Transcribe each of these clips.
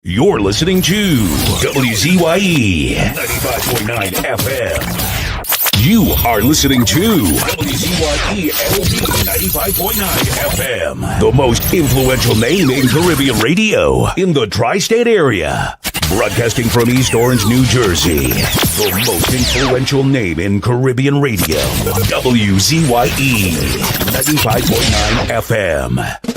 You're listening to WZYE 95.9 FM. You are listening to WZYE 95.9 FM. The most influential name in Caribbean radio in the tri-state area. Broadcasting from East Orange, New Jersey. The most influential name in Caribbean radio. WZYE 95.9 FM.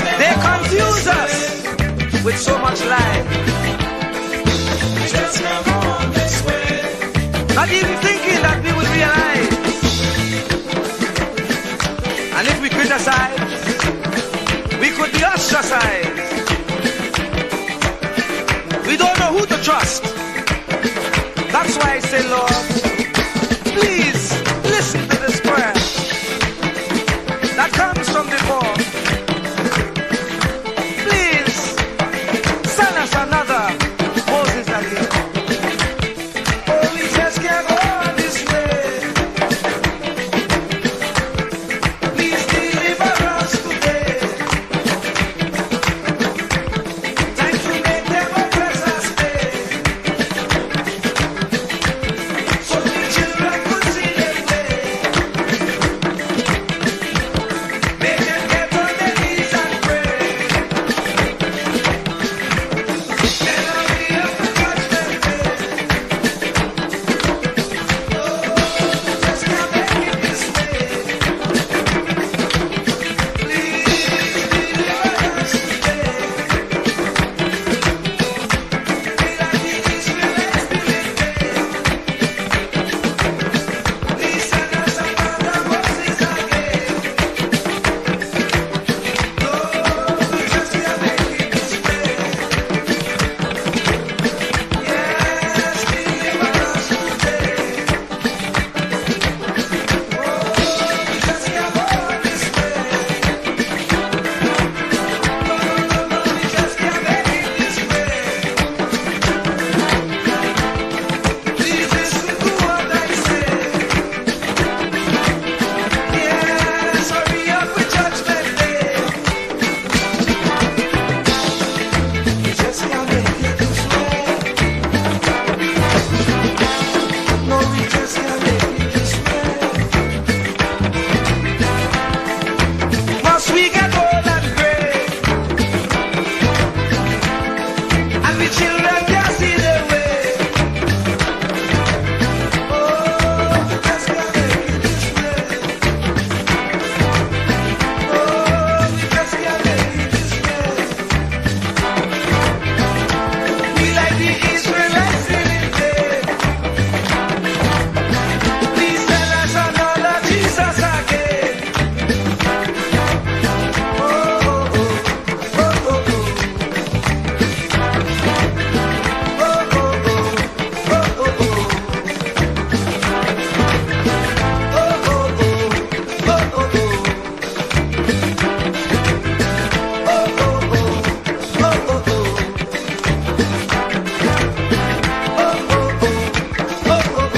They confuse us with so much life. Just come on this Not even thinking that we would realize. And if we criticize, we could be ostracized. We don't know who to trust. That's why I say, Lord, please listen to this prayer that comes from before. Please send us another Moses again. Oh, we just can't go on this way. Please deliver us today. Time to make them oppress us pay. So the children could see their way. Make them get on their knees and pray. Then I'll be up to judgment day. Just can't make it this way. Please deliver us today. Be like the Israelites did. Please send us another Moses again. Lord, we just can't make it this way. Yes, deliver us today. Oh, we just can't go this way. No, we just can't make it this way. Please listen to what I say. Yes, hurry up with judgment day. We just can't make it this way. No, we just can't make it this way. Must we get old and gray? And the children can't see their way. Oh, we just can't make it this way. Oh, we just can't make it this way. We like the Israelites living there. Please send us another Jesus again. Oh, oh, oh, oh, oh, oh. Oh, oh, oh, oh, oh, oh. Oh, oh, oh, oh,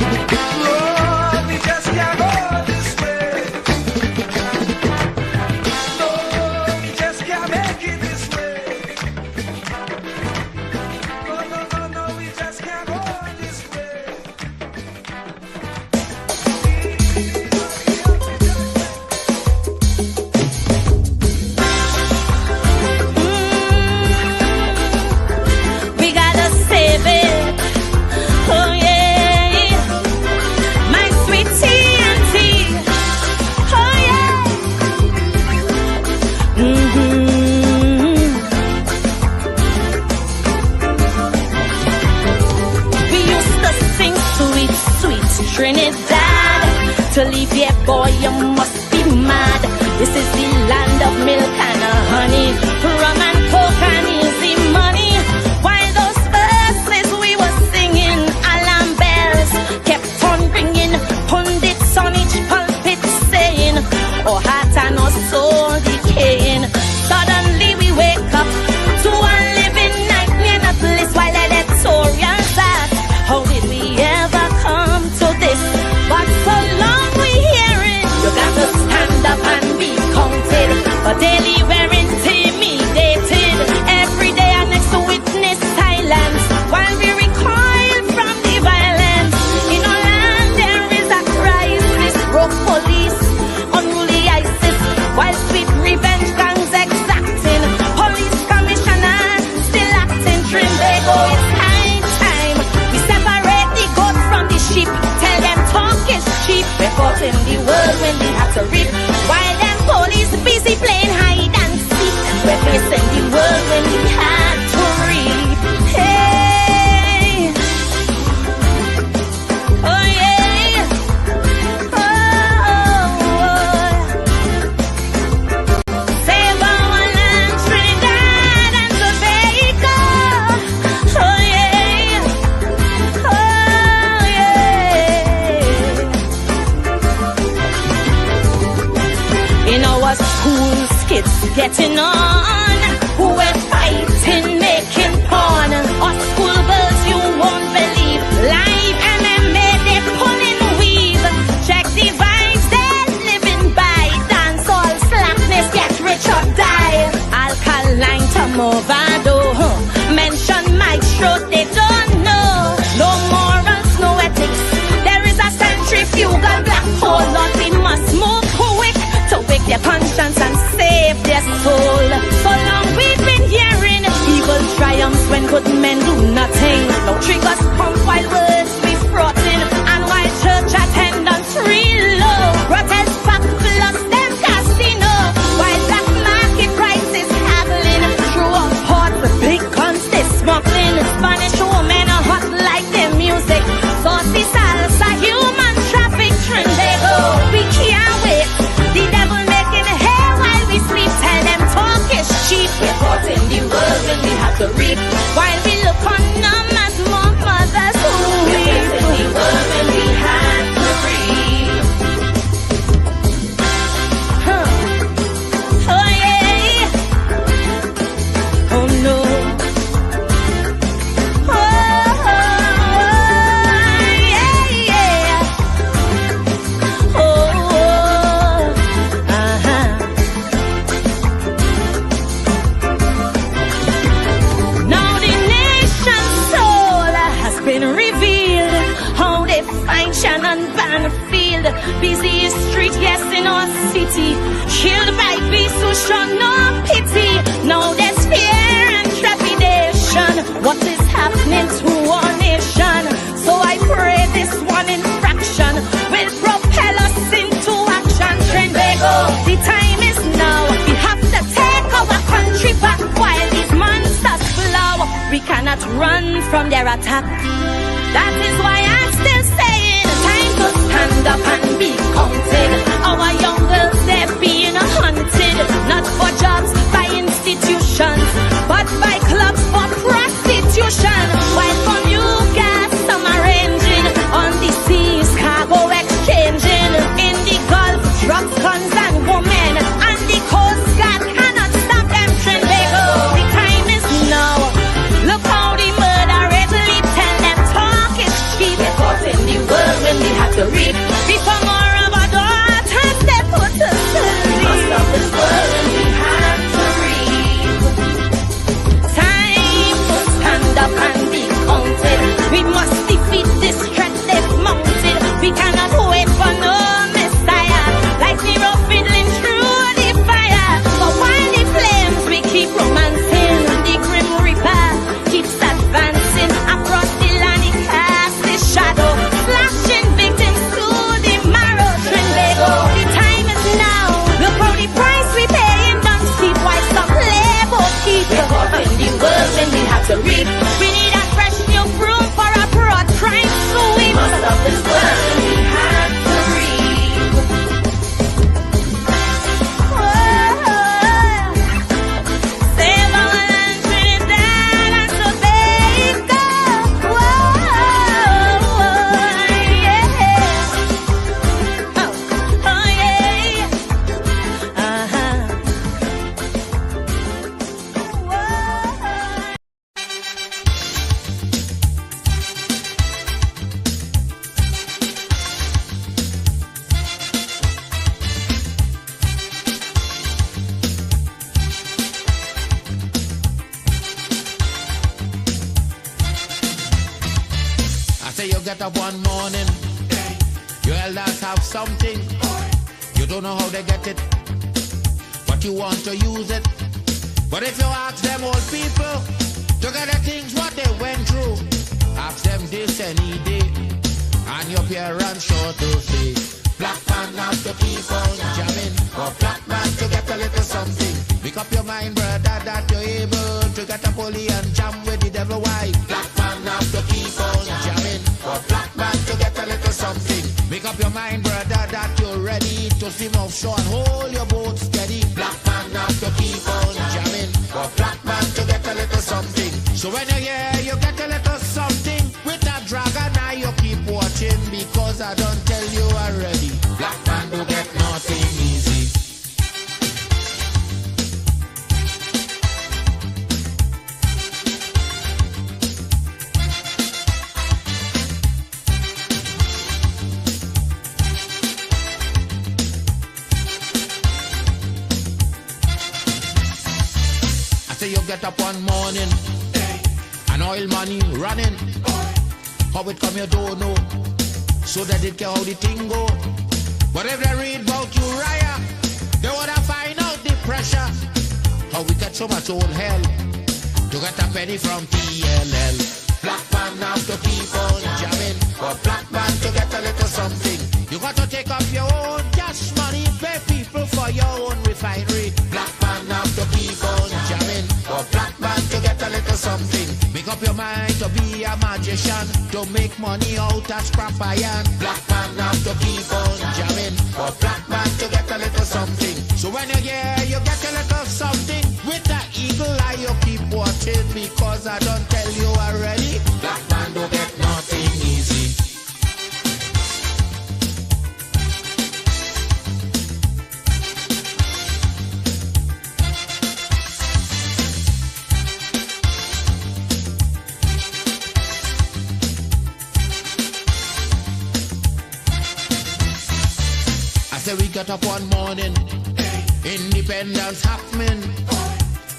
Lord, we just can't go this way. Lord, we just can't make it this way. No, no, no, no, we just can't go this way. We gotta save it. Oh yeah, my sweet TNT. Oh yeah. We used to sing sweet, sweet Trinidad. To leave here, boy, you must be mad. This is the land of milk and honey, rum and coke and easy money. While those verses we were singing, alarm bells kept on ringing. Pundits on each pulpit saying, "Oh, heart and our soul decaying." Suddenly we wake up to a living nightmare, not bliss. While editorials ask, how did we ever come to this? But so long we hearing, you got to stand up and be counted. But daily we're intimidated. Every day our next witness silence while we recoil from the violence. In our land there is a crisis, broke police, unruly ISIS, while sweet revenge gangs exacting. Police commissioner still acting trim. They go, it's high time we separate the goat from the sheep. Tell them talk is cheap. We're caught in the world when we have to reap. While them police busy playing hide and seek. We're facing the world when we had to reap. Hey, Mention my throat, they don't know. No morals, no ethics. There is a centrifugal black hole, nothing must move quick to wake their conscience and save their soul. So long we've been hearing evil triumphs when good men do nothing. No triggers pump while words be fraughting, and while church attendance real low. Protest back plus them casino, while black market prices haggling. Through a port with big guns they smuggling. Spanish women are hot like their music. Saucy salsa, human traffic trend they go. We can't wait. The devil making hay while we sleep. Tell them talk is cheap. We're caught in the world when we have to reap, while we look on them as more mothers who weep. We're caught in the world when we have to reap. Oh yeah. Oh no. Oh yeah, yeah. Oh, Now the nation's soul has been revealed. How they find Shannon Banfield, busy street, yes, in our city, killed by beasts who show no pity. Now there's fear and trepidation. What is happening to our nation? So I pray this one infraction will propel us into action. Trend they go. The time is now. We have to take our country back while these monsters flow. We cannot run from their attack. That is why I'm still saying, time to stand up and be counted. Our young girls, they're being hunted, not for jobs by institutions, but by clubs for prostitution. While from you guys, some arranging on the seas, cargo exchanging in the Gulf, drugs, guns, and women. And the Coast Guard cannot stop them. Trend they go. The time is now. Look how the murder rate leap. Tell them talk is cheap. We're caught in the world when we have to reap. Before more of our daughters they put us to sleep. We must stop this world when we have to reap. Time to stand up and be counted. We must defeat this threat they've mounted. We cannot wait for no messiah, like Nero fiddling through the fire. But while the flames we keep romancing, the grim reaper keeps advancing across the land. He casts his shadow, flashing victims to the marrow. Trend they go. The time is now. Look how the price we pay in don't steep, while some labor keep. We're caught in the world when we have to reap. We need a fresh new broom for a broad crime sweep. Must stop this world when we have to reap. Save our land, Trinidad and Tobago. Yeah. Oh yeah. I say you get up one morning, your elders have something. You don't know how they get it, but you want to use it. But if you ask them old people to get the things what they went through, ask them this any day, and your parents sure to say, black man have to keep on jamming, for black man to get a little something. Make up your mind, brother, that you're able to get a pulley and jam with the devil. Why? Black man have to keep on jamming, for black man to get a little something. Make up your mind, brother, that you're ready to swim offshore and hold your boat steady. Black man have to keep on jamming, for black man to get a little something. So when you hear you get a little something with that dragon, now you keep watching, because I don't tell you already. Black man do get nothing easy. Say you get up one morning, and oil money running. How it come you don't know, so that it care how the thing go. But if they read about Uriah, they wanna find out the pressure. How we get so much old hell to get a penny from TLL. Black man have to keep on jamming, but black man to get a little something. You got to take up your own cash money, pay people for your own refinery. Black man have to keep on jamming, but black man to get a little something. Make up your mind to be a magician, to make money out of scrap iron. Black man have to keep on jamming, but black man to get a little something. So when you hear you get a little something, with that eagle eye you keep watching, because I don't tell you already, black man don't get nothing easy. I say we got up one morning, independence happening,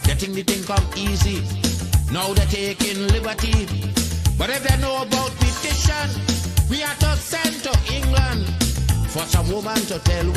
getting the thing come easy. Now they're taking liberty, but if they know about petition, we are to send to England for some woman to tell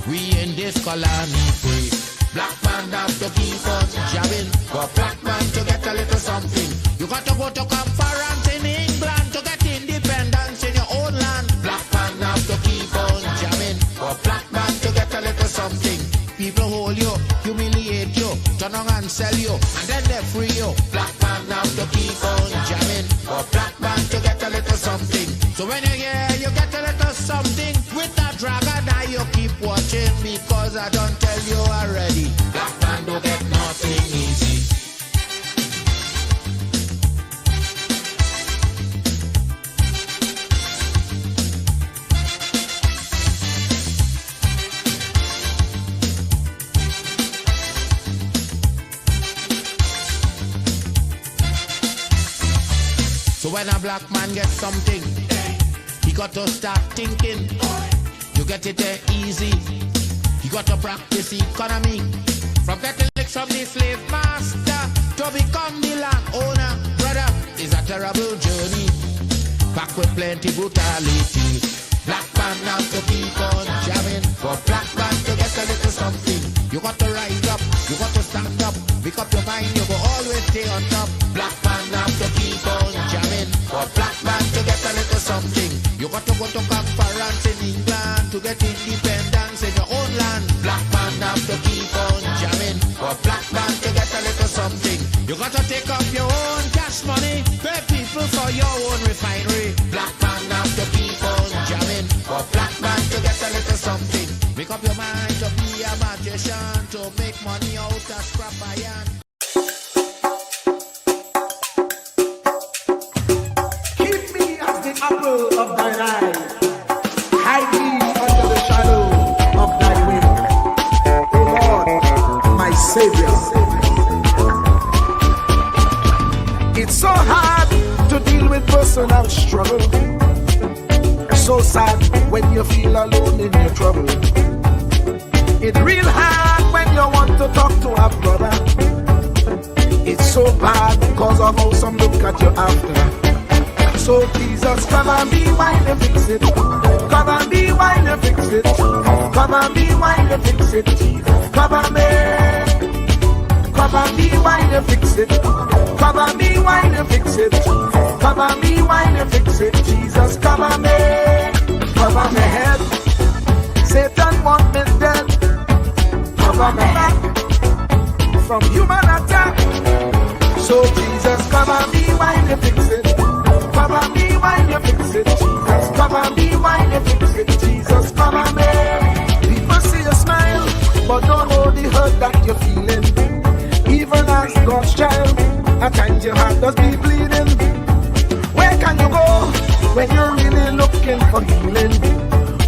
we in this colony free. Black man have to keep on jamming, but black man to get a little something. You got to go to conference in England to get independence in your own land. Black man have to keep on jamming, but black man to get a little something. People hold you, humiliate you, turn on and sell you, and then they free you. Black man have to keep on jamming, but black man to get a little something. So when you hear you get a little something, with that dragon eye you keep watching, because I don't tell you already, black man don't get nothing easy. So when a black man gets something, he got to start thinking. You get it there easy. You got to practice economy. From getting licks from the slave master to become the landowner, brother, is a terrible journey. Back with plenty brutality. Black man have to keep on jamming, for black man to get a little something. You got to rise up, you got to stand up, pick up your mind, you will always stay on top. Black man have to keep on jamming, for black man to get a little something. You got to go to conference in England to get independence in your own land. Black man have to keep on jamming, for black man to get a little something. You got to take up your own cash money, pay people for your own refinery. Black man have to keep on jamming, for black man to get a little something. Make up your mind to be a magician, to make money out of scrap iron. Keep me as the apple of thine eye. Hide me under the shadow of thy wing. O Lord, my Savior. It's so hard to deal with personal struggle. So sad when you feel alone in your trouble. It's real hard when you want to talk to a brother. It's so bad because of how some look at you after. So Jesus, come and be while you fix it. Come and be while you fix it. Come and be while you fix it. Jesus, come and be. Come and be while you fix it. Come and be while you fix it. Come and be while you fix it. Jesus, come and be. Cover my head. Satan want me dead. Cover my back from human attack. So Jesus, cover me while you fix it. Cover me while you fix it. Jesus, cover me while you fix it. Jesus, cover me. People see you smile, but don't know the hurt that you're feeling. Even as God's child, at times your heart does be bleeding. Where can you go when you're really looking for healing?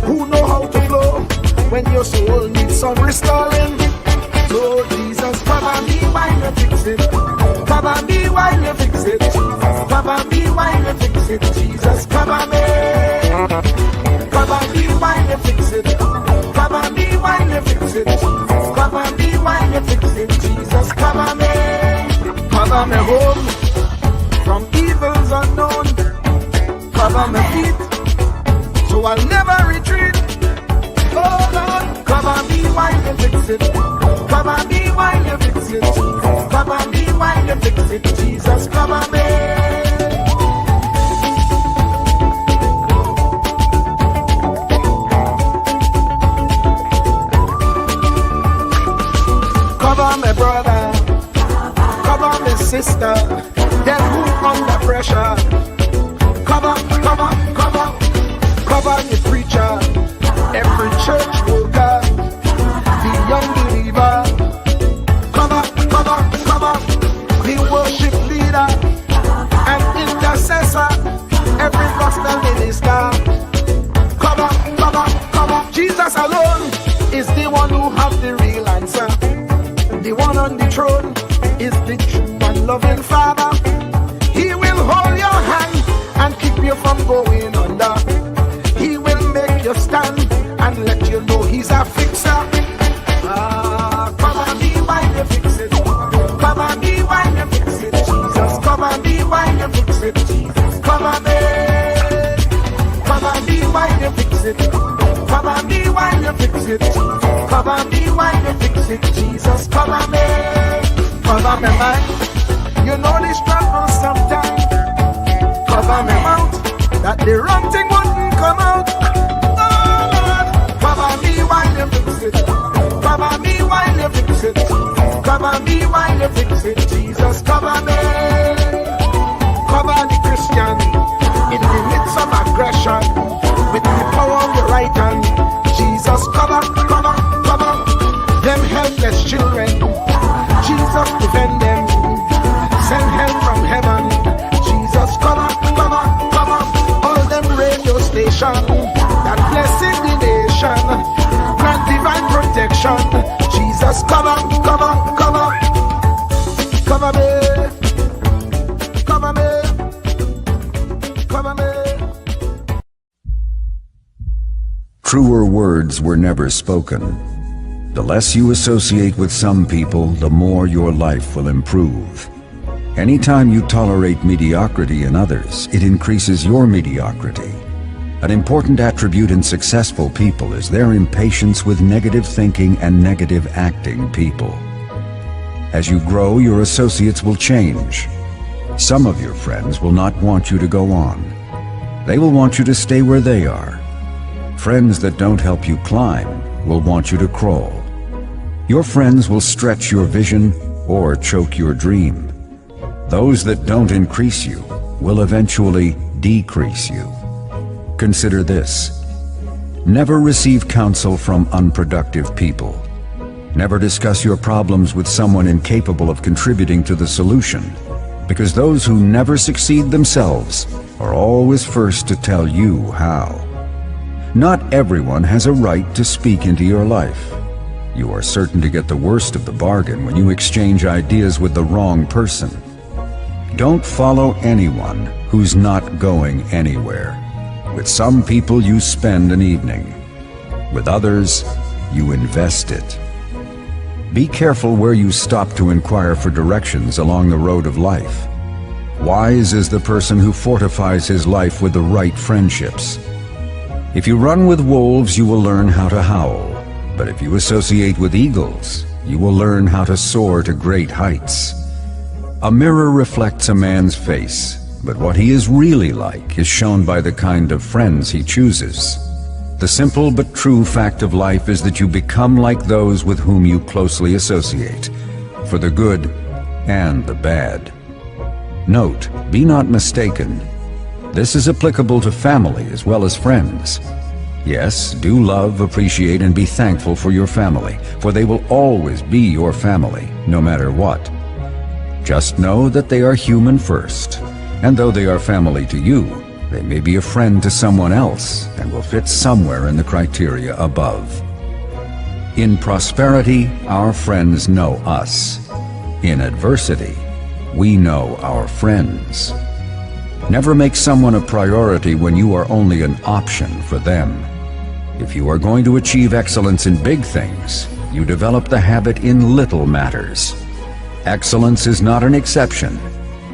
Who know how to flow when your soul needs some restoring? So Jesus, cover me while you fix it. Cover me while you fix it. Cover me while you fix it. Jesus, cover me. Cover me while you fix it. Cover me while you fix it. Cover me while you fix it. Jesus, cover me. Cover me home. from evils unknown. Cover my feet, so I'll never retreat. Oh Lord, cover me while you fix it. Cover me while you fix it. Cover me while you fix it. Jesus, cover me. Cover my brother, cover my sister, them who under pressure. Cover, cover, cover, cover the preacher, every church worker, the young believer. Cover, cover, cover, the worship leader and intercessor, every gospel minister. Cover, cover, cover. Jesus alone is the one who has the real answer. The one on the throne is the true and loving Father. He will hold your hand and keep you from going under. He will make you stand and let you know he's a fixer. Cover me while you fix it. Cover me while you fix it. Jesus, cover me while you fix it. Jesus, cover me. Cover me while you fix it. Cover me while you fix it. Cover me while you fix it. Jesus, cover me. Cover me mind. You know the struggle sometimes. Cover me mouth, that the wrong thing wouldn't come out. Oh Lord, cover me while you fix it. Cover me while you fix it. Cover me while you fix it. Jesus, cover me. Cover the Christian in the midst of aggression with the power of your right hand. Jesus, cover, cover, cover them helpless children. Jesus, defend them. Send help from heaven. Jesus, cover, cover, cover all them radio stations that blessing the nation. Grant divine protection. Jesus, cover, cover, cover, cover me, cover me, cover me. Truer words were never spoken. The less you associate with some people, the more your life will improve. Anytime you tolerate mediocrity in others, it increases your mediocrity. An important attribute in successful people is their impatience with negative thinking and negative acting people. As you grow, your associates will change. Some of your friends will not want you to go on. They will want you to stay where they are. Friends that don't help you climb will want you to crawl. Your friends will stretch your vision or choke your dream. Those that don't increase you will eventually decrease you. Consider this. Never receive counsel from unproductive people. Never discuss your problems with someone incapable of contributing to the solution, because those who never succeed themselves are always first to tell you how. Not everyone has a right to speak into your life. You are certain to get the worst of the bargain when you exchange ideas with the wrong person. Don't follow anyone who's not going anywhere. With some people you spend an evening. With others, you invest it. Be careful where you stop to inquire for directions along the road of life. Wise is the person who fortifies his life with the right friendships. If you run with wolves, you will learn how to howl. But if you associate with eagles, you will learn how to soar to great heights. A mirror reflects a man's face, but what he is really like is shown by the kind of friends he chooses. The simple but true fact of life is that you become like those with whom you closely associate, for the good and the bad. Note, be not mistaken. This is applicable to family as well as friends. Yes, do love, appreciate, and be thankful for your family, for they will always be your family, no matter what. Just know that they are human first, and though they are family to you, they may be a friend to someone else and will fit somewhere in the criteria above. In prosperity, our friends know us. In adversity, we know our friends. Never make someone a priority when you are only an option for them. If you are going to achieve excellence in big things, you develop the habit in little matters. Excellence is not an exception.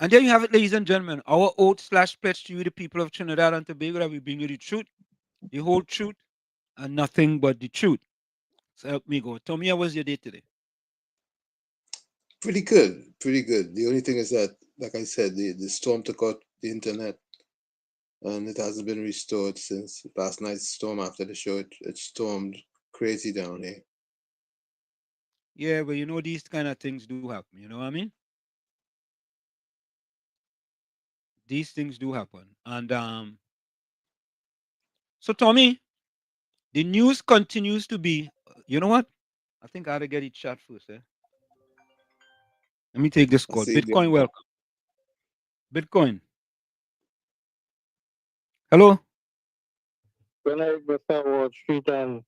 And there you have it, ladies and gentlemen. Our oath/pledge to you, the people of Trinidad and Tobago, that we bring you the truth, the whole truth, and nothing but the truth. So help me go. Tommy, how was your day today? Pretty good, pretty good. The only thing is that, like I said, the storm took out the internet, and it hasn't been restored since last night's storm. After the show, it stormed crazy down here. Yeah, but you know these kind of things do happen. You know what I mean? These things do happen. And so Tommy, the news continues to be. You know what? I think I ought to get it chat first. Eh? Let me take this I call. see. Bitcoin, welcome. Bitcoin. Hello. When I Mr. Wall Street and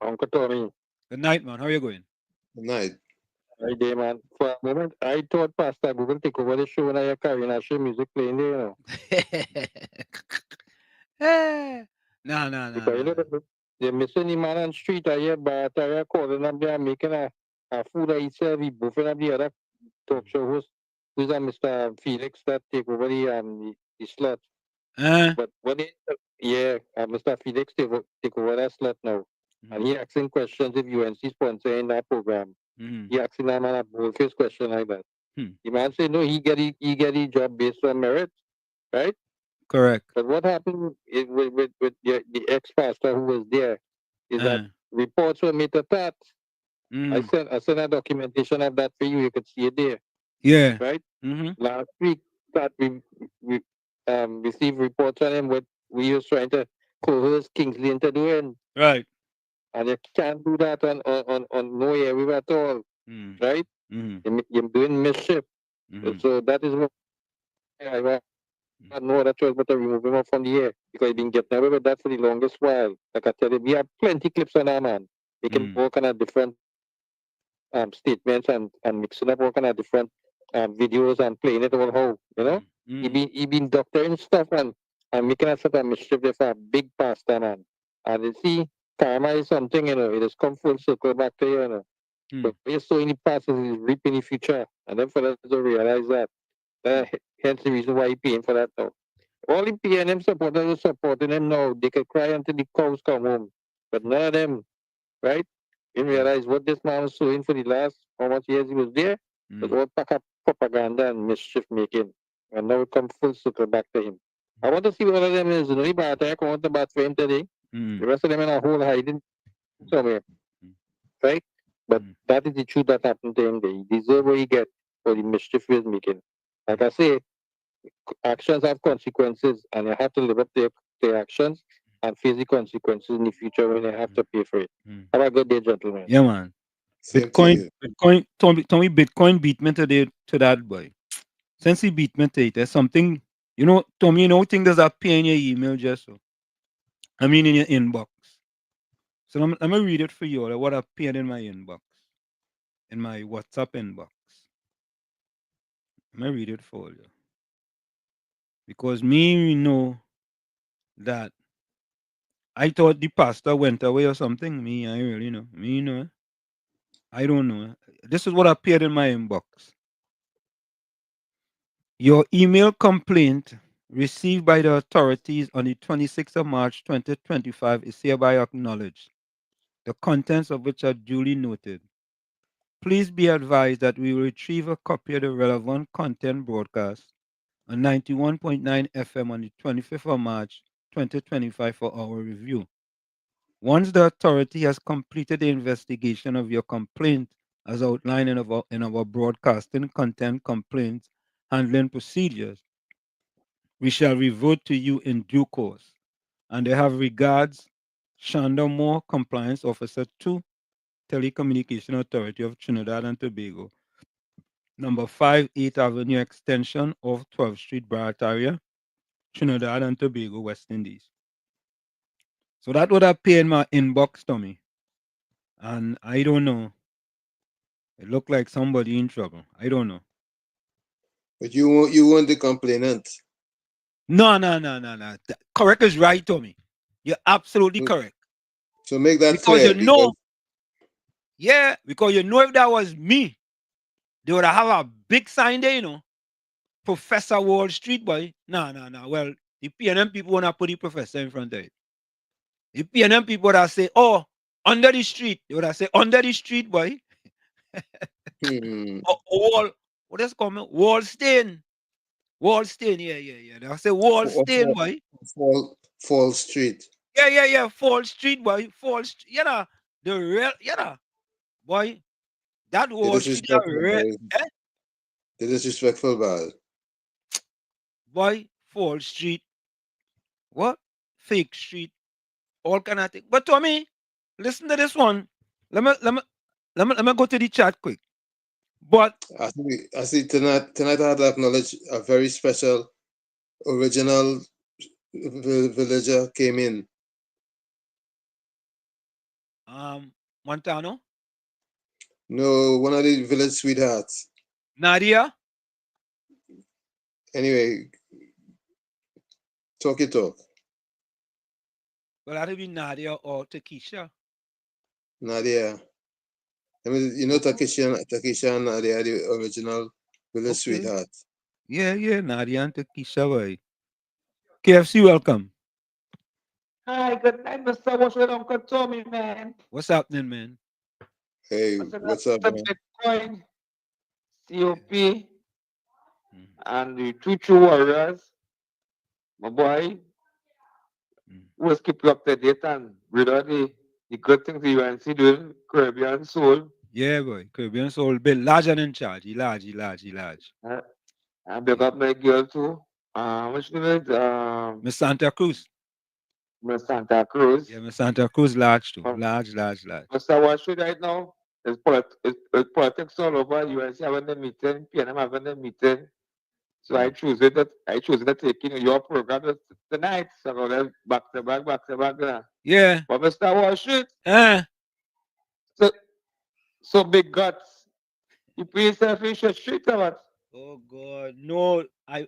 Uncle Tommy, Good night, man. How are you going? Good night. I day man. For a moment, I thought Pastor Google take over the show and I hear Karina National music playing there, you know. No. Because you know they're missing the man on the street. I hear Barataria calling up there making a food that he serve. He buffing up the other talk show host, who's a Mr. Felix that take over the slot. But what they Mr. Felix take over that slot now. And he asking questions if UNC sponsoring that program. He asking that man a bullface question like that. The man say no, he get the job based on merit, right? Correct. But what happened with the ex-pastor who was there is that reports were made of that. I sent a documentation of that for you. You could see it there. Yeah. Right? Last week that we received reports on him what we was trying to coerce Kingsley into doing. Right. And you can't do that on no area at all. Right? You're doing mischief. So that is what I no other choice but to remove him from the air because he's been getting away with that for the longest while. Like I tell you, we have plenty clips on our man. We can work on a different statements and mixing up, working on different videos and playing it all how, you know? He been doctoring stuff and making us sort of mischief there for a big pastor, man. And you see, karma is something, you know, it has come full circle back to you, you know. But you're sowing the past is reaping the future. And then for us to realize that, hence the reason why he paying for that now. All the PNM supporters are supporting him now. They can cry until the cows come home. But none of them, right? Didn't realize what this man was doing for the last how much years he was there. Was all pack up propaganda and mischief making. And now it come full circle back to him. I want to see what all of them is. You know, but I want to bat for him today. The rest of them in a hole hiding somewhere. Right? But that is the truth that happened to him. He deserves what he get for the mischief he was making. Like I say, actions have consequences and you have to live up to their actions and face the consequences in the future when you have to pay for it. Have a good day, gentlemen. Yeah, man. Same Bitcoin, Tommy, Bitcoin beat me today to that boy. Since he beat me today, there's something, you know, Tommy, you know, think there's a pay in your email just so. I mean, in your inbox. So let me read it for you, like what appeared in my inbox, in my WhatsApp inbox. Let me read it for you. Because me know that I thought the pastor went away or something. Me, I really know. Me know. I don't know. This is what appeared in my inbox. Your email complaint received by the authorities on the 26th of March 2025 is hereby acknowledged, the contents of which are duly noted. Please be advised that we will retrieve a copy of the relevant content broadcast on 91.9 FM on the 25th of March 2025 for our review. Once the authority has completed the investigation of your complaint as outlined in our broadcasting content complaints handling procedures, we shall revert to you in due course. And they have regards, Shonda Moore, Compliance Officer 2, Telecommunication Authority of Trinidad and Tobago, number 5 8th Avenue extension of 12th Street, Barataria, Trinidad and Tobago, West Indies. So that would appear in my inbox, Tommy. And I don't know. It looked like somebody in trouble. I don't know. But you weren't the complainant. No. Correct is right, Tommy. You're absolutely correct. So make that because clear. You know, yeah, because you know if that was me, they would have a big sign there, you know. Professor Wall Street, boy. No. Well, the PNM people wanna put the professor in front of it. The PNM people that say, oh, under the street. They would say under the street, boy. Wall, what is it called? Wall stain. Wall stain, yeah. They say wall stain, boy. Fall Street. Yeah. Fall Street, boy. You know, the real, boy. That Wall Street, The disrespectful bad. Boy, Fall Street. What? Fake Street. All kind of thing. But to me, listen to this one. Let me go to the chat quick. But I see tonight I had to acknowledge a very special original villager came in. Montano? No, one of the village sweethearts. Nadia? Anyway, talk. Well, that'll be Nadia or Takesha. Nadia. I mean, you know Takesha and Nadia are the original village sweethearts. Yeah, Nadia and Takesha, boy. KFC, welcome. Hi, good night, Mr. What's with Uncle Tommy, man? What's happening, man? Hey, what's up, man? Bitcoin, COP, and the True Warriors. My boy, was keep you up to date and read all the good things the UNC doing, Caribbean Soul. Yeah, boy. Caribbean Soul, Bill, larger than charge. He large. And big up my girl too. What's name is? Miss Santa Cruz. Miss Santa Cruz. Yeah, Miss Santa Cruz large too. Large. Mr. Washington right now, it's politics all over. UNC having a meeting, PNM having a meeting. So I choose it to take in your program tonight. So let's back to back. Yeah. But Mr. Washington. So big guts. You put yourself in your street or what? Oh God, no! I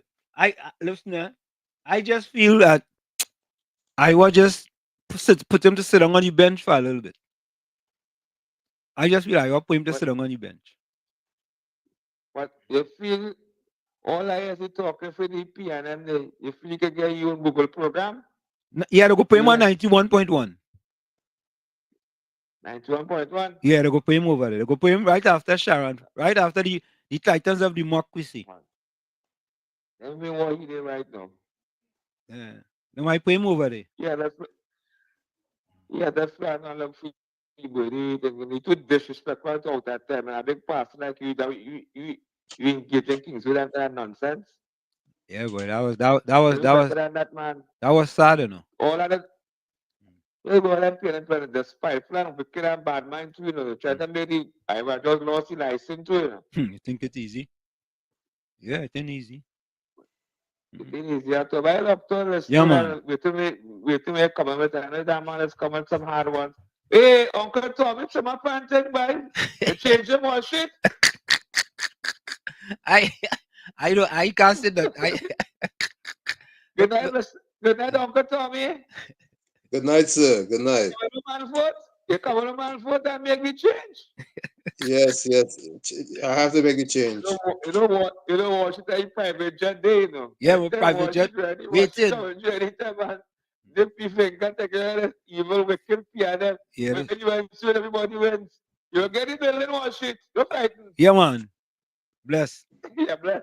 listen. I just feel that I was just put him to sit on the bench for a little bit. I just feel like I put him to sit on the bench. But you feel all I have to talking for the PNM, you feel you can get your own Google program? Yeah, they go pay him on 91.1. 91.1? Yeah, they go pay him over there. They go pay him right after Sharon, right after the Titans of Democracy. Let me what he did right now. Yeah. They might pay him over there. Yeah, that's why I'm not looking for you. They need to disrespect right out that time. And a big person like you, that you engaging things with that nonsense. Yeah, boy, that was sad, you know. All of that. Yeah, go them playing the spy plan with kid and bad mind too, you know. Try to make it. I was just lost the license too, you know. You think it's easy? Yeah, it ain't easy. It ain't easy at all. But I love to listen. Yeah, man. Wait till me come with another man is coming some hard ones. Hey, Uncle Tommy, some my painting, boy. You change your more shit. I can't say that. Good night, Uncle Tommy. Good night, sir. Good night. You come on, man, foot and make me change. Yes. I have to make a change. You know what? You know what? Should I private jet day, you know? Yeah, we're private jet. Waiting. The people got to get evil, wicked piano. Yeah. When you win, soon everybody wins. You're getting the little one shit. You're frightened. Yeah, man. Bless. Yeah, bless.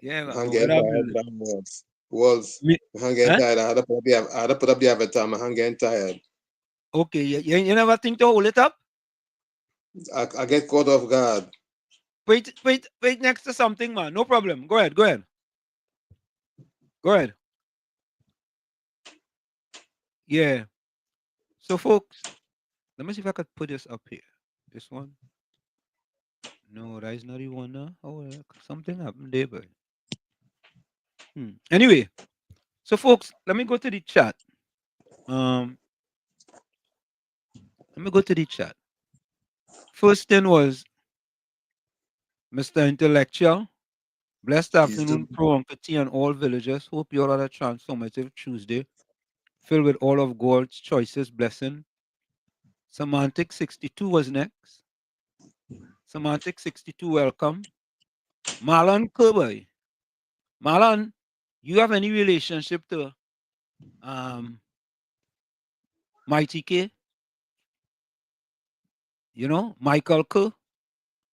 Yeah, man. I'm getting tired. Walls. I'm getting tired. I had to put up the avatar. I'm getting tired. Okay, you never think to hold it up? I get caught off guard. Wait next to something, man. No problem. Go ahead. Yeah. So, folks, let me see if I could put this up here. This one. No, that is not the one now. Oh, something happened there, but. Anyway, so folks, let me go to the chat. Let me go to the chat. First thing was Mr. Intellectual. Blessed afternoon, Pro Uncle T and all villagers. Hope you all had a transformative Tuesday filled with all of God's choices, blessing. Semantic 62 was next. Semantic 62, welcome. Marlon Kirby. Marlon, you have any relationship to Mighty K? You know, Michael K?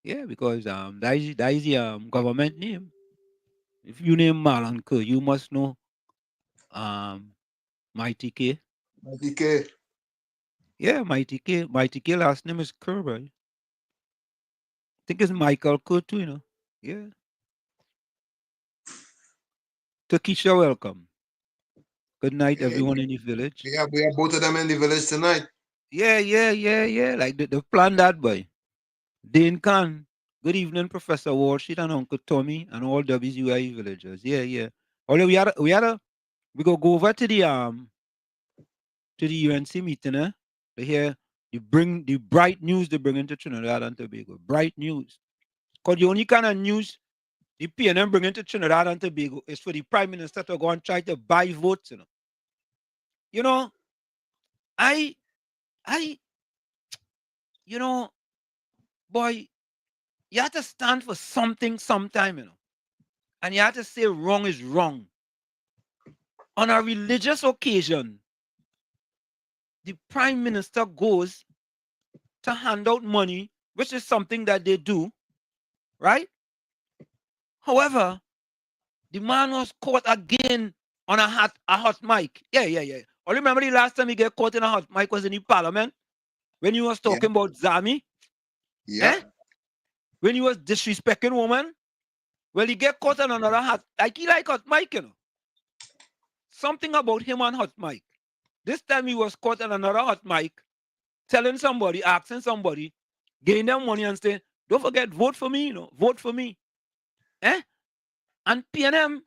Yeah, because that is the government name. If you name Marlon K, you must know Mighty K. Mighty K. Yeah, Mighty K. Mighty K last name is Kerr, right? I think it's Michael K too, you know. Yeah. Takesha, welcome. Good night, Hey, everyone in the village. we have both of them in the village tonight. Yeah. Like the plan that boy. Dane Khan. Good evening, Professor Walshit and Uncle Tommy and all WZYE villagers. Yeah. Although we go over to the UNC meeting, to hear the bright news they bring into Trinidad and Tobago. Bright news. Because the only kind of news the PNM bring into Trinidad and Tobago is for the Prime Minister to go and try to buy votes, you know. You know, I you know, boy, you have to stand for something sometime, you know. And you have to say wrong is wrong. On a religious occasion, the Prime Minister goes to hand out money, which is something that they do, right? However, the man was caught again on a hot mic. Yeah. I remember the last time he get caught in a hot mic was in the parliament when he was talking about Zami. Yeah. When he was disrespecting woman. Well, he get caught on another hot, like he like hot mic, you know. Something about him on hot mic. This time he was caught on another hot mic, telling somebody, asking somebody, getting them money and saying, don't forget, vote for me, you know, vote for me. And PNM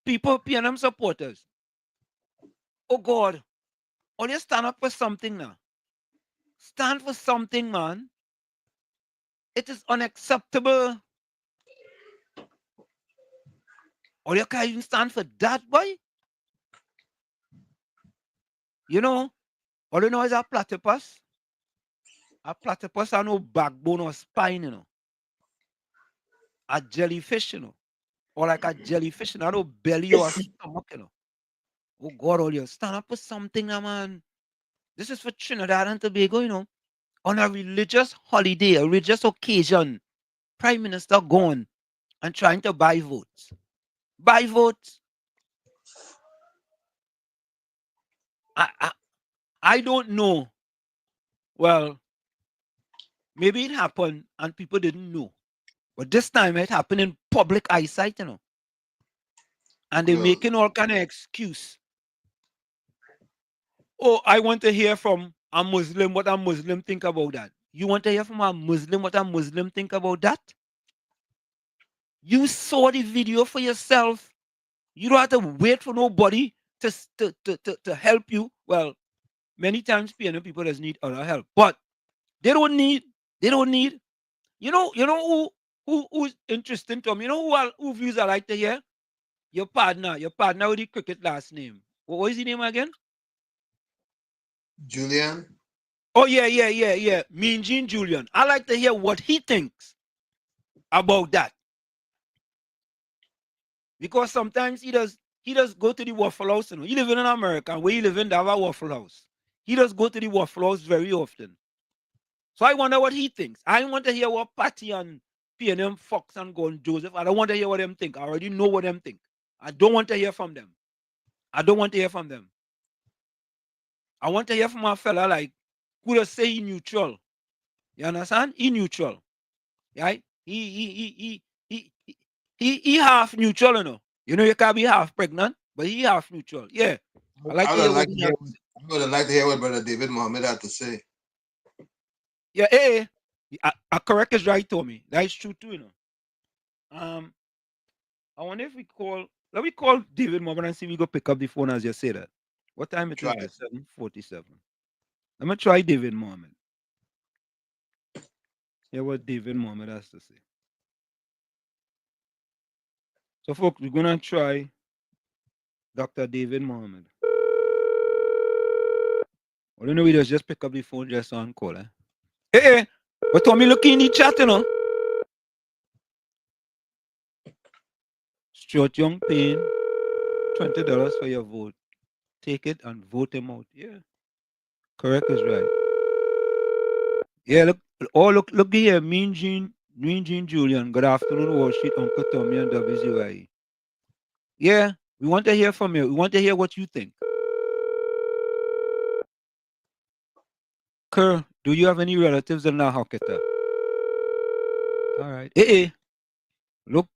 people, PNM supporters, oh God, all you stand up for something now. Stand for something, man. It is unacceptable. Or you can't even stand for that, boy. You know, all you know is a platypus. A platypus has no backbone or spine, you know. A jellyfish, you know. Or like a jellyfish, you know, no belly or stomach, you know. Oh God, all you stand up for something, man. This is for Trinidad and Tobago, you know. On a religious holiday, a religious occasion, Prime Minister gone and trying to buy votes. Buy votes. I don't know. Well, maybe it happened and people didn't know. But this time it happened in public eyesight, you know. And they're making all kind of excuse. Oh, I want to hear from a Muslim what a Muslim think about that. You want to hear from a Muslim what a Muslim think about that? You saw the video for yourself. You don't have to wait for nobody to help you. Well, many times people just need other help, but they don't need. You know who's interesting to me. You know who views I like to hear? Your partner with the cricket last name. What was his name again? Julian. Oh yeah. Mean Gene Julian. I like to hear what he thinks about that. Because sometimes he does go to the Waffle House. You know, he live in America, where he live in, they have a Waffle House. He does go to the Waffle House very often. So I wonder what he thinks. I want to hear what Patty and PNM Fox and Gordon Joseph. I don't want to hear what them think. I already know what them think. I don't want to hear from them. I want to hear from a fella like who just say he neutral. You understand? He neutral. Right? He half neutral, you know. You know, you can't be half pregnant, but he half neutral. Yeah. I would have liked to hear what Brother David Mohammed had to say. Yeah, I correct is right, Tommy. That is true too, you know. I wonder if let me call David Mohammed and see if we go pick up the phone as you say that. What time it is? 7:47. Let me try David Mohammed. Hear what David Mohammed has to say. So, folks, we're gonna try Dr. David Mohammed. All you know, we just pick up the phone just on call, eh? Hey, but Tommy, look in the chat, you know. Stuart Young paying $20 for your vote. Take it and vote him out. Yeah. Correct is right. Yeah, look here. Mean Jean Julian. Good afternoon, Wall Street, Uncle Tommy and WZYE. Yeah, we want to hear from you. We want to hear what you think. Kerr, do you have any relatives in La Hocketa? All right. Hey, look.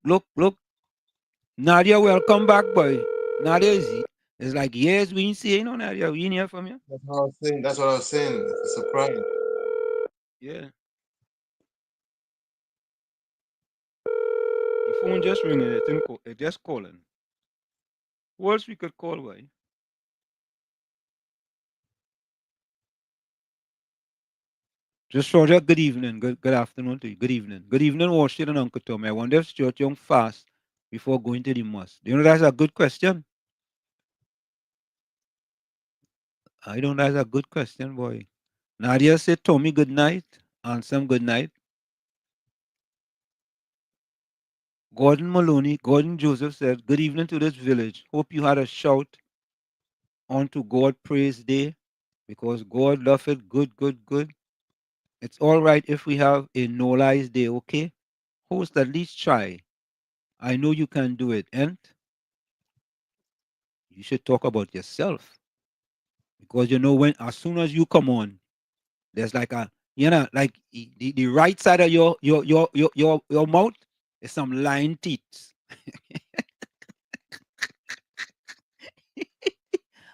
Nadia, welcome back, boy. Nadia is like years we ain't see you, Nadia. We ain't hear from you. That's what I was saying. That's what I was saying. It's a surprise. Yeah. Your phone just ringing. It just calling. Who else we could call, boy? Just Roger, good evening. Good afternoon to you. Good evening. Good evening, Washington and Uncle Tommy. I wonder if Stuart Young fast before going to the mosque. Do you know that's a good question? I don't know that's a good question, boy. Nadia said, Tommy, good night. Ansem, good night. Gordon Joseph said, good evening to this village. Hope you had a shout on to God Praise Day because God love it. Good. It's all right if we have a no lies day, okay? Host, at least try. I know you can do it, and you should talk about yourself. Because you know when as soon as you come on, there's like a like the right side of your mouth is some lying teeth.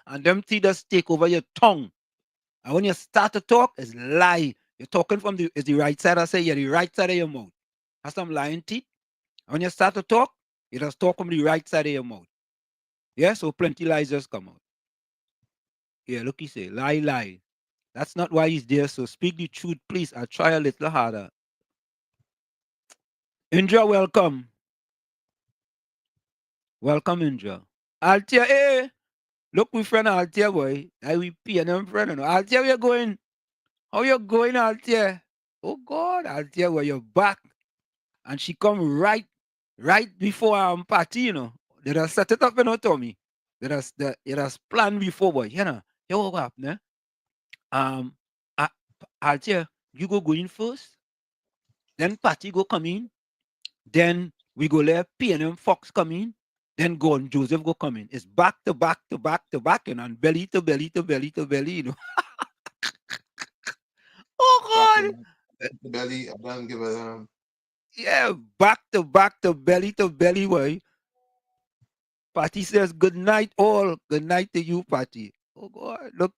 And them teeth just take over your tongue. And when you start to talk, it's lie. You're talking from the right side, I say, yeah, the right side of your mouth. Has some lying teeth. And when you start to talk, you just talk from the right side of your mouth. Yeah, so plenty lies just come out. Yeah, look, he say, lie. That's not why he's there. So speak the truth, please. I'll try a little harder. Indra, welcome. Welcome, Indra. Altia, hey. Look, we friend Altia, boy. I we pay them friend. Altia, where you going? How you going, Altia? Oh, God, Altia, where you're back. And she come right before party, you know. They just set it up, you know, Tommy. They just plan before, boy. You know, you what happened, eh? Altia, you go in first. Then party go come in. Then we go let P&M Fox come in. Then Gordon Joseph go come in. It's back to back to back to back, and belly to belly to belly to belly, you know. Oh, God. Belly, I don't give a Yeah, back to belly, boy. Patty says, good night, all. Good night to you, Patty. Oh, God. Look.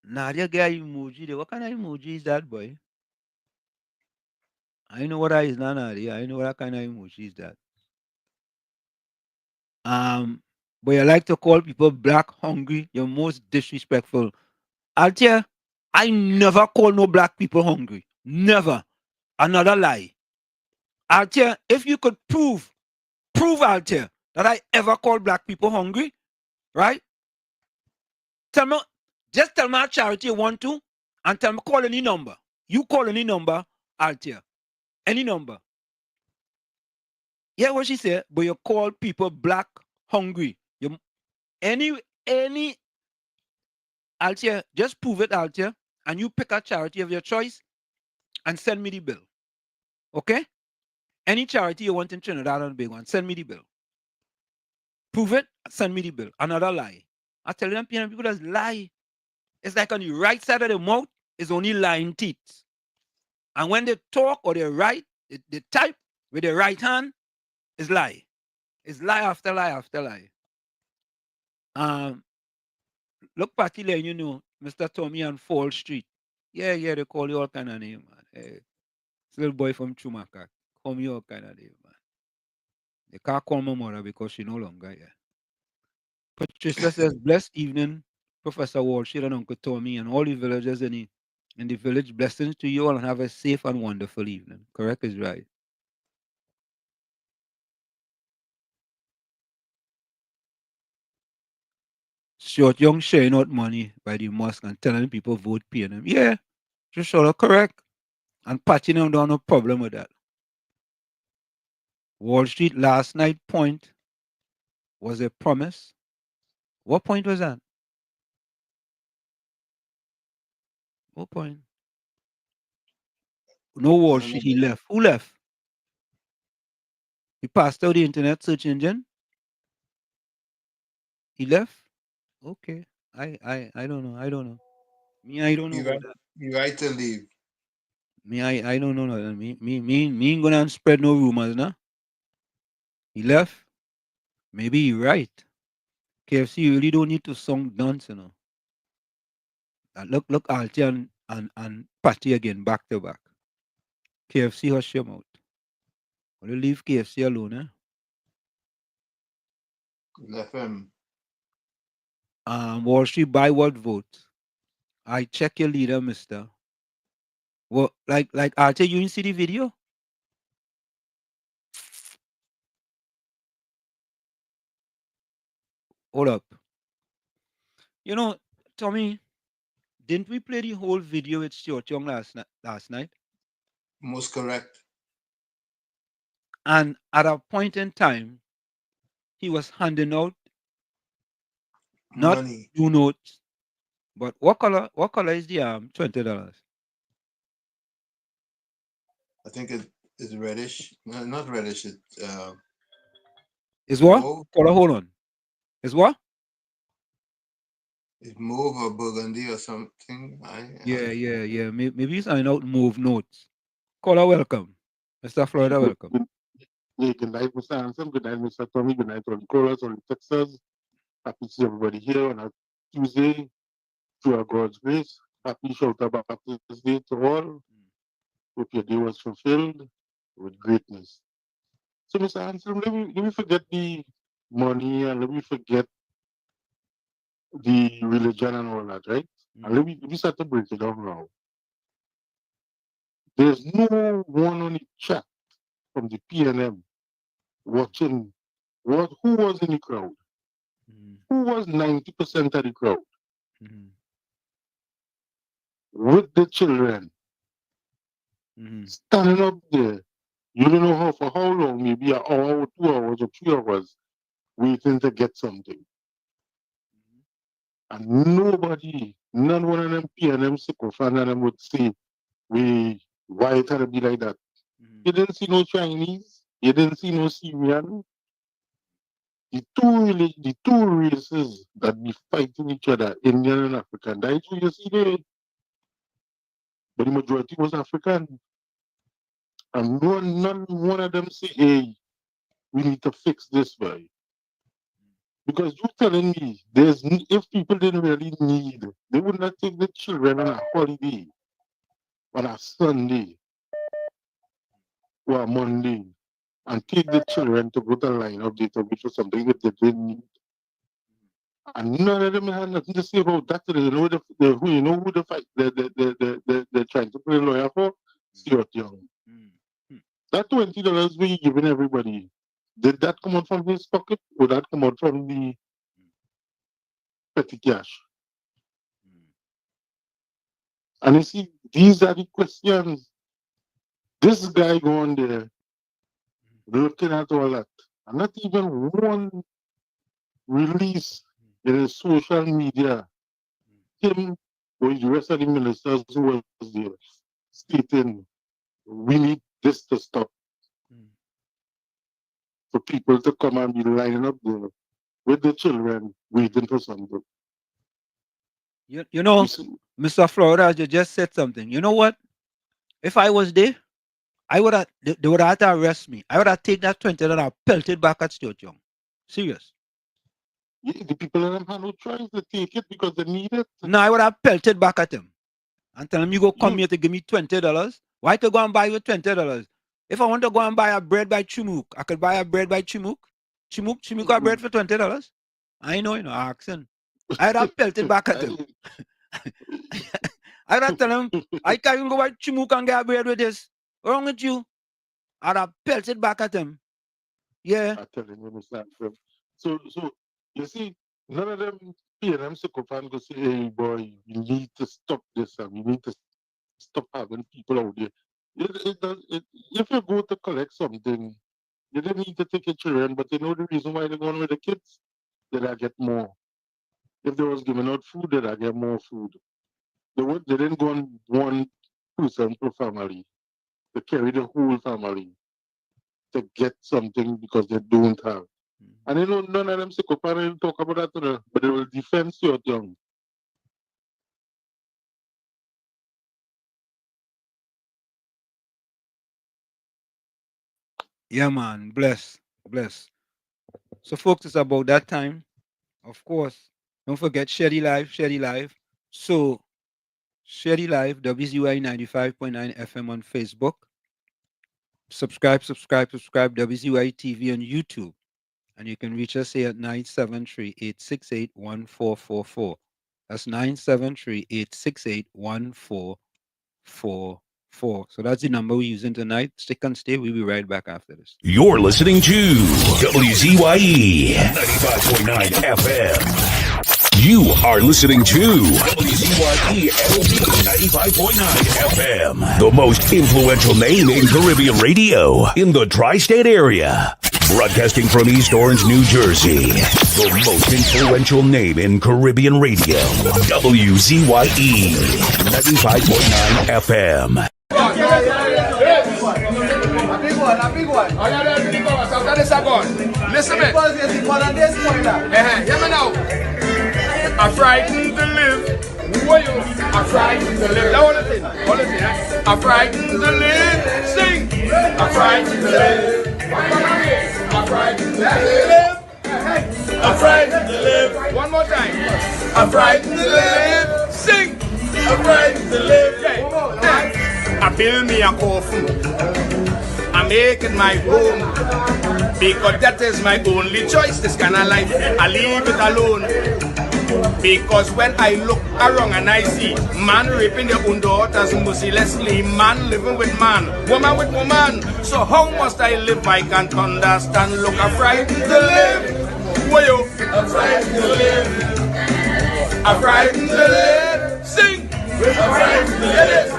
Nadia got emoji there. What kind of emoji is that, boy? I know what that is, not Nadia. I know what kind of emoji is that. But you like to call people black hungry. You're most disrespectful. I'll tell you, I never call no black people hungry. Never. Another lie. I'll tell you, if you could prove, I'll tell you, that I ever call black people hungry, right? Just tell me a charity you want to, and tell me call any number. You call any number, I'll tell you. Any number. Yeah, what she said, but you call people black hungry. You any I'll tell you, just prove it, I'll tell you, and you pick a charity of your choice and send me the bill. Okay? Any charity you want in Trinidad and Tobago, send me the bill. Prove it, send me the bill. Another lie. I tell them people that lie. It's like on the right side of the mouth is only lying teeth. And when they talk or they write, they type with their right hand, is lie. It's lie after lie after lie. Look, Patty Lane, you know, Mr. Tommy on Fall Street. Yeah, they call you all kind of name, man. Hey, little boy from Chumaka. Call me all kind of name, man. They can't call my mother because she no longer here. Patricia says, blessed evening, Professor Walshie and Uncle Tommy and all the villagers in the village. Blessings to you all and have a safe and wonderful evening. Correct is right. Short Young sharing out money by the mosque and telling people vote paying them. Yeah, just sort of correct. And patching them down, no problem with that. Wall Street last night point was a promise. What point was that? What point? No Wall Street. He left. Who left? He passed out the internet search engine. He left. Okay. I don't know. I don't know. Me, I don't know about that. You right to leave. Me, I don't know. Me ain't gonna spread no rumors, nah. He left. Maybe you're right. KFC really don't need to song dance, you know. Look, Alti and Patty again, back to back. KFC hush your mouth. Will you leave KFC alone, eh? Left him. Wall Street buy what vote? I check your leader, mister. Well, like Alti, you didn't see the video? Hold up. You know, Tommy, didn't we play the whole video with Stuart Young last night? Most correct. And at a point in time, he was handing out not money. 2 notes, but what color is the $20? I think it's reddish. No, not reddish. Is what? Mauve. Hold on. Is what? It's mauve or burgundy or something. Yeah. Maybe he's handing out move notes. Caller, welcome. Mr. Florida, welcome. Yeah, good night, Mr. Hanson. Good night, Mr. Tommy. Good night, all the callers, all the Texas. Happy to see everybody here on a Tuesday. Through God's grace. Happy Shelter Baptist Day to all. Hope your day was fulfilled with greatness. So, Mr. Hanson, let me forget the money and let me forget the religion and all that, right? And let me start to break it down now. There's no one on the chat from the PNM watching who was in the crowd? Who was 90% of the crowd? With the children. Standing up there. You don't know for how long, maybe an hour or 2 hours or 3 hours, waiting to get something. And nobody, none one of them PNM sycophants and them would say, why it had to be like that? You didn't see no Chinese, you didn't see no Syrian. The two races that be fighting each other, Indian and African, that's what you see there. But the majority was African. And none one of them say, hey, we need to fix this way. Because you're telling me, if people didn't really need, they would not take the children on a holiday, on a Sunday, or a Monday, and take the children to go to line up there to wait for something that they didn't need. And none of them had nothing to say about that. You know who the fight they're trying to play lawyer for? Stuart Young. That $20 we giving everybody, did that come out from his pocket or that come out from the petty cash? And you see, these are the questions. This guy going there, looking at all that, and not even one release in his social media, him or the rest of the ministers who was there, stating, we need this to stop. For people to come and be lining up there with the children waiting for something. You know, Mr. Florida, you just said something. You know what? If I was there, they would have had to arrest me. I would have taken that $20 and pelted back at Stuart Young. Serious. Yeah, the people in them had no choice to take it because they need it. No, I would have pelted back at him and tell him, you go come here to give me $20. Why to go and buy you $20? If I want to go and buy a bread by Chimuk, I could buy a bread by Chimuk. Chimuk got bread for $20. I know, asking. I'd have pelted back at him. I'd have tell him, I can't even go by Chimuk and get bread with this. What's wrong with you? I'd have pelted back at him. Yeah. I tell him, understand. So you see, none of them PNM sycophants go say, hey boy, you need to stop this and we need to stop having people out there. If you go to collect something, You didn't need to take your children, but you know the reason why they're going with the kids? Did I get more? If they was giving out food, did I get more food? They didn't go on one person per family. They carry the whole family to get something because they don't have. And you know, none of them psychopaths talk about that, but they will defend your young. Yeah, man. Bless. So, folks, it's about that time. Of course, don't forget Sherry Live. So, Sherry Live, WZYE 95.9 FM on Facebook. Subscribe, WZYE TV on YouTube. And you can reach us here at 973-868-1444. That's 973-868-1444. So that's the number we're using tonight. Stick and stay. We'll be right back after this. You're listening to WZYE 95.9 FM. You are listening to WZYE 95.9 FM, the most influential name in Caribbean radio in the tri-state area. Broadcasting from East Orange, New Jersey, the most influential name in Caribbean radio, WZYE 95.9 FM. A big one. Listen to me. Hear me now. I frightened to live. Where you? I frightened to live. Now, all the thing. I frightened to live. Sing. I frightened to live. I frightened to live. I frightened to live. One more time. I frightened to live. Sing. I frightened to live. I build me a coffin. I make it my home. Because that is my only choice. This kind of life, I leave it alone. Because when I look around and I see man raping their own daughters mercilessly, man living with man, woman with woman. So how must I live? I can't understand. Look, I'm frightened to live. Where you? I'm frightened to live. I'm frightened to live. Sing. I'm frightened to live.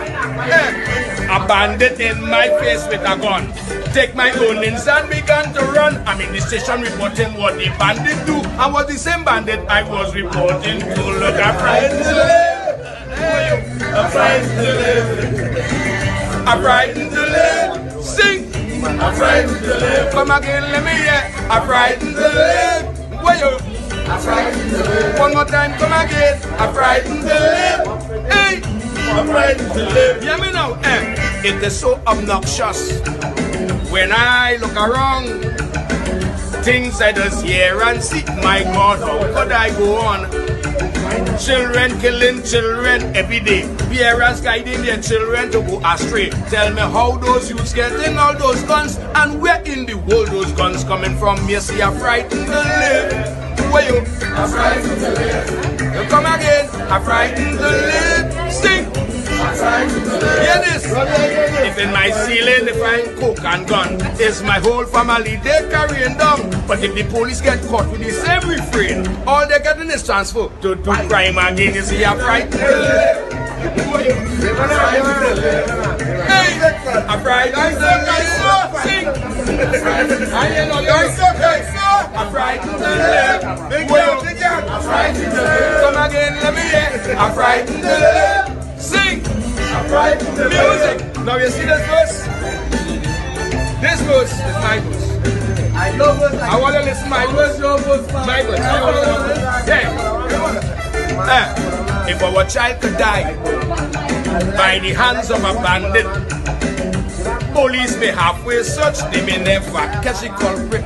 A bandit in my face with a gun. Take my own and began to run. I'm in the station reporting what the bandit do. I was the same bandit I was reporting to. Look, I'm frightened to live. I'm frightened to live. I'm frightened to live. Sing. I'm frightened to live. Come again, let me hear. I'm frightened to live. Where you? I'm frightened to live. One more time, come again. I'm frightened to live. Hey. I'm frightened to live. Hear me now. It is so obnoxious. When I look around, things I just hear and see, my God, how could I go on? Children killing children every day. Parents guiding their children to go astray. Tell me how those youths getting all those guns, and where in the world those guns coming from? You see, I'm frightened to live. Where you? I'm frightened to live. You come again. I'm frightened to live. Sing. Hear this. If in my ceiling they find coke and gun, it's my whole family they carrying down. But if the police get caught with the same refrain, all they're getting is transfer to do crime again. You see, I'm frightened to live. Hey, I'm frightened to live. Sing. I'm frightened to live. I'm frightened to live. Come again, let me hear. I'm frightened to live. Sing! I'm frightened to music! Now you see this verse? This verse is my verse. I love verse. I want to listen to my verse. My verse. If our child could die by the hands of a bandit, police may halfway search, they may never catch the culprit.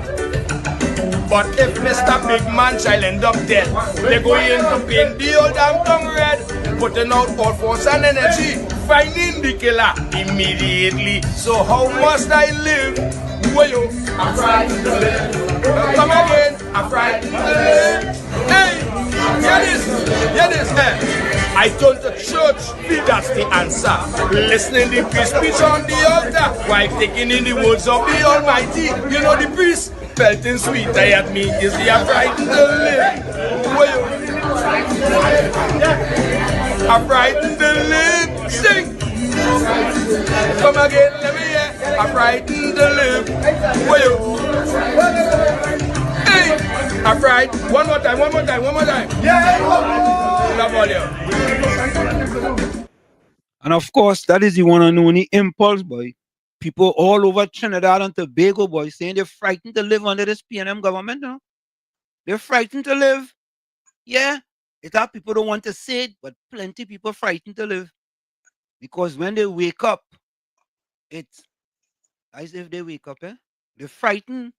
But if Mr. Big Man child end up dead, they're going to paint the old damn tongue red, putting out all force and energy, finding the killer immediately. So how must I live? Where you? I'm frightened to live. Come again. I'm frightened to live. Hey, hear this. I turn to church, that's the answer. Listening to the priest preach on the altar, while taking in the words of the Almighty. You know the priest pelting sweet at me is the I'm frightened to live. Where you? I'm frightened to live. Sing. Come again, let me hear. I frightened to live. Where you? Hey, I frightened. One more time. Yeah. Love all you. And of course, that is the one and only impulse, boy. People all over Trinidad and Tobago, boy, saying they're frightened to live under this PNM government now. They're frightened to live. Yeah, it's that people don't want to say it, but plenty people frightened to live. Because when they wake up, it's as if they wake up, they're frightened.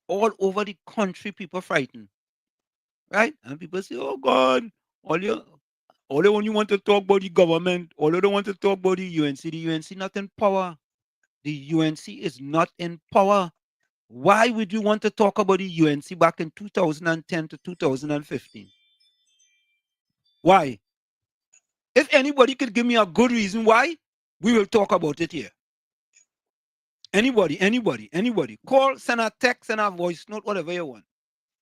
All over the country, people frightened. Right? And people say, oh God, all they only want to talk about the government, all they don't want to talk about the UNC. The UNC not in power. The UNC is not in power. Why would you want to talk about the UNC back in 2010 to 2015? Why? If anybody could give me a good reason why, we will talk about it here. Anybody. Call, send a text, send a voice note, whatever you want.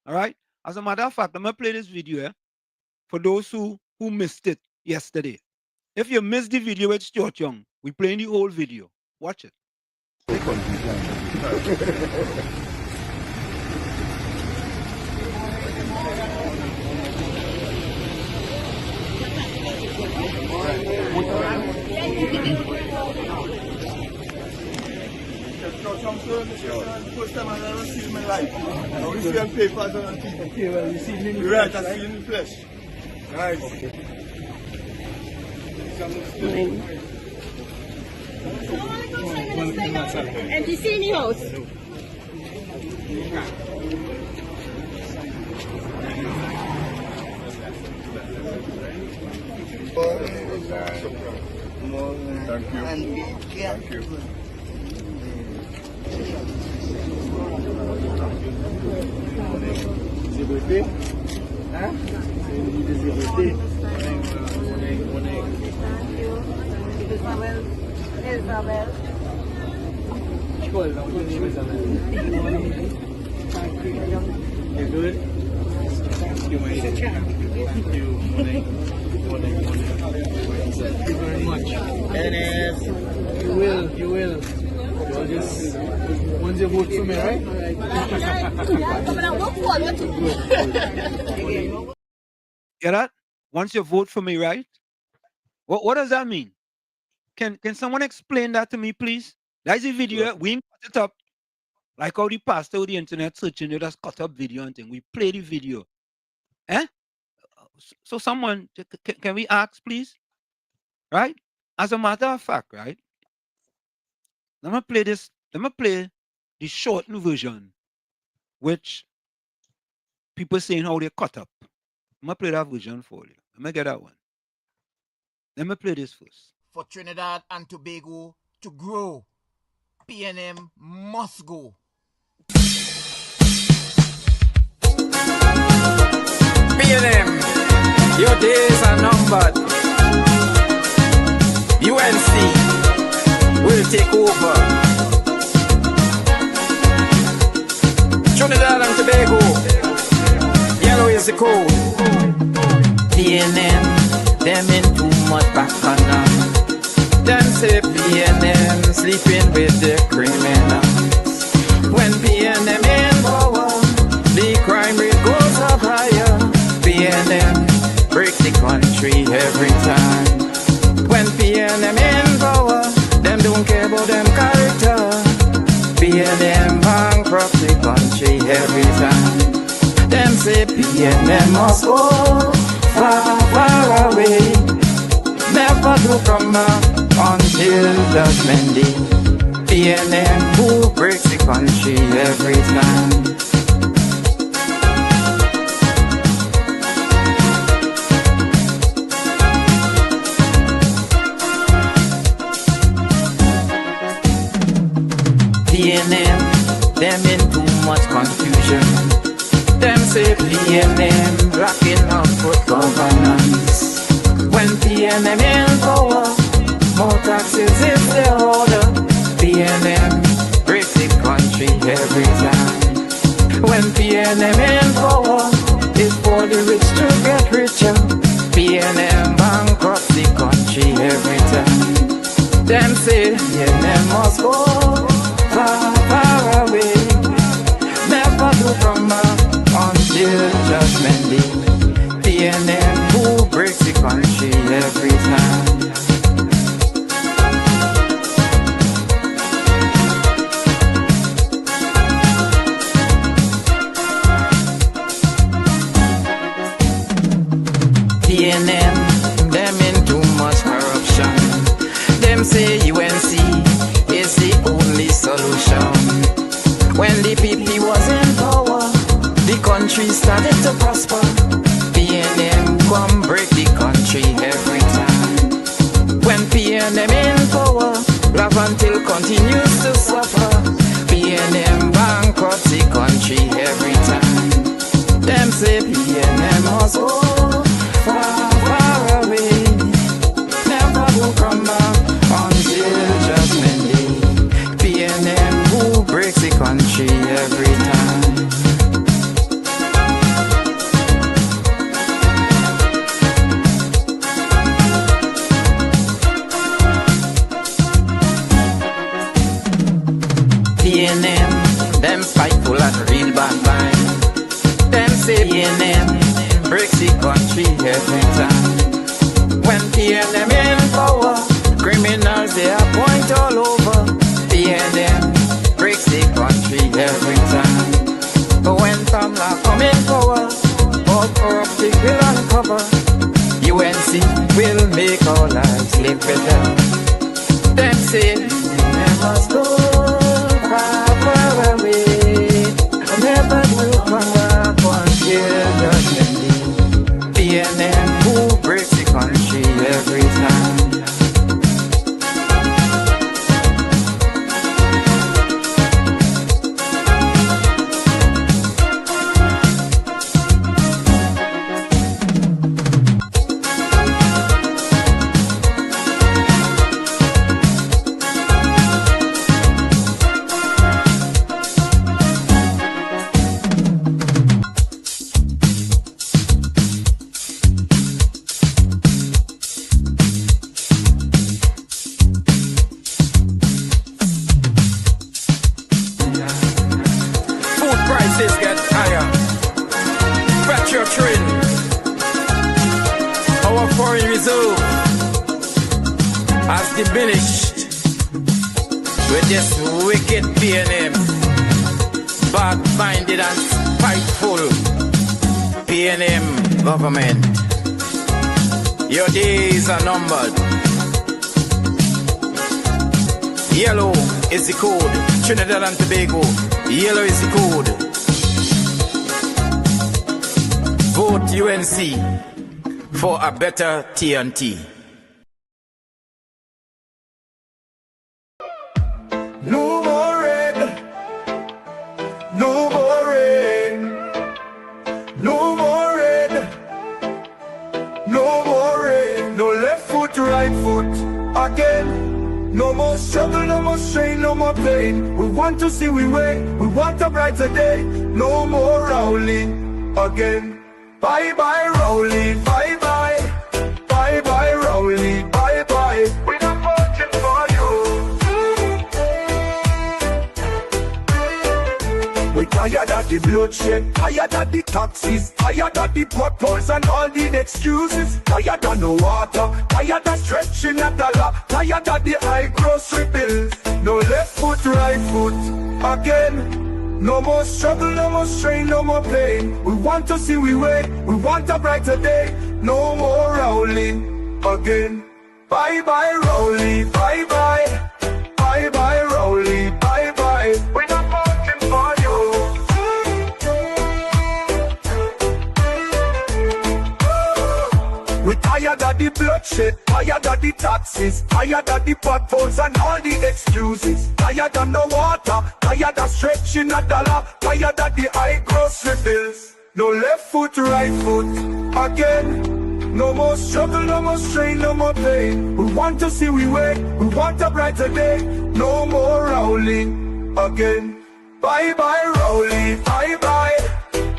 All right? As a matter of fact, I'm going to play this video here for those who missed it yesterday. If you missed the video with Stuart Young, we're playing the whole video. Watch it. First time I've ever seen in my life. I only see on papers and on TV. Okay, well, you see it in right, I see it in flesh. Right. Okay. And you see in the house? Thank you. Zibete? Huh? Zibete? Isabel. You good? Thank you, my dear. Thank you. Thank you very much. Dennis, you will. Just once you vote for me, right? Get that? Once you vote for me, right? What does that mean? Can someone explain that to me, please? That's a video. We ain't cut it up. Like how the pastor with the internet searching, they just cut up video and thing. We play the video. So someone, can we ask, please? Right? As a matter of fact, right? Let me play this. Let me play the shortened version, which people saying how they cut up. I'm going to play that version for you. Let me get that one. Let me play this first. For Trinidad and Tobago to grow, PNM must go. PNM, your days are numbered. UNC will take over. Trinidad and Tobago, yellow is the code. PNM, them in too much bacchanal. Them say PNM sleeping with the criminals. When PNM in power, the crime rate goes up higher. PNM breaks the country every time. When PNM in power, them don't care about them character. PNM bankrupt the country every time. Them say PNM must go far, far away. Never to come back until judgment day. PNM who breaks the country every time. PNM, them in too much confusion. Them say PNM blocking up good governance. When PNM in power, more taxes is the order. PNM breaks the country every time. When PNM in power, it's for the rich to get richer. PNM bankrupt the country every time. Them say PNM must go will come back until judgment day. PNM who breaks the country every time. PNM, them in too much corruption. Them say UNC is the only solution. When the PP was in power, the country started to prosper. PNM come break the country every time. When PNM in power, love until continues to suffer. PNM bankrupt the country every time. Them say PNM must go far, far away. Never will come back until judgment day. PNM who breaks the country every time. PNM, them spiteful and real bad mind. Them say PNM breaks the country every time. When PNM in power, criminals they appoint all over. PNM breaks the country every time. But when Kamla come in power, all corruption will uncover. UNC will make our lives live better. Them say PNM must go far, far away. Never will come back until judgment day. PNM who breaks the country every time. Diminished with this wicked PNM, bad-minded and spiteful PNM government. Your days are numbered. Yellow is the code. Trinidad and Tobago, yellow is the code. Vote UNC for a better TNT. No more rain, no more rain, no more rain, no more rain, no left foot, right foot again. No more struggle, no more strain, no more pain. We want to see we way, we want a brighter day. No more Rowley again. Bye bye Rowley, bye bye, bye bye Rowley, bye bye. We're not voting for you. We tired of the bloodshed, tired of the taxes, tired of the potholes and all the excuses. Tired of no water, tired of stretching at the law, tired of the high grocery bills. No left foot, right foot again. No more struggle, no more strain, no more pain. We want to see we way, we want a brighter day. No more Rowley again. Bye bye Rowley, bye bye, bye bye Rowley, bye bye. We're not voting for you. We tired of the bloodshed, tired of the taxes, tired of the potholes and all the excuses. Tired of no water, tired of stretching a dollar, tired of the high grocery bills. No left foot, right foot again. No more struggle, no more strain, no more pain. We want to see we way, we want a brighter day. No more Rowley again. Bye bye Rowley, bye bye,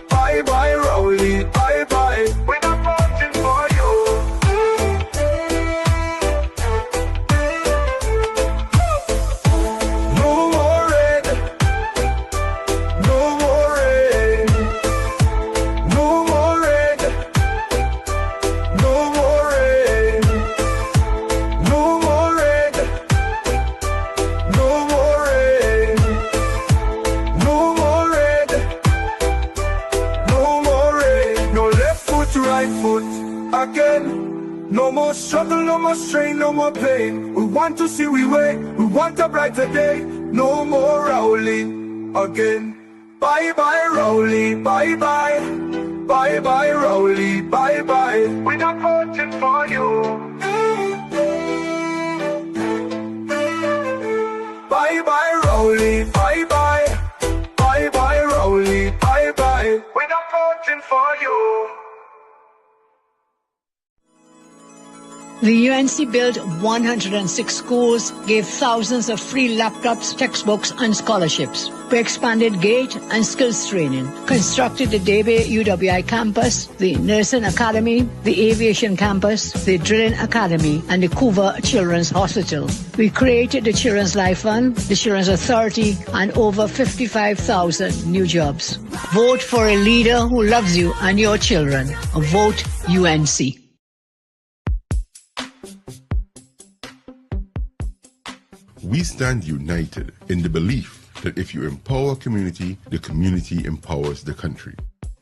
bye bye Rowley, bye bye. We're not voting for you. No more rain, no more rain, put right foot again. No more struggle, no more strain, no more pain. We want to see we way, we want a brighter day. No more Rowley again. Bye bye Rowley, bye bye. Bye bye Rowley, bye bye. We're not voting for you. Bye bye Rowley, bye bye. Bye bye Rowley, bye bye. We're not voting for you. The UNC built 106 schools, gave thousands of free laptops, textbooks, and scholarships. We expanded GATE and skills training, constructed the Debe UWI campus, the Nursing Academy, the Aviation campus, the Drilling Academy, and the Couva Children's Hospital. We created the Children's Life Fund, the Children's Authority, and over 55,000 new jobs. Vote for a leader who loves you and your children. Vote UNC. We stand united in the belief that if you empower community, the community empowers the country.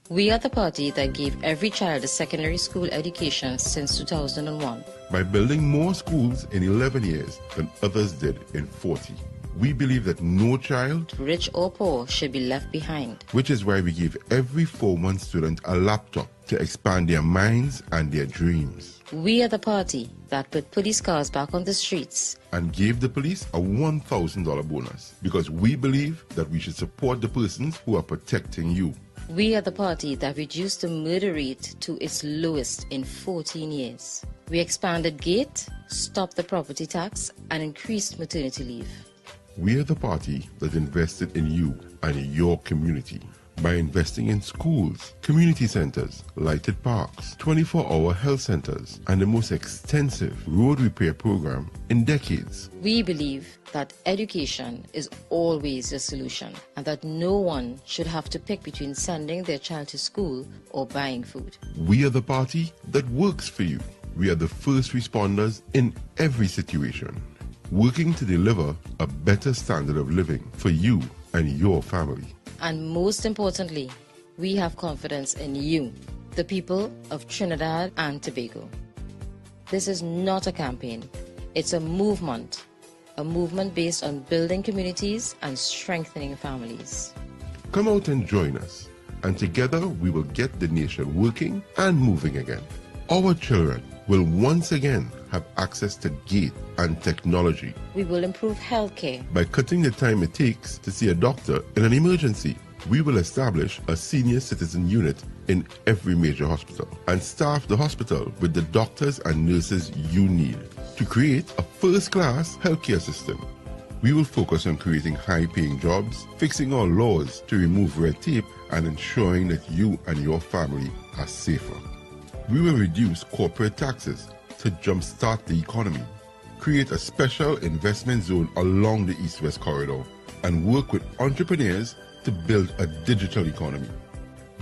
We are the party that gave every child a secondary school education since 2001. By building more schools in 11 years than others did in 40. We believe that no child, rich or poor, should be left behind. Which is why we give every 4-month student a laptop to expand their minds and their dreams. We are the party that put police cars back on the streets and gave the police a $1,000 bonus because we believe that we should support the persons who are protecting you. We are the party that reduced the murder rate to its lowest in 14 years. We expanded GATE, stopped the property tax, and increased maternity leave. We are the party that invested in you and your community by investing in schools, community centers, lighted parks, 24-hour health centers, and the most extensive road repair program in decades. We believe that education is always the solution and that no one should have to pick between sending their child to school or buying food. We are the party that works for you. We are the first responders in every situation, working to deliver a better standard of living for you and your family. And most importantly, we have confidence in you, the people of Trinidad and Tobago. This is not a campaign, it's a movement based on building communities and strengthening families. Come out and join us, and together we will get the nation working and moving again. Our children will once again have access to GATE and technology. We will improve healthcare by cutting the time it takes to see a doctor in an emergency. We will establish a senior citizen unit in every major hospital and staff the hospital with the doctors and nurses you need to create a first-class healthcare system. We will focus on creating high-paying jobs, fixing our laws to remove red tape, and ensuring that you and your family are safer. We will reduce corporate taxes to jumpstart the economy, create a special investment zone along the East-West corridor, and work with entrepreneurs to build a digital economy.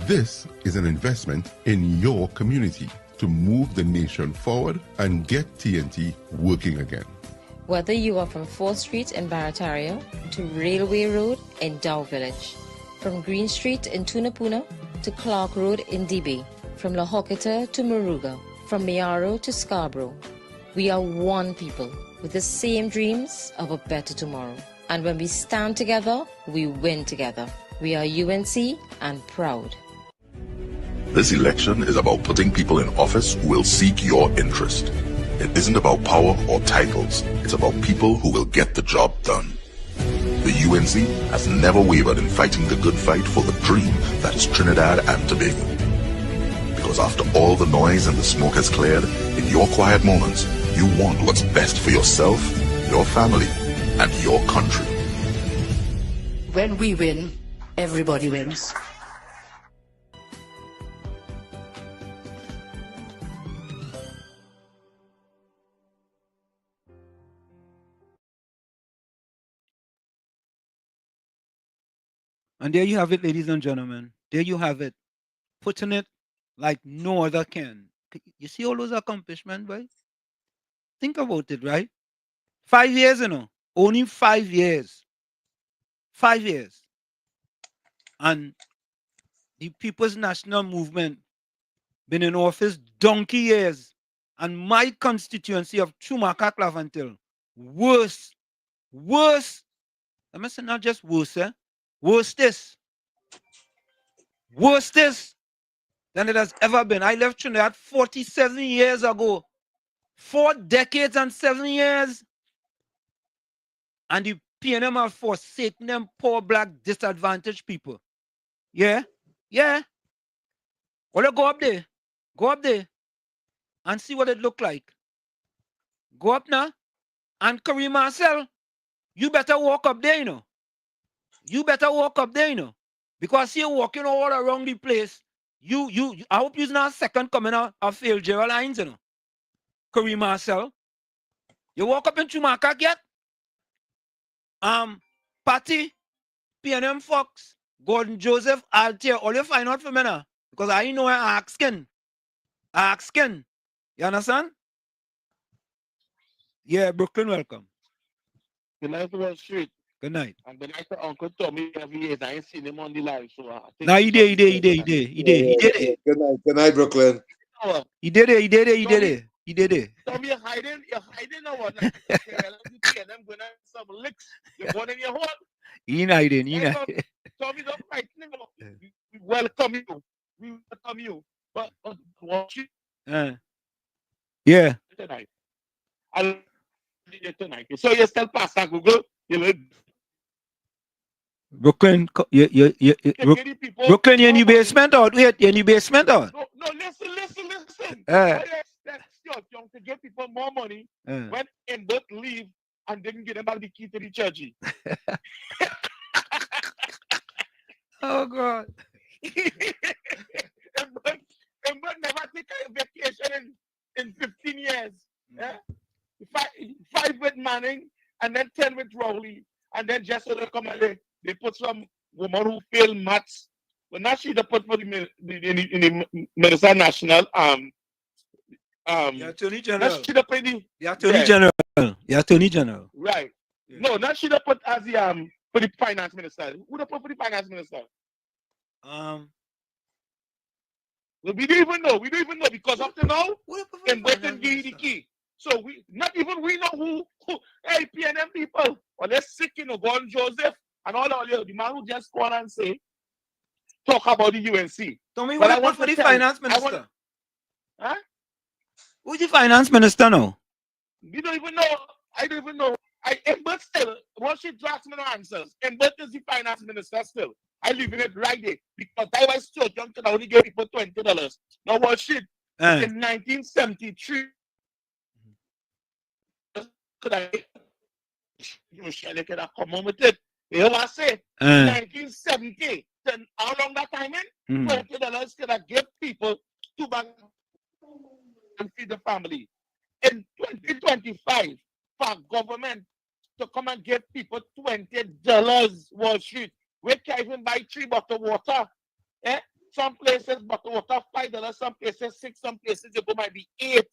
This is an investment in your community to move the nation forward and get TNT working again. Whether you are from 4th Street in Barataria to Railway Road in Dow Village, from Green Street in Tunapuna to Clark Road in Debe, from La Hoketa to Moruga, from Mayaro to Scarborough, we are one people with the same dreams of a better tomorrow. And when we stand together, we win together. We are UNC and proud. This election is about putting people in office who will seek your interest. It isn't about power or titles. It's about people who will get the job done. The UNC has never wavered in fighting the good fight for the dream that is Trinidad and Tobago. Because after all the noise and the smoke has cleared, in your quiet moments, you want what's best for yourself, your family, and your country. When we win, everybody wins. And there you have it, ladies and gentlemen. There you have it. Putting it like no other can. You see all those accomplishments, right? Think about it, right? 5 years, only 5 years. 5 years. And the People's National Movement been in office donkey years. And my constituency of Chumaka Clavantil, worse. I must say not just worse, worstest than it has ever been. I left Trinidad 47 years ago. 4 decades and 7 years. And the PNM are forsaking them poor black disadvantaged people. Yeah? Yeah. Well, go up there. Go up there and see what it look like. Go up now. And Kareem Marcel, you better walk up there, you know. You better walk up there, you know. Because you're walking all around the place. I hope you're not second coming out of Phil Gerald Hines, you know. Kareem Marcel. You walk up in Chumaka yet? Patty, PNM Fox, Gordon Joseph, Altair, all you find out for me now. Because I know I asking. You understand? Yeah, Brooklyn, welcome. Good night to Wall Street. Good night. And good night to Uncle Tommy every year. I ain't seen him on the live, so I think. No, he did. Good night, Brooklyn. He did it. Tommy, you're hiding or what? I'm going to some licks. You're going in your hole. He hiding. Tommy, don't fight. We welcome you. But watch you. Yeah. Tonight. I'll do it tonight. So you still pass that Google. You look. Brooklyn, Brooklyn, you're in the basement or wait, you're in the basement or? No, listen. That's to give people more money when Embert leave and didn't get them back the key to the church. Oh God. Embert never take a vacation in 15 years. Yeah? 5 with Manning and then 10 with Rowley. And then just so they come and they put some woman who failed maths. But now she put for the Minister National the Attorney General. The Attorney General. Right. Yeah. No, now she put as the for the Finance Minister. Who put for the Finance Minister? Well, we don't even know. Because up to now, in Britain gave the key. So we know who hey, PNM people. Well, let's sick, Gordon Joseph and all the man who just go on and say, talk about the UNC. Tommy, what about for the Finance Minister? Huh? Who's the Finance Minister now? We don't even know. I don't even know. But still, once she drafts me no answers, and but is the Finance Minister still. I live in it right there because I was so young to only give people $20. Now what shit? In 1973. Could I could have come on with it? You know what I say? 1970. Then how long that time in? $20 could have give people to bank and feed the family. In 2025, for government to come and give people $20 Wall Street. We can't even buy 3 bottles of water. Some places bottle water $5, some places 6, some places it might be 8.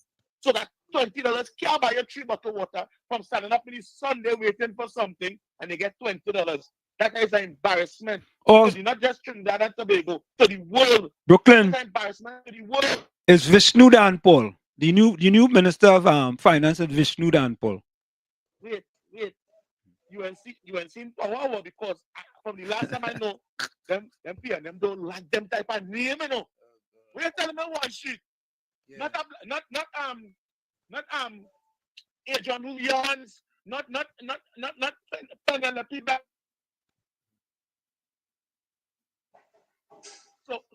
So that $20 can't buy a 3 bottles of water from standing up in the Sunday waiting for something and they get $20. That is an embarrassment. Oh, not just Trinidad and Tobago, to the world. Brooklyn. That's an embarrassment to the world. It's Vishnu Danpal. The new Minister of Finance is Vishnu Danpal. Wait. UNC in power because from the last time I know, them PNM don't like them type of name, you know. We're telling them one shit. Yeah. Not Adrian Williams, not Penelope back.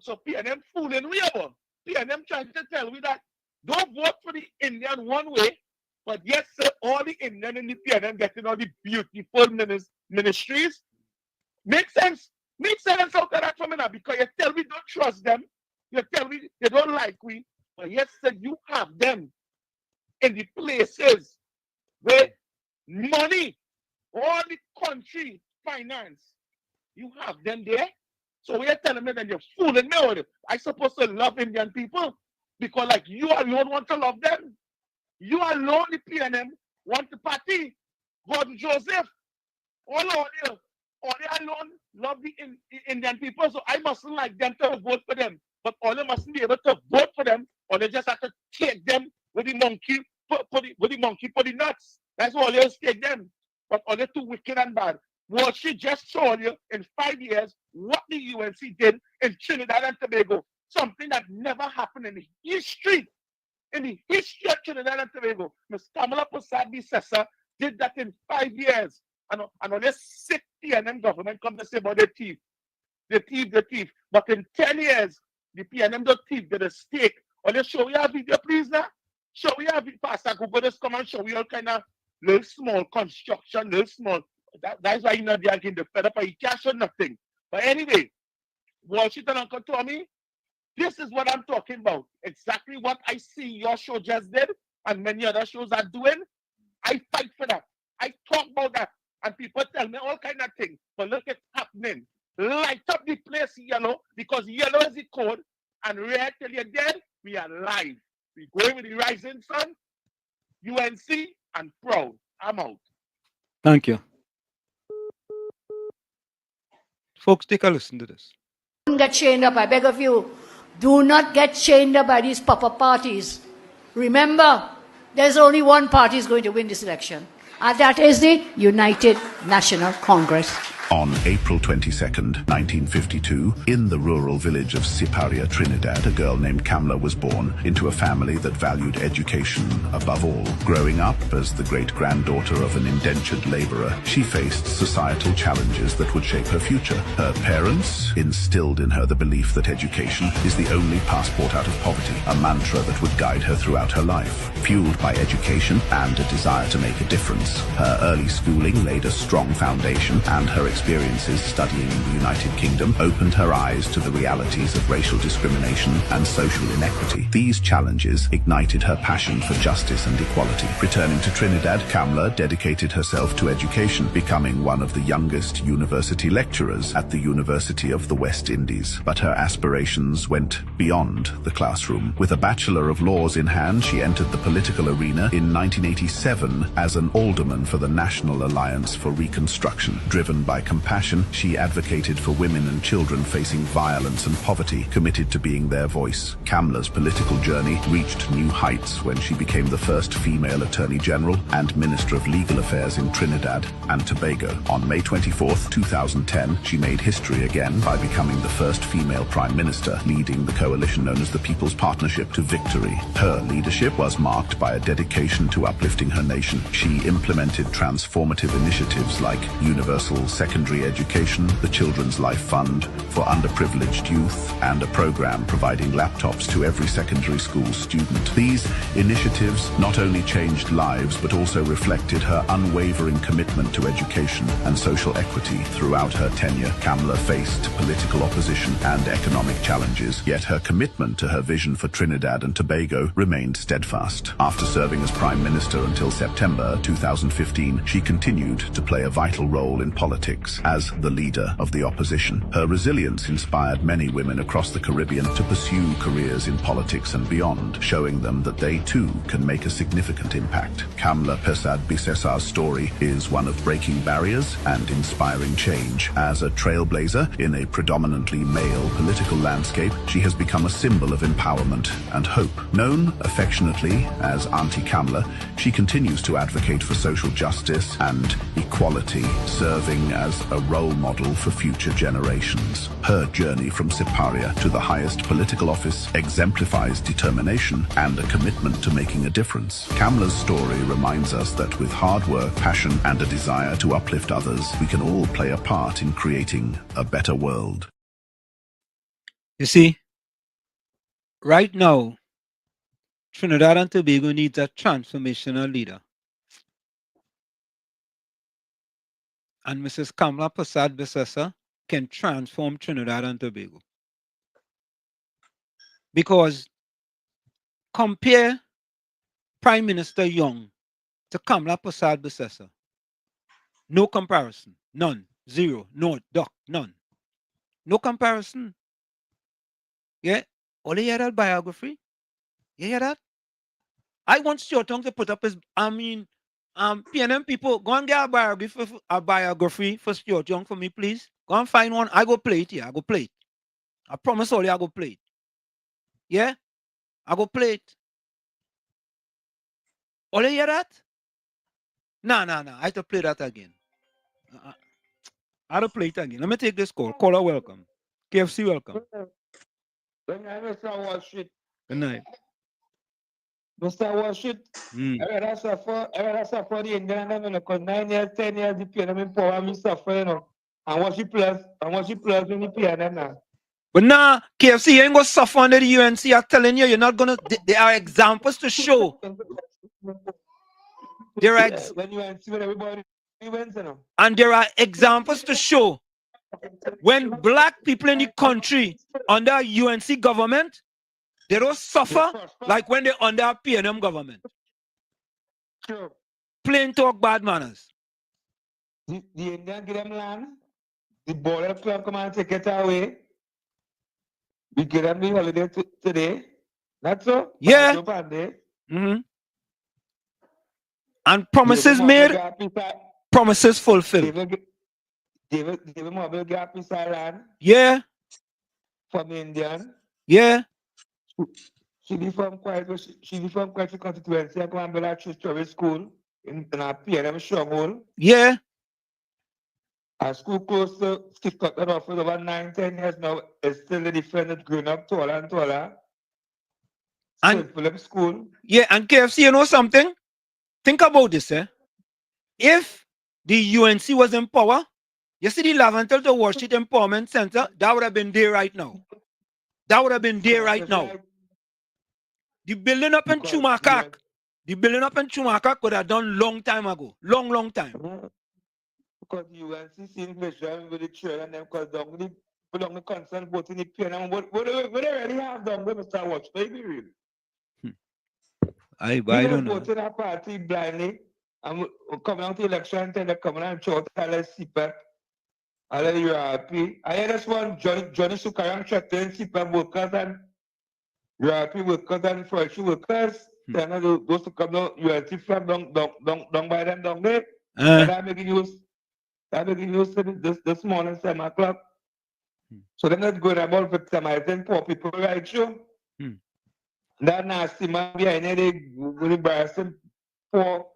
So PNM fooling we over. PNM trying to tell me that don't vote for the Indian one way, but yes, sir, all the Indian in the PNM getting all the beautiful ministries. Makes sense. Makes sense out of that for me now because you tell me don't trust them. You tell me they don't like we. But yes, sir, you have them in the places where money, all the country finance, you have them there. So you're telling me that you're fooling me with it. I'm supposed to love Indian people because like you alone want to love them. You alone, the PNM, want to party. Gordon Joseph, all alone love the Indian people. So I mustn't like them to vote for them. but all they mustn't be able to vote for them, or they just have to take them with the monkey, with the monkey for the nuts. That's all they take them. But all they're too wicked and bad. Well, she just showed you in 5 years what the UNC did in Trinidad and Tobago. Something that never happened in the history of Trinidad and Tobago. Ms. Kamla Persad-Bissessar did that in 5 years. And on this sick PNM government come to say about the thief. The thief. But in 10 years, the PNM the thief did a stake. Or they show you a video, please now. Show you a video. Pastor Google just come and show you all kind of little small construction, little small. That's why you know they are getting the fed up, you can't show nothing. But anyway, Washington Uncle Tommy, this is what I'm talking about. Exactly what I see your show just did and many other shows are doing. I fight for that. I talk about that. And people tell me all kind of things. But look, it's happening. Light up the place yellow because yellow is the code and red till you're dead. We are live. We're going with the rising sun, UNC, and proud. I'm out. Thank you. Folks, take a listen to this. Don't get chained up, I beg of you. Do not get chained up by these pop-up parties. Remember, there's only one party is going to win this election, and that is the United National Congress. On April 22nd, 1952, in the rural village of Siparia, Trinidad, a girl named Kamla was born into a family that valued education above all. Growing up as the great-granddaughter of an indentured laborer, she faced societal challenges that would shape her future. Her parents instilled in her the belief that education is the only passport out of poverty, a mantra that would guide her throughout her life. Fueled by education and a desire to make a difference, her early schooling laid a strong foundation, and her experiences studying in the United Kingdom opened her eyes to the realities of racial discrimination and social inequity. These challenges ignited her passion for justice and equality. Returning to Trinidad, Kamla dedicated herself to education, becoming one of the youngest university lecturers at the University of the West Indies. But her aspirations went beyond the classroom. With a Bachelor of Laws in hand, she entered the political arena in 1987 as an alderman for the National Alliance for Reconstruction. Driven by compassion, she advocated for women and children facing violence and poverty, committed to being their voice. Kamla's political journey reached new heights when she became the first female Attorney General and Minister of Legal Affairs in Trinidad and Tobago. On May 24, 2010, she made history again by becoming the first female Prime Minister, leading the coalition known as the People's Partnership to victory. Her leadership was marked by a dedication to uplifting her nation. She implemented transformative initiatives like universal secondary education, the Children's Life Fund for underprivileged youth, and a program providing laptops to every secondary school student. These initiatives not only changed lives but also reflected her unwavering commitment to education and social equity. Throughout her tenure, Kamla faced political opposition and economic challenges, yet her commitment to her vision for Trinidad and Tobago remained steadfast. After serving as Prime Minister until September 2015, she continued to play a vital role in politics as the leader of the opposition. Her resilience inspired many women across the Caribbean to pursue careers in politics and beyond, showing them that they too can make a significant impact. Kamla Persad-Bissessar's story is one of breaking barriers and inspiring change. As a trailblazer in a predominantly male political landscape, she has become a symbol of empowerment and hope. Known affectionately as Auntie Kamla, she continues to advocate for social justice and equality, serving as a role model for future generations. Her journey from Siparia to the highest political office exemplifies determination and a commitment to making a difference. Kamla's story reminds us that with hard work, passion, and a desire to uplift others, we can all play a part in creating a better world. You see, right now, Trinidad and Tobago needs a transformational leader. And Mrs. Kamla Persad-Bissessar can transform Trinidad and Tobago. Because compare Prime Minister Young to Kamla Persad-Bissessar. No comparison. None. Zero. No. Duck. None. No comparison. Yeah? All you hear that biography? You hear that? I want Stuart Young to put up his, PNM people, go and get a biography for Stuart Young for me, please. Go and find one. I go play it here. I go play it. I promise all you I go play it. Yeah? I go play it. All you hear that? Nah. I have to play that again. I have to play it again. Let me take this call. Caller, welcome. KFC, welcome. When I Mr. Wall Street. Good night. Mr. Wall Street. I rather suffer the Indian and because 9 years, 10 years, the PNM in power, me suffer, you know. And what she plus when the PNM now. But now, KFC, you ain't going to suffer under the UNC. I'm telling you, you're not going to. There are examples to show. There are when you UNC with everybody wins, you know. And there are examples to show when black people in the country under UNC government, they don't suffer like when they're under PNM government. Sure. Plain talk, bad manners. The Indian give them land. The border club come and take it away. We give them the holiday today. That's so. Yeah. And promises made, promises fulfilled. David Mobile gap is land. Yeah. From Indian. Yeah. She be from quite constituency. I come and build a church school in a PNM stronghold. Yeah. A school close to skip cut off for over 9-10 years now. It's still the defendant growing up taller and taller. And Philip school. Yeah, and KFC, you know something? Think about this, eh? If the UNC was in power, you see the Laventel to Wall Street Empowerment Center, that would have been there right now. That would have been there right now. The building up in Chumakak, could have done long time ago. Long time. Because the UNC seen vision with the children and them because don't the concern both in the PNM. What they really have done with Mr. Watch, baby, really. I don't know. Voting a party blindly. And coming out to election, they're coming out and show all the CPAP, all the URP. I hear this one, Johnny Sukaran threatening CPAP workers and URP workers and forestry workers. They're not those to come down, UNC flag down by them down there. And I'm making news. This morning, 7 o'clock. So they're not going about victimizing poor people, right? Sure. That nasty man behind there, they embarrassing poor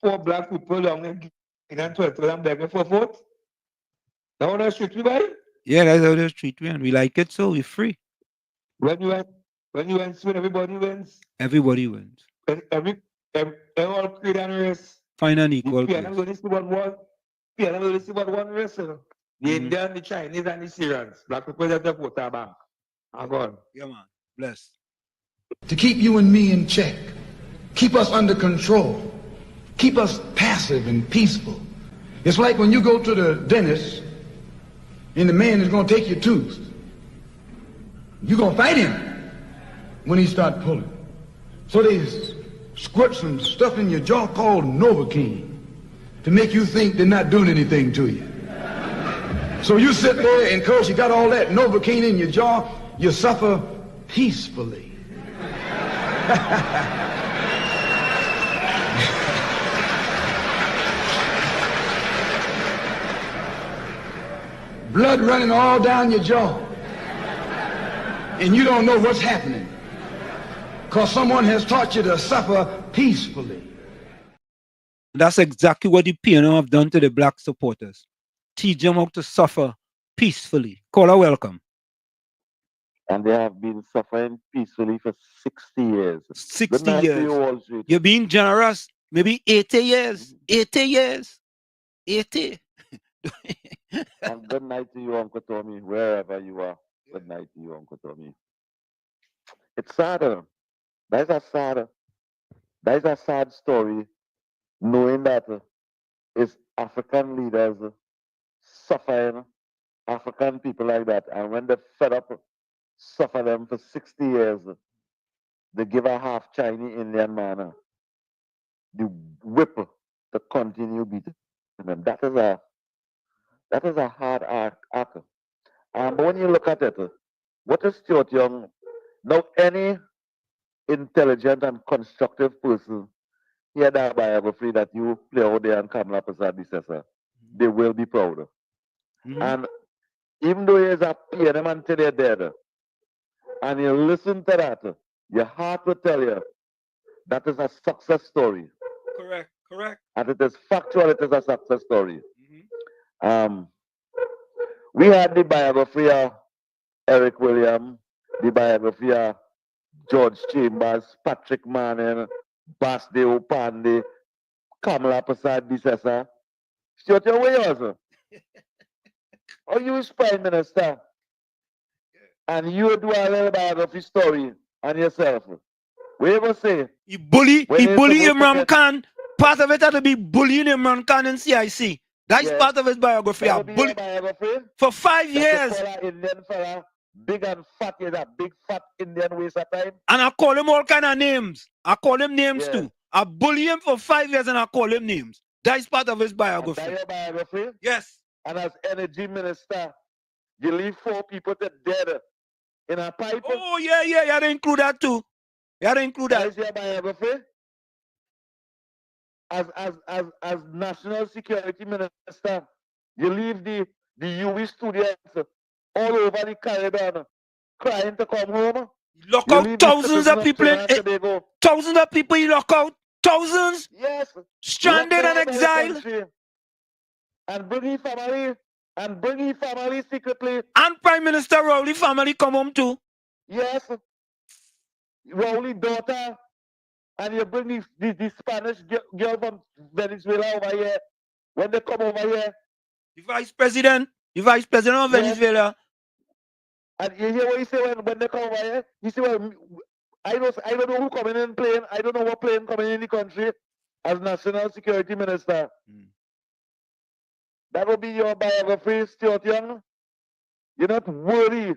black people down there and Twitter and begging for vote. That's how they treat me, buddy? Yeah, that's how they treat me, and we like it, so we're free. When you win, everybody wins. Everybody wins. Every all creed and race. Find an equal. PNM will see about one race. The Indian, the Chinese, and the Syrians. Black people just vote our bank. I'm gone. Yeah, man. Bless. To keep you and me in check, keep us under control, keep us passive and peaceful. It's like when you go to the dentist and the man is going to take your tooth. You're going to fight him when he start pulling. So they squirt some stuff in your jaw called Novocaine to make you think they're not doing anything to you. So you sit there and because you got all that Novocaine in your jaw, you suffer peacefully. Blood running all down your jaw. And you don't know what's happening. Because someone has taught you to suffer peacefully. That's exactly what the PNM have done to the black supporters. Teach them how to suffer peacefully. Caller, welcome. And they have been suffering peacefully for 60 years. 60 years. You're being generous. Maybe 80 years. 80 years. 80. And good night to you, Uncle Tommy, wherever you are. Good night to you, Uncle Tommy. It's sad. That is a sad story, knowing that it's African leaders suffering African people like that. And when they're fed up, suffer them for 60 years, they give a half Chinese Indian man the whip to continue beating them. That is a hard act. But when you look at it, what is Stuart Young? Now, any intelligent and constructive person hear that biography that you play out there on Kamla Persad-Bissessar, they will be proud. And even though he is a PNM until they're dead, and you listen to that, your heart will tell you that is a success story. Correct, correct. And it is factual, it is a success story. We had the biography of Eric Williams, the biography of George Chambers, Patrick Manning, Basdeo Pandey, Kamla Persad-Bissessar. Stuart, your way also. Or you is Prime Minister, and you do a little biography story on yourself. We ever say? He bully Imran Khan. Part of it had to be bullying Imran Khan in CIC. That's part of his biography. That would be your biography? For 5 years. Call an Indian fella, big and fat, he has a big fat Indian waist at time. And I call him all kind of names. I call him names too. I bully him for 5 years and I call him names. That's part of his biography. And that your biography? Yes. And as energy minister, you leave 4 people to dead in a pipe. Oh, yeah. You had to include that too. You had to include that. That is your biography? As national security minister, you leave the UE students all over the Caribbean crying to come home. You lock out thousands of people thousands of people you lock out. Thousands. Yes. Stranded and exiled. And bring his family. And bring his family secretly. And Prime Minister Rowley family come home too. Yes. Rowley daughter. And you bring the Spanish girl from Venezuela over here. When they come over here. The vice president of Venezuela. And you hear what he say when they come over here? He say, well, I don't know who coming in plane. I don't know what plane coming in the country as national security minister. That will be your biography, Stuart Young. You're not worthy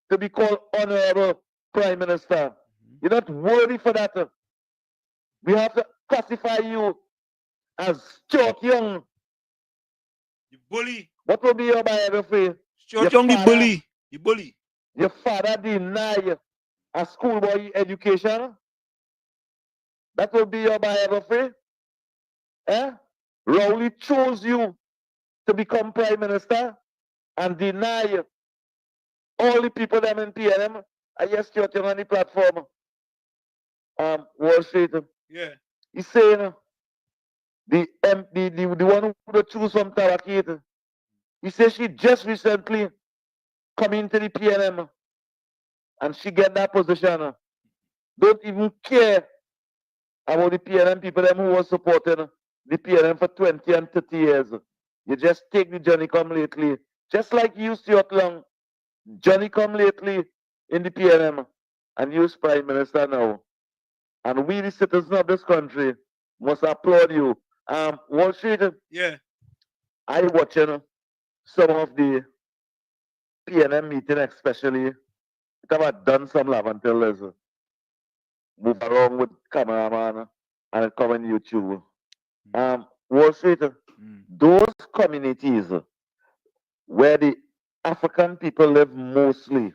to be called honorable prime minister. You're not worthy for that. We have to classify you as Stuart Young. You bully. What will be your biography? Stuart Young, the bully. You bully. Your father denied a schoolboy education. That will be your biography. Rowley chose you to become prime minister and deny all the people them in PNM. I just Stuart Young on the platform. Wall Street. Yeah. He's saying the one who choose from Tarakit. He says she just recently come into the PNM and she get that position. Don't even care about the PNM people them who was supporting the PNM for 20 and 30 years. You just take the Johnny come lately. Just like you, Stuart Young. Johnny come lately in the PNM and you's prime minister now. And we, the citizens of this country, must applaud you. Wall Street. Yeah. I watching some of the PNM meeting, especially. It have done some love until there's move around with cameraman and it come on YouTube. Wall Street. Those communities where the African people live mostly,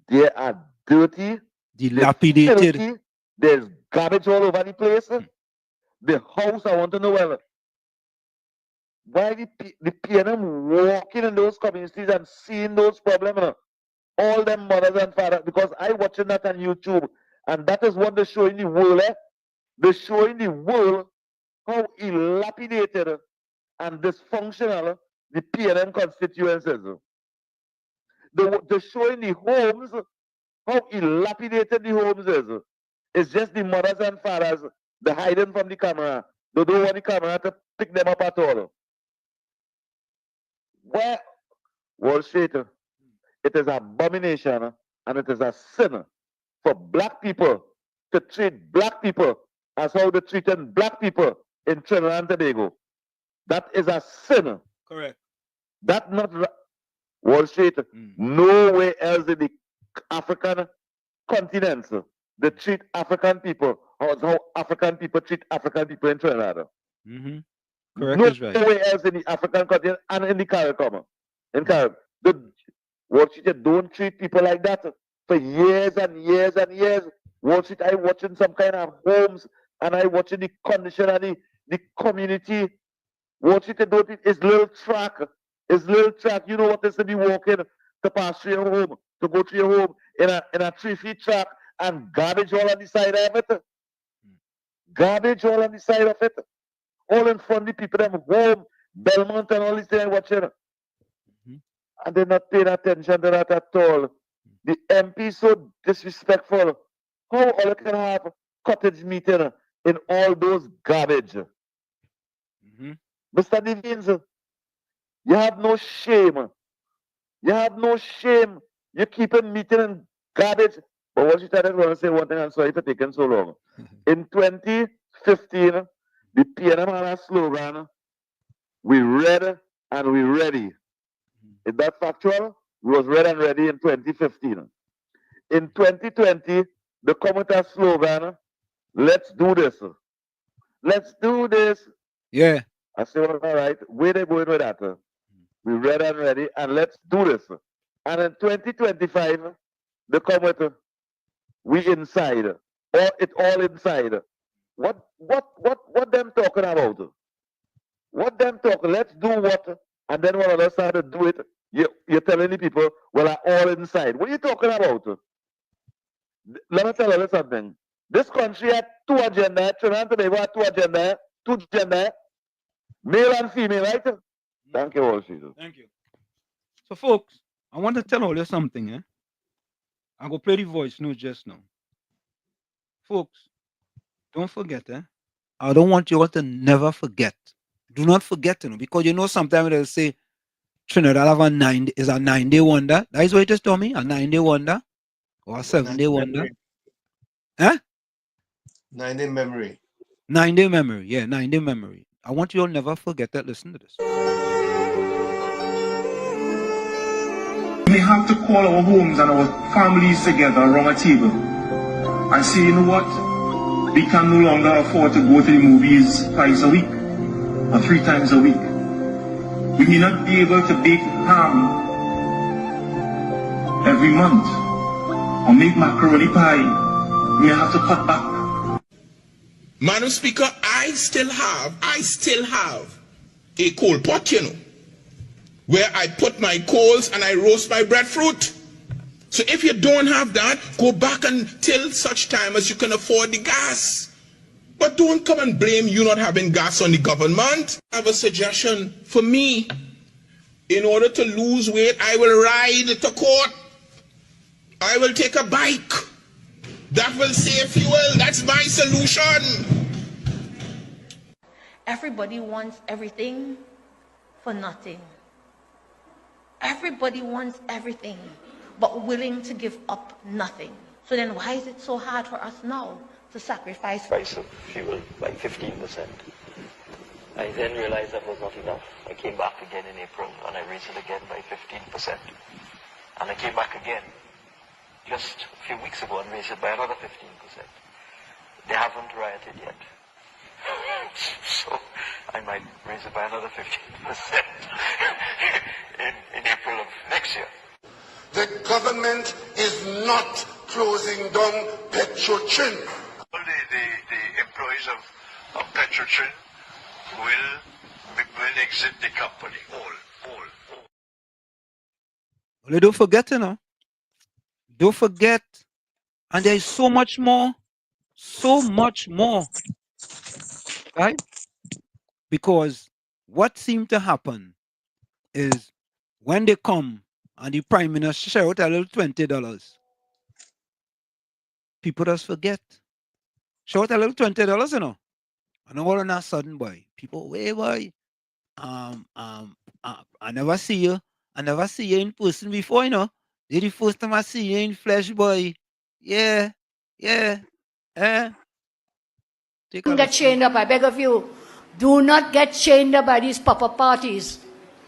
they are dirty, dilapidated. Filthy, there's garbage all over the place. The house, I want to know, well, why the PNM walking in those communities and seeing those problems, all them mothers and fathers, because I watching that on YouTube, and that is what they show in the world. They show in the world how dilapidated and dysfunctional the PNM constituencies. They show in the homes how dilapidated the homes is. It's just the mothers and fathers, they're hiding from the camera. They don't want the camera to pick them up at all. Where Wall Street, it is an abomination and it is a sin for black people to treat black people as how they're treating black people in Trinidad and Tobago. That is a sin. Correct. That not Wall Street. Nowhere else in the African continents they treat African people how African people treat African people in Trinidad. Correct. Nowhere else in the African continent and in the Caribbean. In Caribbean, Wall Street don't treat people like that for years and years and years. Wall Street, I watching some kind of homes and I watching the condition of the community. Wall Street don't. It's little track. It's little track. You know what is to be walking to pass through your home. to go to your home in a 3-feet truck and garbage all on the side of it. Garbage all on the side of it. All in front of the people, them home, Belmont and all these things watching. And they're not paying attention to that at all. The MP is so disrespectful. How all can have cottage meeting in all those garbage? Mr. Devines, you have no shame. You have no shame. You keep a meeting in garbage. But what you started to say one thing, I'm sorry for taking so long. In 2015, the PNM had a slogan, we read and we ready. Is that factual? We was ready and ready in 2015. In 2020, the communist slogan, let's do this. Let's do this. Yeah. I said, well, all right, where they going with that? We ready and ready, and let's do this. And in 2025, they come with, we inside, or it all inside. What them talking about? What them talking? Let's do what? And then when others start to do it, you're telling the people, well, I'm all inside. What are you talking about? Let me tell you something. This country had 2 agendas. Trinidad and Tobago had 2 agendas. 2 agendas. Male and female, right? Thank you all, Jesus. Thank you. So, folks, I want to tell all you something. I'm going to play the voice note just now. Folks, don't forget. I don't want you all to never forget. Do not forget, because sometimes they'll say Trinidad have a 9-day wonder. That is what you just told me, a 9-day wonder or a 7-day wonder. Huh? 9-day memory. 9-day memory. Yeah, 9-day memory. I want you all never forget that. Listen to this. We have to call our homes and our families together around a table and say, you know what? We can no longer afford to go to the movies twice a week or 3 times a week. We may not be able to bake ham every month or make macaroni pie. We may have to cut back. Madam Speaker, I still have a coal pot, where I put my coals and I roast my breadfruit. So if you don't have that, go back until such time as you can afford the gas. But don't come and blame you not having gas on the government. I have a suggestion for me. In order to lose weight, I will ride to court. I will take a bike. That will save fuel. That's my solution. Everybody wants everything for nothing. Everybody wants everything, but willing to give up nothing. So then why is it so hard for us now to sacrifice price of fuel by 15%? I then realized that was not enough. I came back again in April and I raised it again by 15%. And I came back again just a few weeks ago and raised it by another 15%. They haven't rioted yet. So I might raise it by another 15% in April of next year. The government is not closing down Petrotrin. The employees of Petrotrin will exit the company. All. Well, don't forget, Don't forget. And there is so much more. Right? Because what seemed to happen is when they come and the Prime Minister share out a little $20, people just forget. Show out a little $20, And all of a sudden, boy, people, wait, boy, I never see you. I never see you in person before, This is the first time I see you in flesh, boy. Yeah. Don't get chained up, I beg of you. Do not get chained up by these pop-up parties.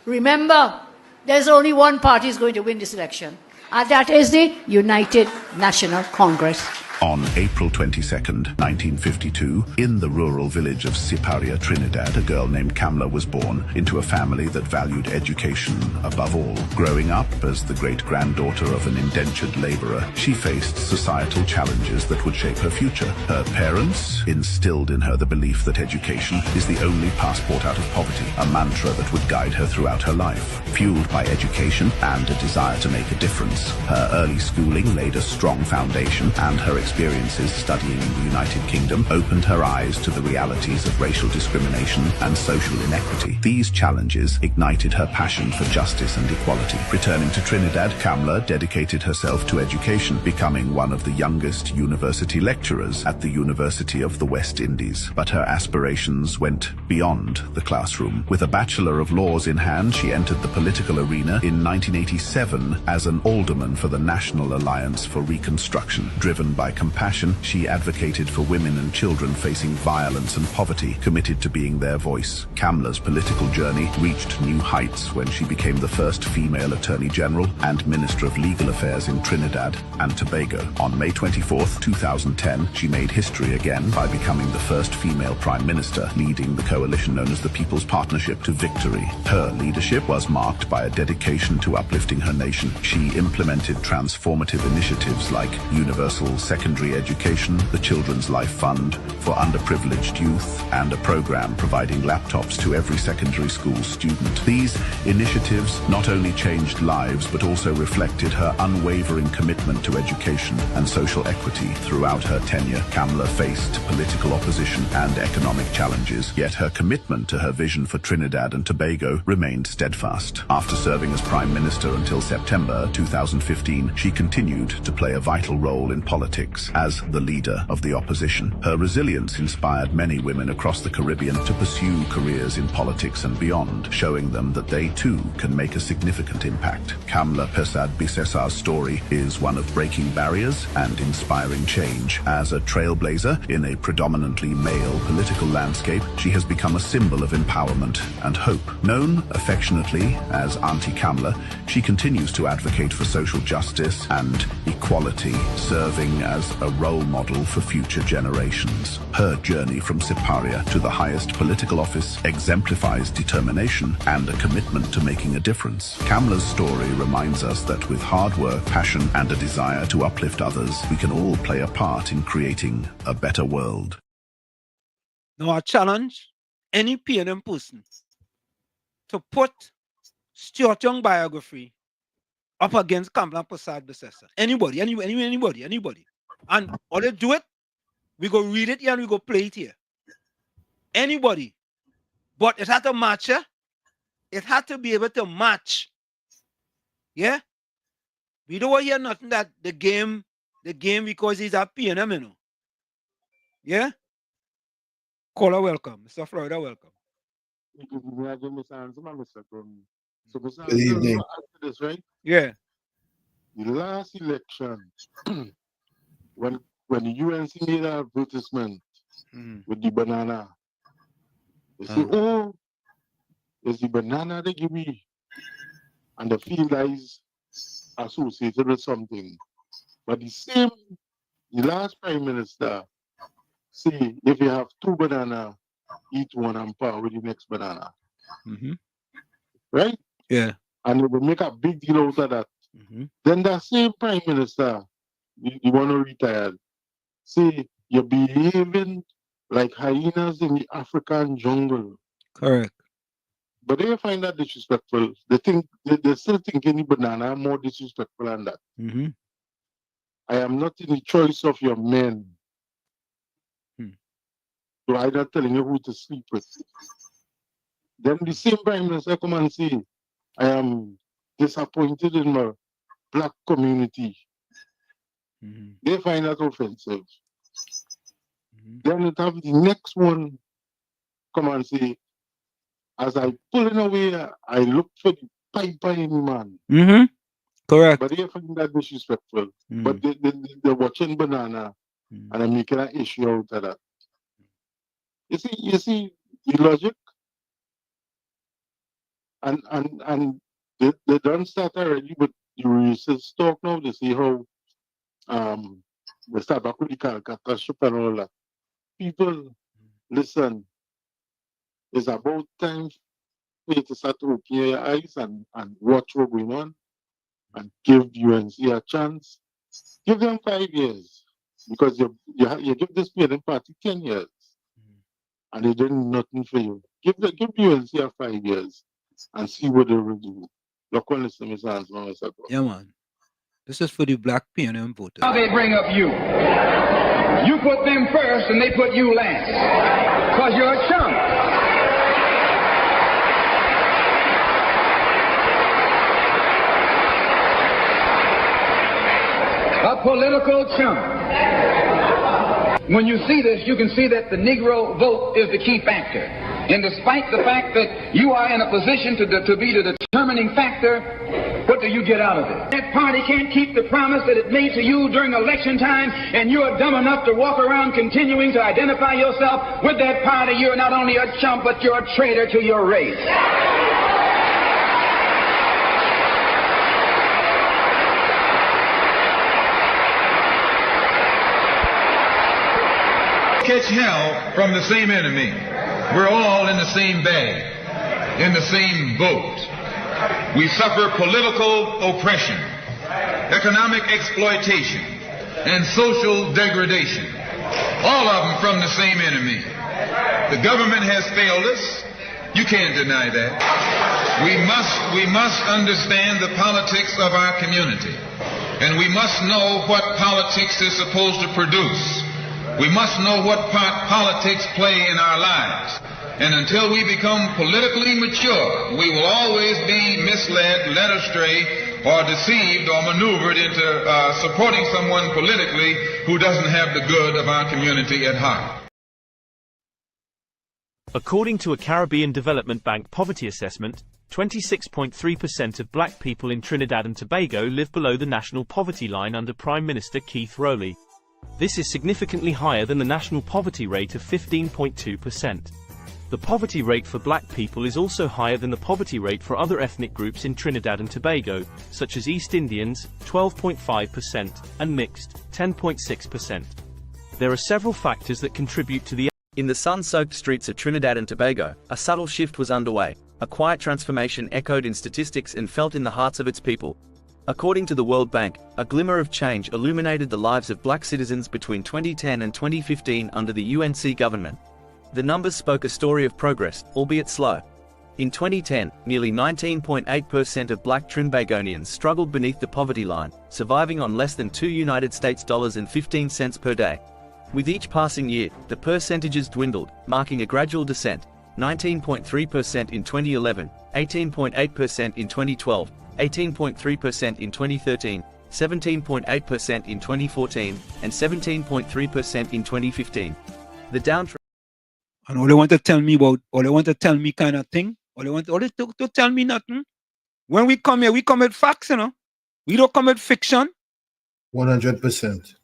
Remember, there's only one party is going to win this election, and that is the United National Congress. On April 22nd, 1952, in the rural village of Siparia, Trinidad, a girl named Kamla was born into a family that valued education above all. Growing up as the great-granddaughter of an indentured laborer, she faced societal challenges that would shape her future. Her parents instilled in her the belief that education is the only passport out of poverty, a mantra that would guide her throughout her life. Fueled by education and a desire to make a difference, her early schooling laid a strong foundation, and her experiences studying in the United Kingdom opened her eyes to the realities of racial discrimination and social inequity. These challenges ignited her passion for justice and equality. Returning to Trinidad, Kamla dedicated herself to education, becoming one of the youngest university lecturers at the University of the West Indies. But her aspirations went beyond the classroom. With a Bachelor of Laws in hand, she entered the political arena in 1987 as an alderman for the National Alliance for Reconstruction. Driven by compassion, she advocated for women and children facing violence and poverty, committed to being their voice. Kamla's political journey reached new heights when she became the first female Attorney General and Minister of Legal Affairs in Trinidad and Tobago. On May 24, 2010, she made history again by becoming the first female Prime Minister, leading the coalition known as the People's Partnership to victory. Her leadership was marked by a dedication to uplifting her nation. She implemented transformative initiatives like universal secondary education, the Children's Life Fund for underprivileged youth, and a program providing laptops to every secondary school student. These initiatives not only changed lives but also reflected her unwavering commitment to education and social equity. Throughout her tenure, Kamla faced political opposition and economic challenges, yet her commitment to her vision for Trinidad and Tobago remained steadfast. After serving as Prime Minister until September 2015, she continued to play a vital role in politics as the leader of the opposition. Her resilience inspired many women across the Caribbean to pursue careers in politics and beyond, showing them that they too can make a significant impact. Kamla Persad-Bissessar's story is one of breaking barriers and inspiring change. As a trailblazer in a predominantly male political landscape, she has become a symbol of empowerment and hope. Known affectionately as Auntie Kamla, she continues to advocate for social justice and equality, serving as a role model for future generations. Her journey from Siparia to the highest political office exemplifies determination and a commitment to making a difference. Kamla's story reminds us that with hard work, passion, and a desire to uplift others, we can all play a part in creating a better world. Now I challenge any PNM person to put Stuart Young biography up against Kamla Persad-Bissessar. Anybody. And all they do it, we go read it here and we go play it here. Anybody. But it had to match, yeah? It had to be able to match. Yeah? We don't want to hear nothing that the game because he's a PNM, you know. Yeah? Caller, welcome. Mr. Florida, welcome. Good evening. This, right? Yeah. The last election, when the UNC made an advertisement with the banana, they say, oh, it's the banana they give me. And the field that is associated with something. But the last Prime Minister say, if you have 2 bananas, eat one and part with the next banana. Right? Yeah. And they will make a big deal out of that. Then that same Prime Minister, the one who retired, say, you're behaving like hyenas in the African jungle. Correct. But they find that disrespectful. They're still thinking the banana more disrespectful than that. I am not in the choice of your men. So I'm not telling you who to sleep with. Then the same Prime Minister come and say, I am disappointed in my black community. They find that offensive. Then it have the next one come and say, as I pulling away, I look for the piper in man. Correct. But they find that disrespectful. But they're watching banana and I'm making an issue out of that. You see the logic? And they don't start already, but the racists talk now. They see how we start back with the caricature and all that. People, listen, it's about time for you to start to open your eyes and watch what's going on and give UNC a chance. Give them 5 years because you give this PNM party 10 years and they did nothing for you. Give UNC a 5 years and see what they will do. Look on this, Mr. Hansman, Mr. Yeah, man. This is for the black PNM voters. Now they bring up you. You put them first and they put you last. Because you're a chump. A political chump. When you see this, you can see that the Negro vote is the key factor. And despite the fact that you are in a position to be the determining factor, what do you get out of it? That party can't keep the promise that it made to you during election time, and you're dumb enough to walk around continuing to identify yourself with that party. You're not only a chump, but you're a traitor to your race. Catch hell from the same enemy. We're all in the same bag, in the same boat. We suffer political oppression, economic exploitation, and social degradation. All of them from the same enemy. The government has failed us. You can't deny that. We must understand the politics of our community. And we must know what politics is supposed to produce. We must know what part politics play in our lives. And until we become politically mature, we will always be misled, led astray, or deceived or maneuvered into supporting someone politically who doesn't have the good of our community at heart. According to a Caribbean Development Bank poverty assessment, 26.3% of black people in Trinidad and Tobago live below the national poverty line under Prime Minister Keith Rowley. This is significantly higher than the national poverty rate of 15.2%. The poverty rate for black people is also higher than the poverty rate for other ethnic groups in Trinidad and Tobago, such as East Indians, 12.5%, and mixed, 10.6%. There are several factors that contribute to the... In the sun-soaked streets of Trinidad and Tobago, a subtle shift was underway. A quiet transformation echoed in statistics and felt in the hearts of its people. According to the World Bank, a glimmer of change illuminated the lives of black citizens between 2010 and 2015 under the UNC government. The numbers spoke a story of progress, albeit slow. In 2010, nearly 19.8% of black Trinbagonians struggled beneath the poverty line, surviving on less than $2.15 per day. With each passing year, the percentages dwindled, marking a gradual descent: 19.3% in 2011, 18.8% in 2012, 18.3% in 2013, 17.8% in 2014, and 17.3% in 2015. The downtrend. And all they want to tell me about, all they want to tell me kind of thing, all they to tell me nothing. When we come here, we come with facts, you know. We don't come with fiction. 100%.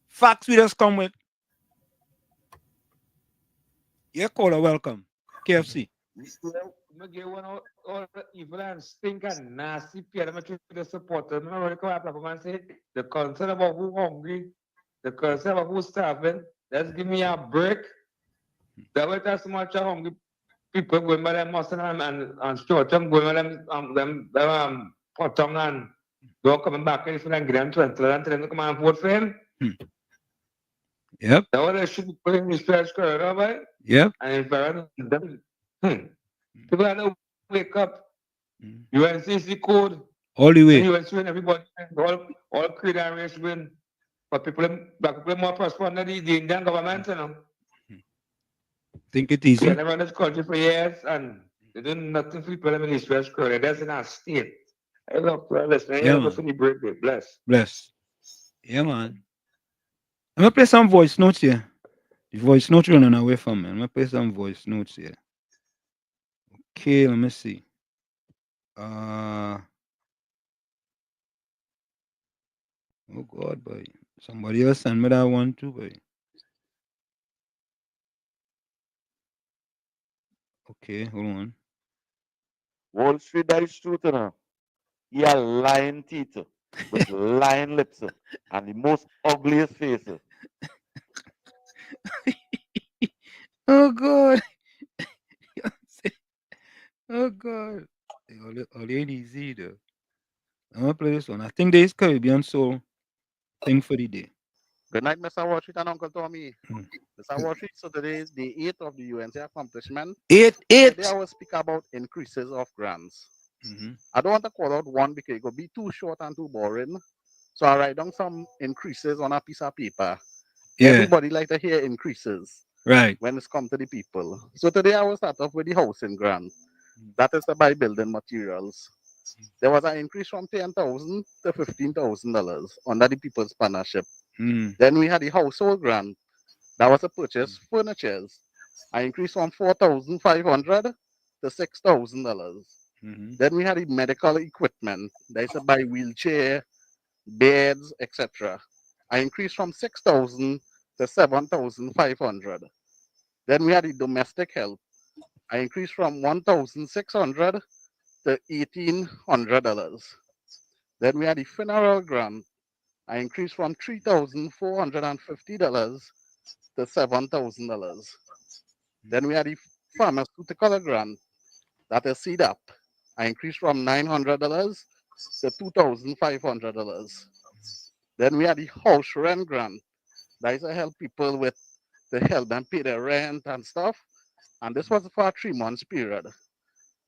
Facts we just come with. Yeah, caller, welcome. KFC. I get one all evil and stink and nasty peer. I'm trying to support them. I want to come up and say the concern about who hungry, the concern about who's starving. Let's give me a break. That way, there's so much hungry people going by them muscle and short term going by them pot tongue and don't coming back and get them 20 and tell them to come and vote for him. Yep. That way, they should be putting this fair square, right? Yep. And environment them. People are not wake up. UNCC code. All the way. UNC win, everybody, all creed and race win. But black people more prosperous than the Indian government, you know. Think it easy. They run this country for years and they do nothing for people in this West Korea. That's in our state. I love to listen. Yeah, I for the birthday. Bless. Bless. Yeah, man. I'm going to play some voice notes here. The voice notes running away from me. I'm going to play some voice notes here. Okay, let me see. Oh God, boy. Somebody else send me that one too, boy. Okay, hold on. Wall Street, that is true, you know. You're lying, teeth. with lying lips and the most ugliest faces. Oh God. Oh God. All ain't easy though. I'm gonna play this one. I think this Caribbean soul thing for the day. Good night, Mr. Washington and Uncle Tommy. Mr. Washington, so today is day 8 of the UNC accomplishment. Eight. Today I will speak about increases of grants. Mm-hmm. I don't want to call out one because it could be too short and too boring. So I write down some increases on a piece of paper. Yeah. Everybody like to hear increases. Right. When it's come to the people. So today I will start off with the housing grant. That is to buy building materials. There was an increase from $10,000 to $15,000 under the people's partnership. Then we had the household grant. That was to purchase furnitures. I increased from $4,500 to $6,000. Then we had the medical equipment. That is to buy wheelchair, beds, etc. I increased from $6,000 to $7,500. Then we had the domestic help. I increased from $1,600 to $1,800. Then we had the funeral grant. I increased from $3,450 to $7,000. Then we had the pharmaceutical grant. That is CDAP. I increased from $900 to $2,500. Then we had the house rent grant. That is to help people with to help them pay their rent and stuff. And this was for a 3 months period.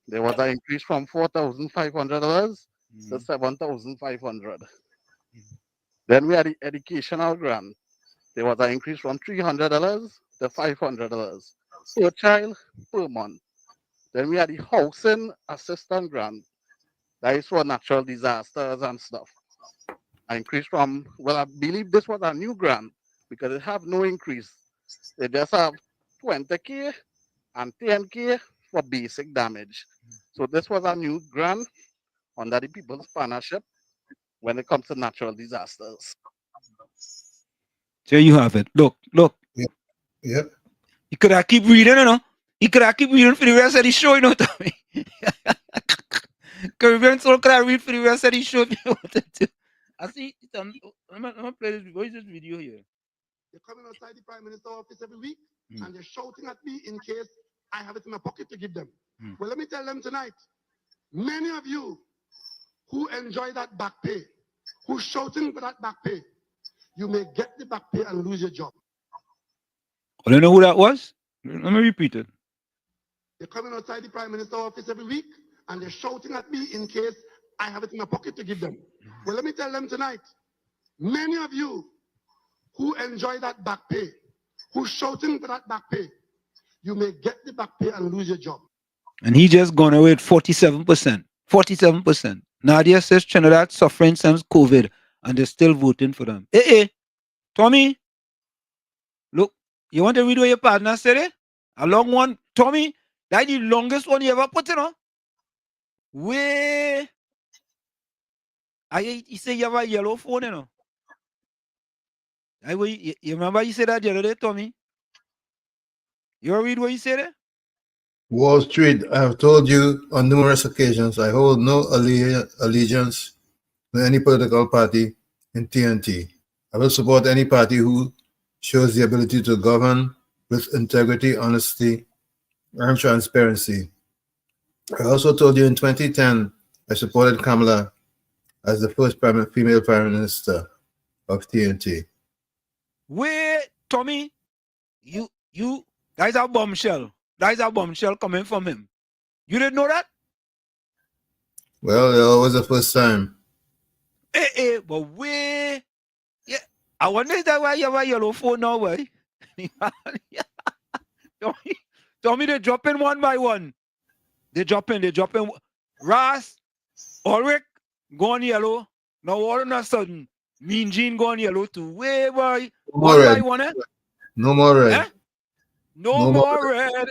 There was an increase from $4,500 to $7,500. Then we had the educational grant. There was an increase from $300 to $500 per child per month. Then we had the housing assistance grant. That is for natural disasters and stuff. I increased from, well, I believe this was a new grant because it have no increase. They just have 20K and 10K for basic damage. So this was a new grant under the people's partnership when it comes to natural disasters. There you have it. Look. Yep. You could have keep reading, you know. You could have keep reading for the rest of the show, you know, Tommy. Caribbean Soul could have read for the rest of the show if you wanted to. I see. I'm gonna play this. What is this video here? They're coming outside the Prime Minister's office every week and they're shouting at me in case I have it in my pocket to give them. Well, let me tell them tonight, many of you who enjoy that back pay, who's shouting for that back pay, you may get the back pay and lose your job. Well, you know who that was? Let me repeat it. They're coming outside the Prime Minister's office every week and they're shouting at me in case I have it in my pocket to give them. Well, let me tell them tonight, many of you who enjoy that back pay, who's shouting for that back pay, you may get the back pay and lose your job. And he just gone away at 47%. 47%. Nadia says Trinidad suffering since COVID and they're still voting for them. Hey, Tommy, look, you want to read what your partner said? A long one. Tommy, that's the longest one you ever put in, huh? Way. You say you have a yellow phone, you know. You remember you said that the other day, Tommy? You read what you said there? Wall Street, I have told you on numerous occasions, I hold no allegiance to any political party in TNT. I will support any party who shows the ability to govern with integrity, honesty, and transparency. I also told you in 2010, I supported Kamla as the first female prime minister of TNT. Wait, Tommy, you, that is a bombshell. That is a bombshell coming from him. You didn't know that? Well, it was the first time. But wait. Yeah, I wonder if that's why you have a yellow phone now, boy. Tommy, they're dropping one by one. They're dropping. Ras, Ulrich, gone yellow. Now all of a sudden, Mean Gene gone yellow too. Wait, boy. One by one, eh? No more red. Eh? No more red.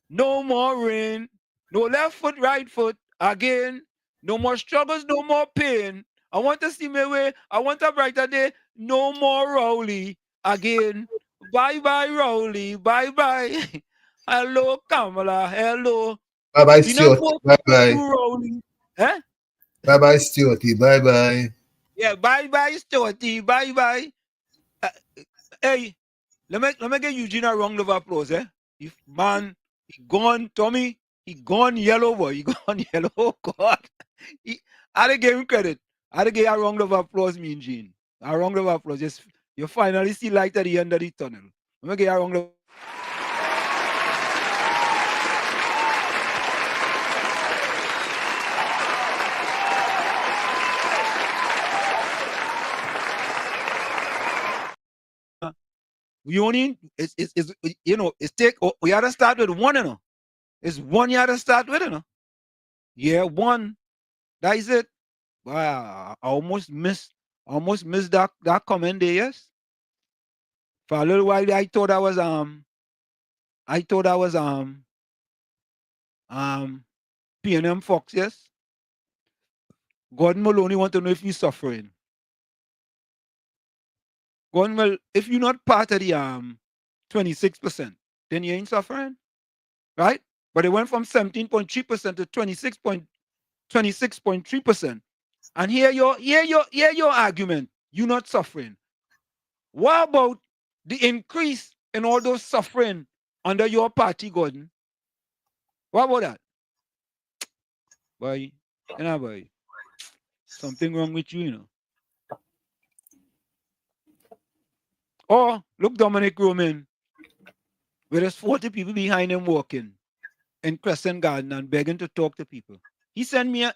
No more rain. No left foot, right foot. Again. No more struggles, no more pain. I want to see my way. I want a brighter day. No more Rowley. Again. Bye-bye, Rowley. Bye-bye. Hello, Kamala. Hello. Bye-bye, Stuart. Bye-bye. Rowley. Eh? Bye-bye, Stuarty. Bye-bye. Yeah, bye-bye, Stuarty. Bye-bye. Hey, let me get Eugene a round of applause, eh? If man, he gone, Tommy, he gone yellow, boy. He gone yellow. Oh, God. I didn't give him credit. I didn't give a round of applause, me, Eugene. A round of applause. Just, you finally see light at the end of the tunnel. Let me get a round of we only it's you know it's take we gotta start with one, you know. It's one you gotta start with, you know. Yeah, one. That is it. Wow, I almost missed that comment there, yes. For a little while I thought I was P&M Fox, yes. Gordon Maloney want to know if you're suffering. Gordon, well, if you're not part of the 26%, then you ain't suffering, right? But it went from 17.3% to 26.3%. And hear your argument. You're not suffering. What about the increase in all those suffering under your party, Gordon? What about that? Boy, you know, boy. Something wrong with you, you know. Or look, Dominic Roman, where there's 40 people behind him walking in Crescent Garden and begging to talk to people. He sent me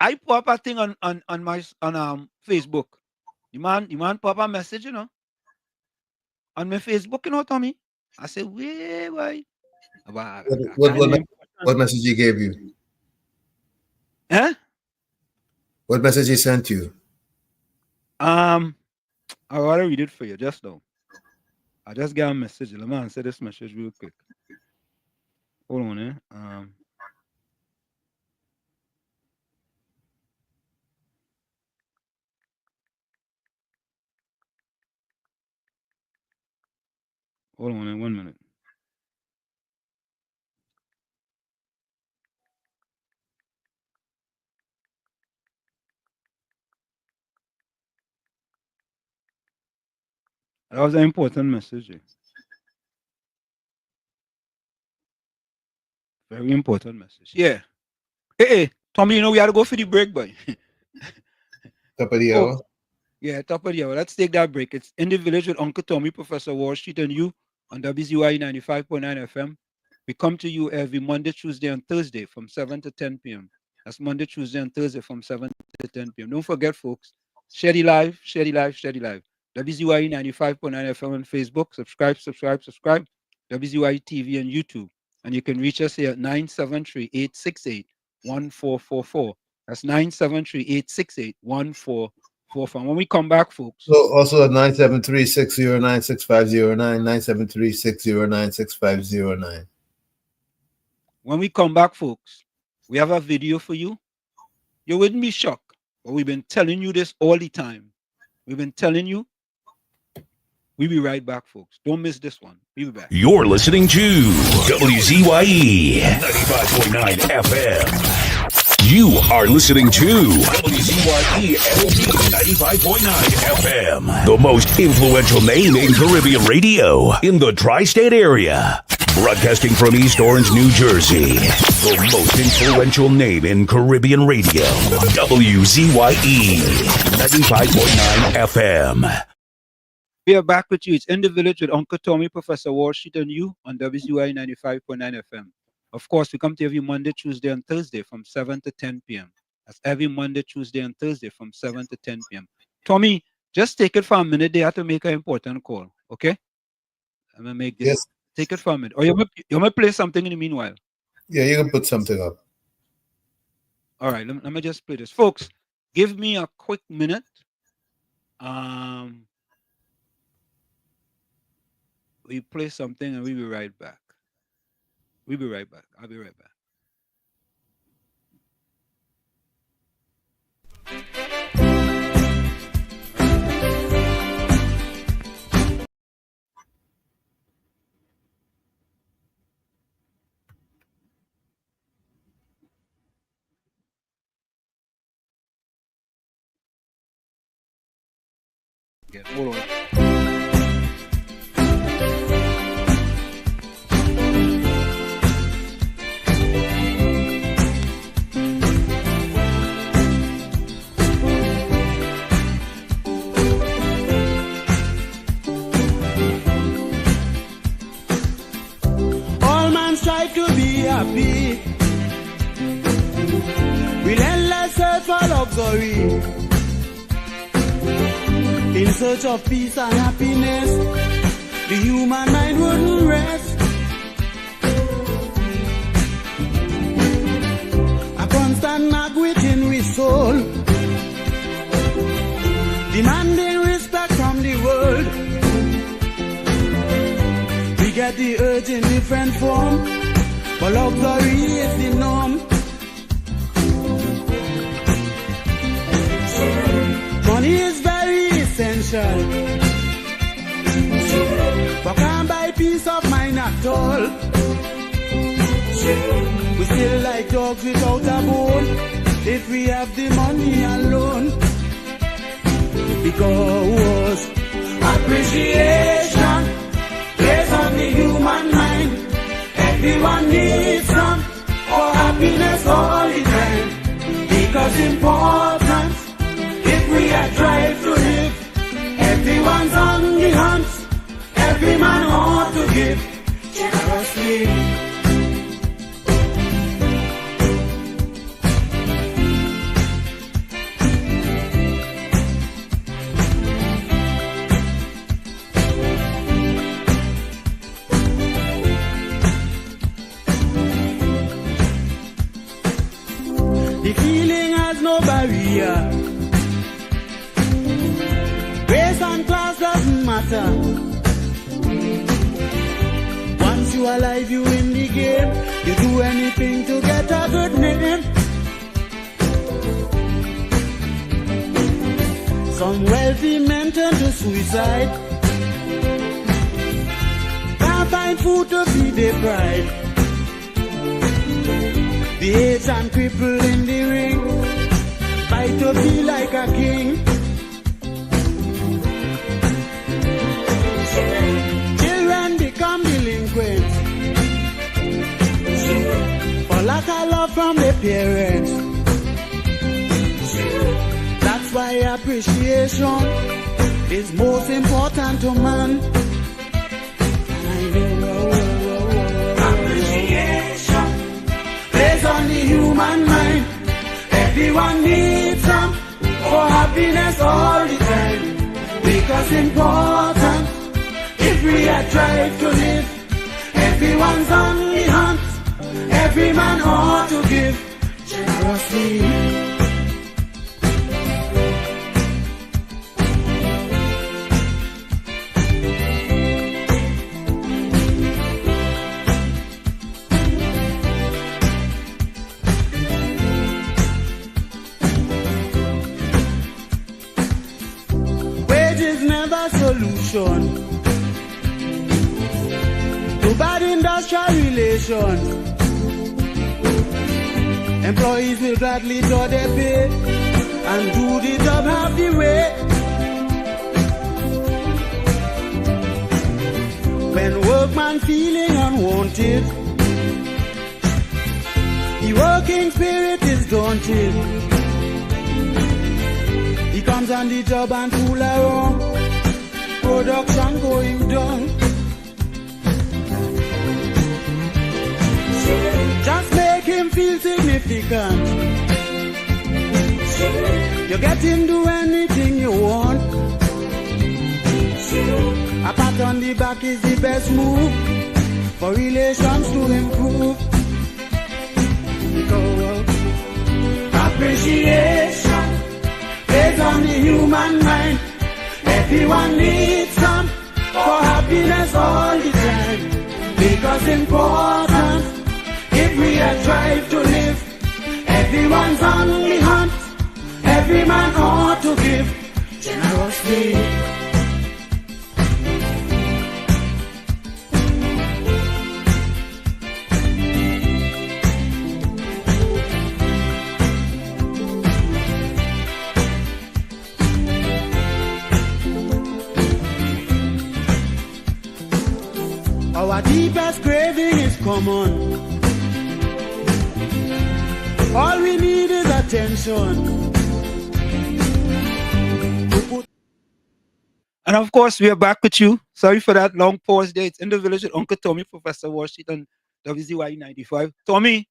I put up a thing on my Facebook. The man put up a message, you know, on my Facebook, you know, Tommy. I said, wait, why? What message he gave you? Huh? What message he sent you? I want to read it for you just now. I just got a message. Let me answer this message real quick. Hold on, eh? Hold on, 1 minute. That was an important message. Very important message. Yeah. Hey, Tommy, you know we had to go for the break, boy. Top of the hour. Yeah, top of the hour. Let's take that break. It's In the Village with Uncle Tommy, Professor Wall Street, and you on WZYE 95.9 FM. We come to you every Monday, Tuesday, and Thursday from 7 to 10 p.m. That's Monday, Tuesday, and Thursday from 7 to 10 p.m. Don't forget, folks, share the live. WZYE 95.9 FM on Facebook. Subscribe. WZYE TV and YouTube. And you can reach us here at 973-868-1444. That's 973-868-1444. When we come back, folks. So also at 973-609-6509, 973-609-6509. When we come back, folks, we have a video for you. You wouldn't be shocked, but we've been telling you this all the time. We've been telling you. We'll be right back, folks. Don't miss this one. We'll be back. You're listening to WZYE 95.9 FM. You are listening to WZYE 95.9 FM, the most influential name in Caribbean radio in the tri-state area. Broadcasting from East Orange, New Jersey, the most influential name in Caribbean radio, WZYE 95.9 FM. We are back with you. It's In the Village with Uncle Tommy, Professor Wall Street, and you on WZYE 95.9 FM. Of course, we come to you every Monday, Tuesday, and Thursday from 7 to 10 p.m. That's every Monday, Tuesday, and Thursday from 7 to 10 p.m. Tommy, just take it for a minute. They have to make an important call, okay? I'm going to make this. Yes. Take it for a minute. Or you want to play something in the meanwhile? Yeah, you can put something up. All right, let me just play this. Folks, give me a quick minute. We play something and we'll be right back. I'll be right back. Yeah, hold on. All man strive to be happy. Relentless search for luxury. In search of peace and happiness, the human mind wouldn't rest. A constant nag within we soul, demanding respect from the world. We get the urge in different form, but luxury is the norm. Money is very essential, but can't buy peace of mind at all. We still like dogs without a bone if we have the money alone. Because appreciation plays on the human mind. Everyone needs some for happiness all the time. Because importance, if we are drive to live, everyone's on the hunt. Every man ought to give generously. The feeling has no barrier. Race and class doesn't matter. Once you are alive, you in the game. You do anything to get a good name. Some wealthy men turn to suicide. Can't find food to feed their pride. The AIDS and cripple in the ring, fight to be like a king. Children become delinquent for lack of love from their parents. That's why appreciation is most important to man. Appreciation plays on the human mind. Everyone needs some for happiness all the time. Because important, if we are trying to live, everyone's on the hunt. Every man ought to give generously. Solution to bad industrial relations. Employees will gladly draw their pay and do the job half the way. When workman feeling unwanted, the working spirit is daunted. He comes on the job and fool around. Production going down. Just make him feel significant. You get him do anything you want. A pat on the back is the best move for relations to improve. Because appreciation is on the human mind. Everyone needs some for happiness all the time. Because important, if we are trying to live, everyone's on the hunt. Every man ought to give generously. Our deepest craving is common. All we need is attention. And of course, we are back with you. Sorry for that long pause there. It's In the Village with Uncle Tommy, Professor Washington, WZYE 95. Tommy,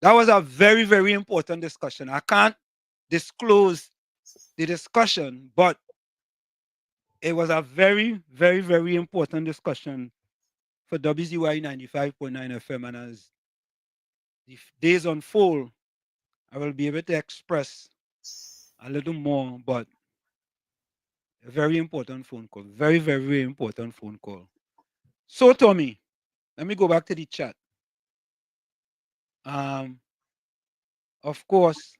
that was a very, very important discussion. I can't disclose the discussion, but it was a very, very, very important discussion for WZYE 95.9 FM. And as the days unfold, I will be able to express a little more, but a very important phone call. Very, very, very important phone call. So, Tommy, let me go back to the chat. Of course,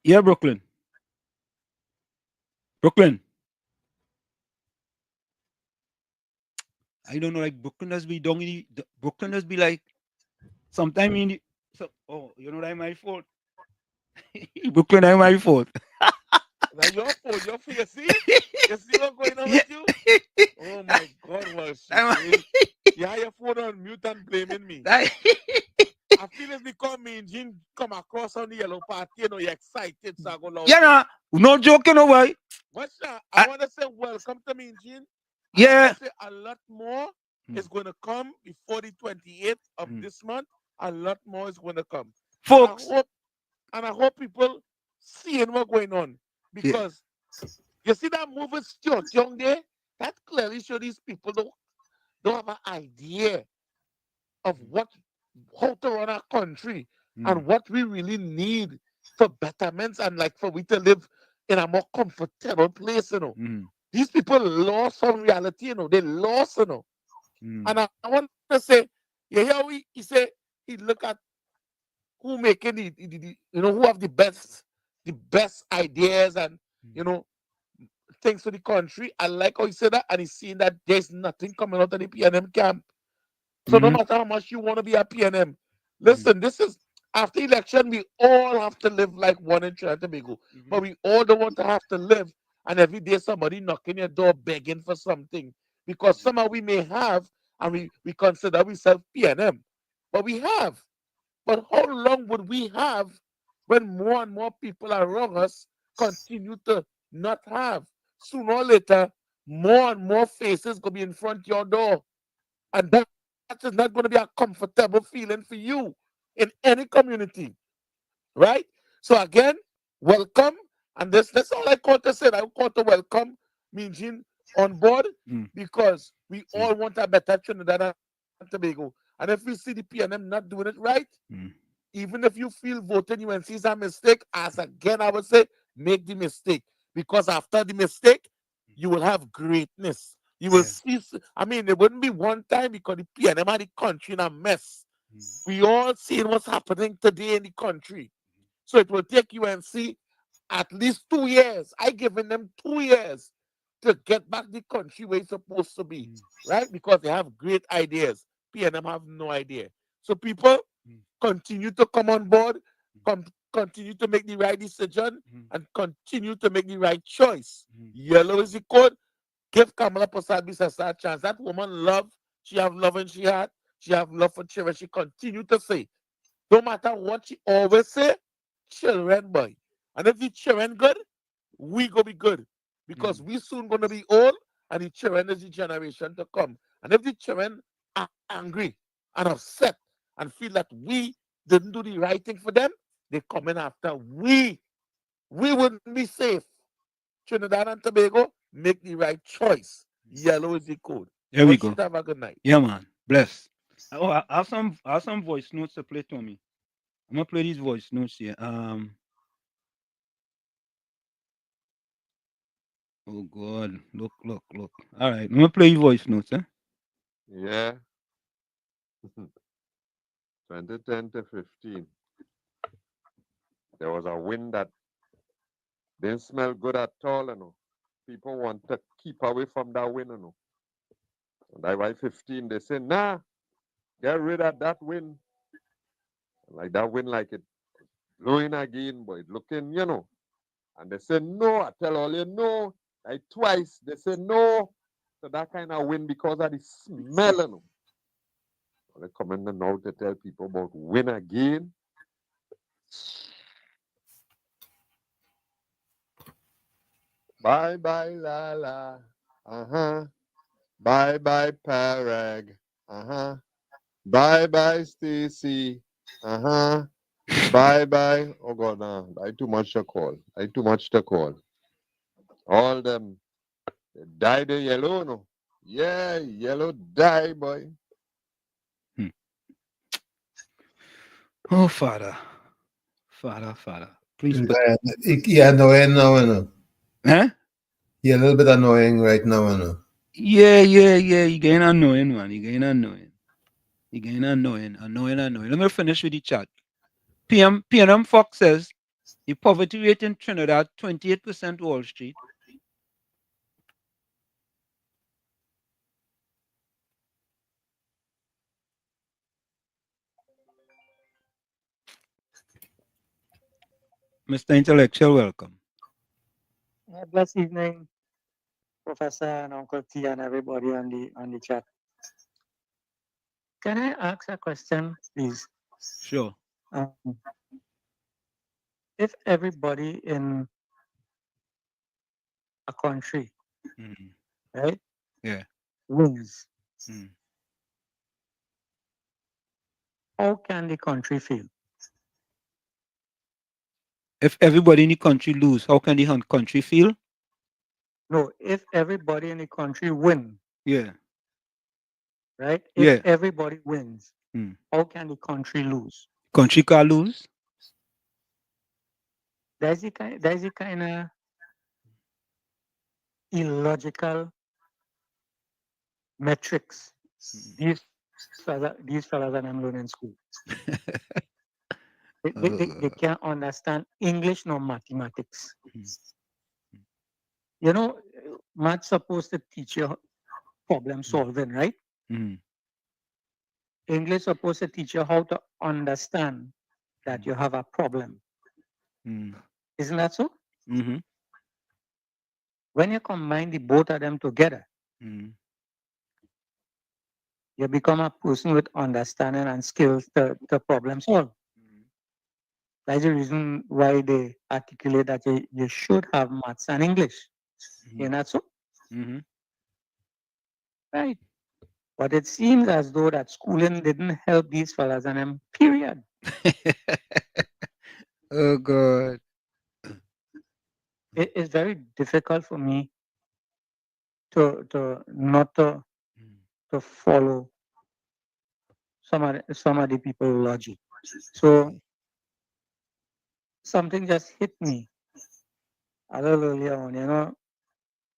yeah, Brooklyn. I don't know, like Brooklyn does be down in the, Brooklyn does be like sometime in the, so, oh, you know that my fault. Brooklyn, that my fault. Now your fault, your fault. You see? You see what's going on with you? Oh my God, was you have your phone on mute and blaming me. I feel it's because me and Jean come across on the yellow party, you know, you're excited, so I go loud. Yeah, no joking, no way. What's that? I want to say welcome to me and Jean. Yeah. I say a lot more is going to come before the 28th of this month. A lot more is going to come. Folks. And I hope people seeing what's going on. Because you see that movie Stuart Young there? That clearly shows these people don't have an idea of how to run our country and what we really need for betterments and like for we to live in a more comfortable place, you know. These people lost some reality, you know. They lost, you know. And I want to say, you hear he say he look at who making the you know, who have the best ideas and you know things for the country. I like how he said that, and he's seeing that there's nothing coming out of the PNM camp. So no matter how much you want to be a PNM, listen, this is after election, we all have to live like one in Trinidad and Tobago. But we all don't want to have to live and every day somebody knocking your door begging for something. Because somehow we may have and we consider ourselves PNM. But we have. But how long would we have when more and more people around us continue to not have? Sooner or later, more and more faces going to be in front of your door. And that is not going to be a comfortable feeling for you in any community. Right? So again, welcome. And that's all I call to say. I call to welcome Minjin on board because we all want a better Trinidad and Tobago. And if we see the PNM not doing it right, even if you feel voting UNC is a mistake, as again I would say, make the mistake. Because after the mistake, you will have greatness. You will see, I mean, it wouldn't be one time because the PNM and the country in a mess. We all seeing what's happening today in the country. So it will take UNC at least 2 years. I given them 2 years to get back the country where it's supposed to be, right? Because they have great ideas. PNM have no idea. So people continue to come on board, continue to make the right decision, and continue to make the right choice. Yellow is the code. Give Kamla Persad-Bissessar a chance. That woman love. She have love in she heart. She have love for children. She continue to say, no matter what she always say, children boy. And if the children good, we go be good. Because we soon gonna be old, and the children is the generation to come. And if the children are angry and upset and feel that we didn't do the right thing for them, they come in after we wouldn't be safe. Trinidad and Tobago, make the right choice. Yellow is the code. There we go. Have a good night. Yeah, man. Bless. Oh, I have some voice notes to play, Tommy. I'm gonna play these voice notes here. Oh God, look. All right, I'm gonna play your voice notes, huh? Yeah. 2010 to 15. There was a wind that didn't smell good at all, you know. People want to keep away from that wind, you know. And by 15, they say, nah, get rid of that wind. Like that wind, like it blowing again, but it looking, you know. And they say, no, I tell all you, no, Like twice, they say no to that kind of win because of the smell. You know. They come in now to tell people about win again. Bye bye Lala. Bye bye Parag. Bye bye Stacy. Bye bye. Oh God, no. I too much to call. All them they die the yellow, no. Yeah, yellow die, boy. Oh, Father. Please put. Yeah, annoying now, you know. Huh? You're a little bit annoying right now, you know. Yeah. You getting annoying, man. You getting annoying. Annoying. Let me finish with the chat. PNM Fox says the poverty rate in Trinidad 28% Wall Street. Mr. Intellectual, welcome. Blessed evening, Professor and Uncle T and everybody on the chat. Can I ask a question, please? Sure. If everybody in a country, right? Yeah. Wins, how can the country feel? If everybody in the country lose, how can the country feel? No, if everybody in the country win. Yeah. Right? If everybody wins, how can the country lose? Country can lose? There's a kind of illogical metrics these fellas and I'm learning in school. They can't understand English nor mathematics. You know, math's supposed to teach you problem solving, right? English supposed to teach you how to understand that you have a problem. Isn't that so? When you combine the both of them together, you become a person with understanding and skills to problem solve. That's the reason why they articulate that you should have maths and English. Isn't that so? Right. But it seems as though that schooling didn't help these fellas and them, period. Oh, God. It's very difficult for me to not to follow some of the people logic. So something just hit me a little earlier on. You know,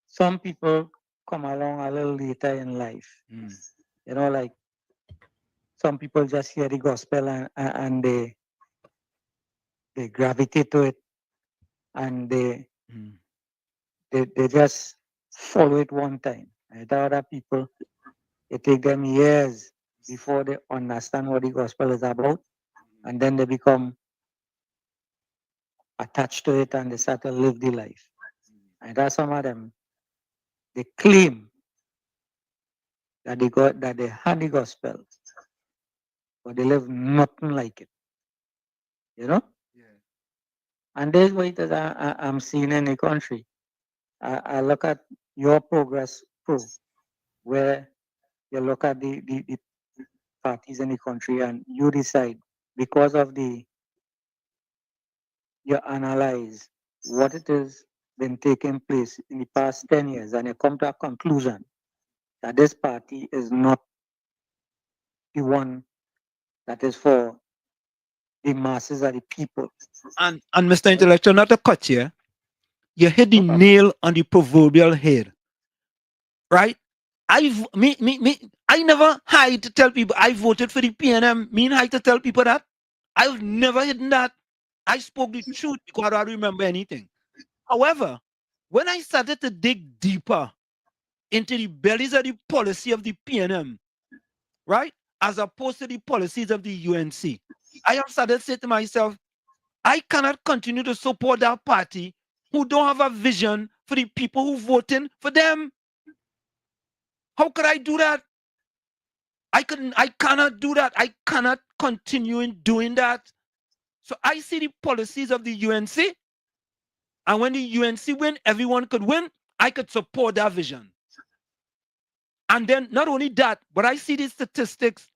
some people come along a little later in life. You know, like some people just hear the gospel and they gravitate to it and they just follow it one time. And other people, it take them years before they understand what the gospel is about, and then they become attached to it and they start to live the life. And that's some of them. They claim that they had the gospel, but they live nothing like it. You know? And there's what it is I'm seeing in the country. I look at your Progress Pro, where you look at the parties in the country and you decide because of you analyze what it is been taking place in the past 10 years and you come to a conclusion that this party is not the one that is for the masses of the people. And Mr. Intellectual, not to cut you, you hit the nail on the proverbial head. Right? I never hide to tell people I voted for the PNM. Me hide to tell people that. I've never hidden that. I spoke the truth because I don't remember anything. However, when I started to dig deeper into the bellies of the policy of the PNM, right, as opposed to the policies of the UNC, I have started to say to myself, I cannot continue to support that party who don't have a vision for the people who voting for them. How could I do that? I cannot do that. I cannot continue in doing that. So I see the policies of the UNC, and when the UNC win, everyone could win. I could support that vision. And then not only that, but I see these statistics,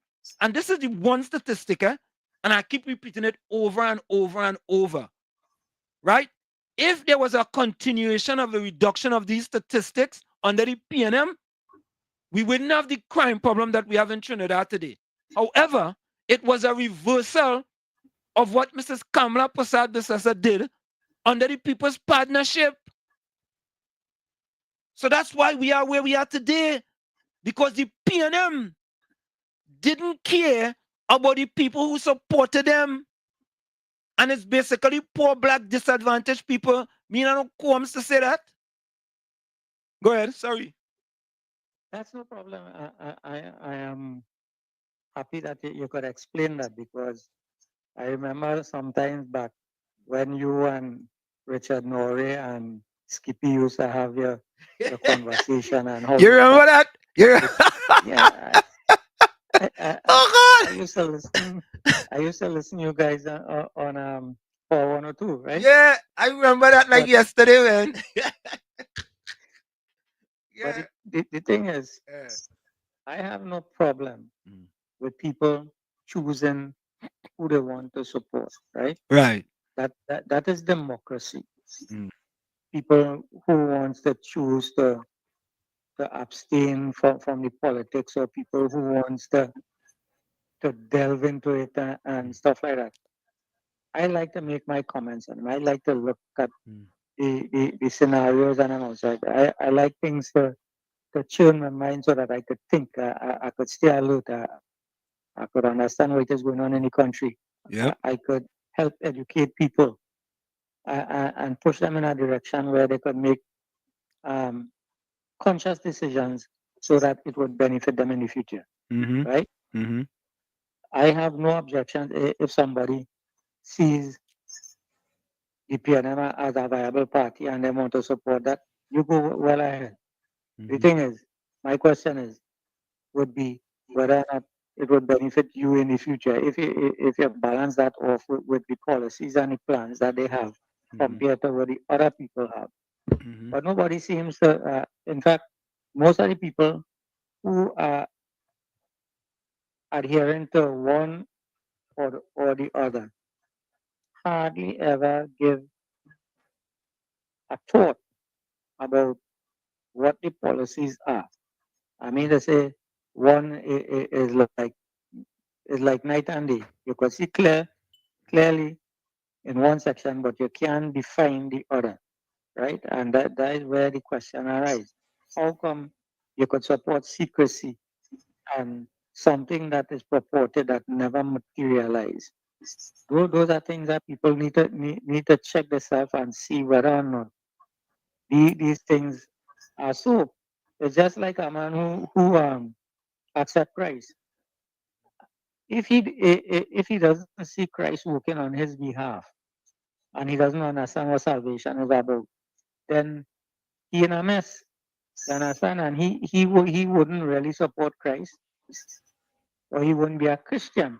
and this is the one statistic, and I keep repeating it over and over and over, right? If there was a continuation of the reduction of these statistics under the PNM, we wouldn't have the crime problem that we have in Trinidad today. However, it was a reversal of what Mrs. Kamla Persad-Bissessar did under the People's Partnership. So that's why we are where we are today, because the PNM didn't care about the people who supported them. And it's basically poor, black, disadvantaged people. Me and Combs to say that. Go ahead, sorry. That's no problem. I am happy that you could explain that, because I remember sometimes back when you and Richard Norrie and Skippy used to have your conversation and how You remember that? yeah. Oh God! I used to listen. I used to listen to you guys on 4102, right? Yeah, I remember that like yesterday, man. But the thing is, I have no problem with people choosing who they want to support, right? Right. That is democracy. People who wants to choose to abstain from the politics, or people who wants to delve into it and stuff like that. I like to make my comments, and I like to look at the scenarios and also I like things to tune my mind so that I could think, I could stay alert, I could understand what is going on in the country. Yep. I could help educate people and push them in a direction where they could make conscious decisions so that it would benefit them in the future, right? I have no objection if somebody sees the PNM as a viable party and they want to support that. You go well ahead. The thing is, my question would be whether or not it would benefit you in the future if you balance that off with the policies and the plans that they have compared to what the other people have. But nobody seems to. In fact, most of the people who are adhering to one or the other hardly ever give a thought about what the policies are. I mean, they say one is like night and day. You could see clearly in one section, but you can't define the other, right? And that is where the question arises. How come you could support secrecy and something that is purported that never materialize? Those are things that people need to check themselves and see whether or not these things are so. It's just like a man who accept Christ. If he doesn't see Christ working on his behalf, and he doesn't understand what salvation is about, then he in a mess. You understand? And he wouldn't really support Christ, or he wouldn't be a Christian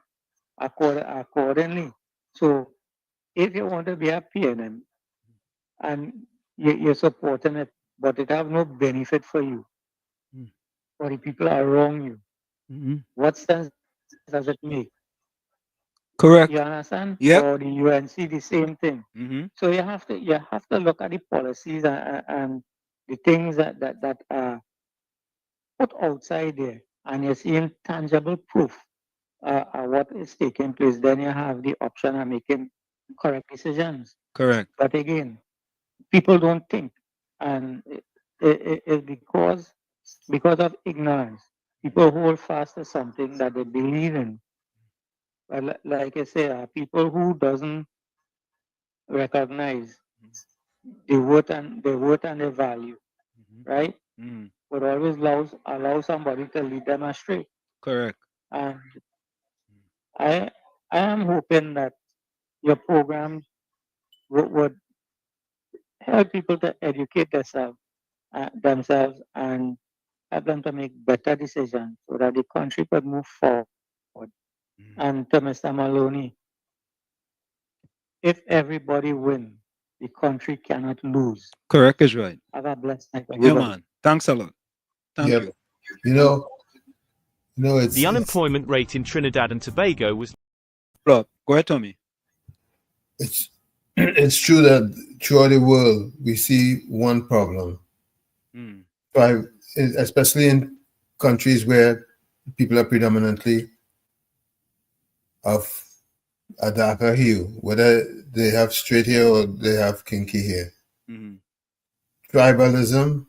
accordingly. So if you want to be a PNM and you're supporting it, but it have no benefit for you, or the people around you, what sense does it make? Correct. You understand? Yep. Or the UNC, the same thing. So you have to look at the policies and the things that are put outside there, and you're seeing tangible proof of what is taking place. Then you have the option of making correct decisions. Correct. But again, people don't think, and it's because of ignorance. People hold fast to something that they believe in. But like I say, people who doesn't recognize the worth and the value, right? Would always allow somebody to lead them astray. Correct. And I am hoping that your program would help people to educate themselves and help them to make better decisions so that the country could move forward. And to Mr. Maloney, if everybody wins, the country cannot lose. Correct is right. Have a blessed night, Yeah, everybody. man. Thanks a lot. Thank Yep. you. You know, it's The unemployment rate in Trinidad and Tobago was. Go ahead, Tommy. it's true that throughout the world we see one problem, especially in countries where people are predominantly of a darker hue, whether they have straight hair or they have kinky hair. Tribalism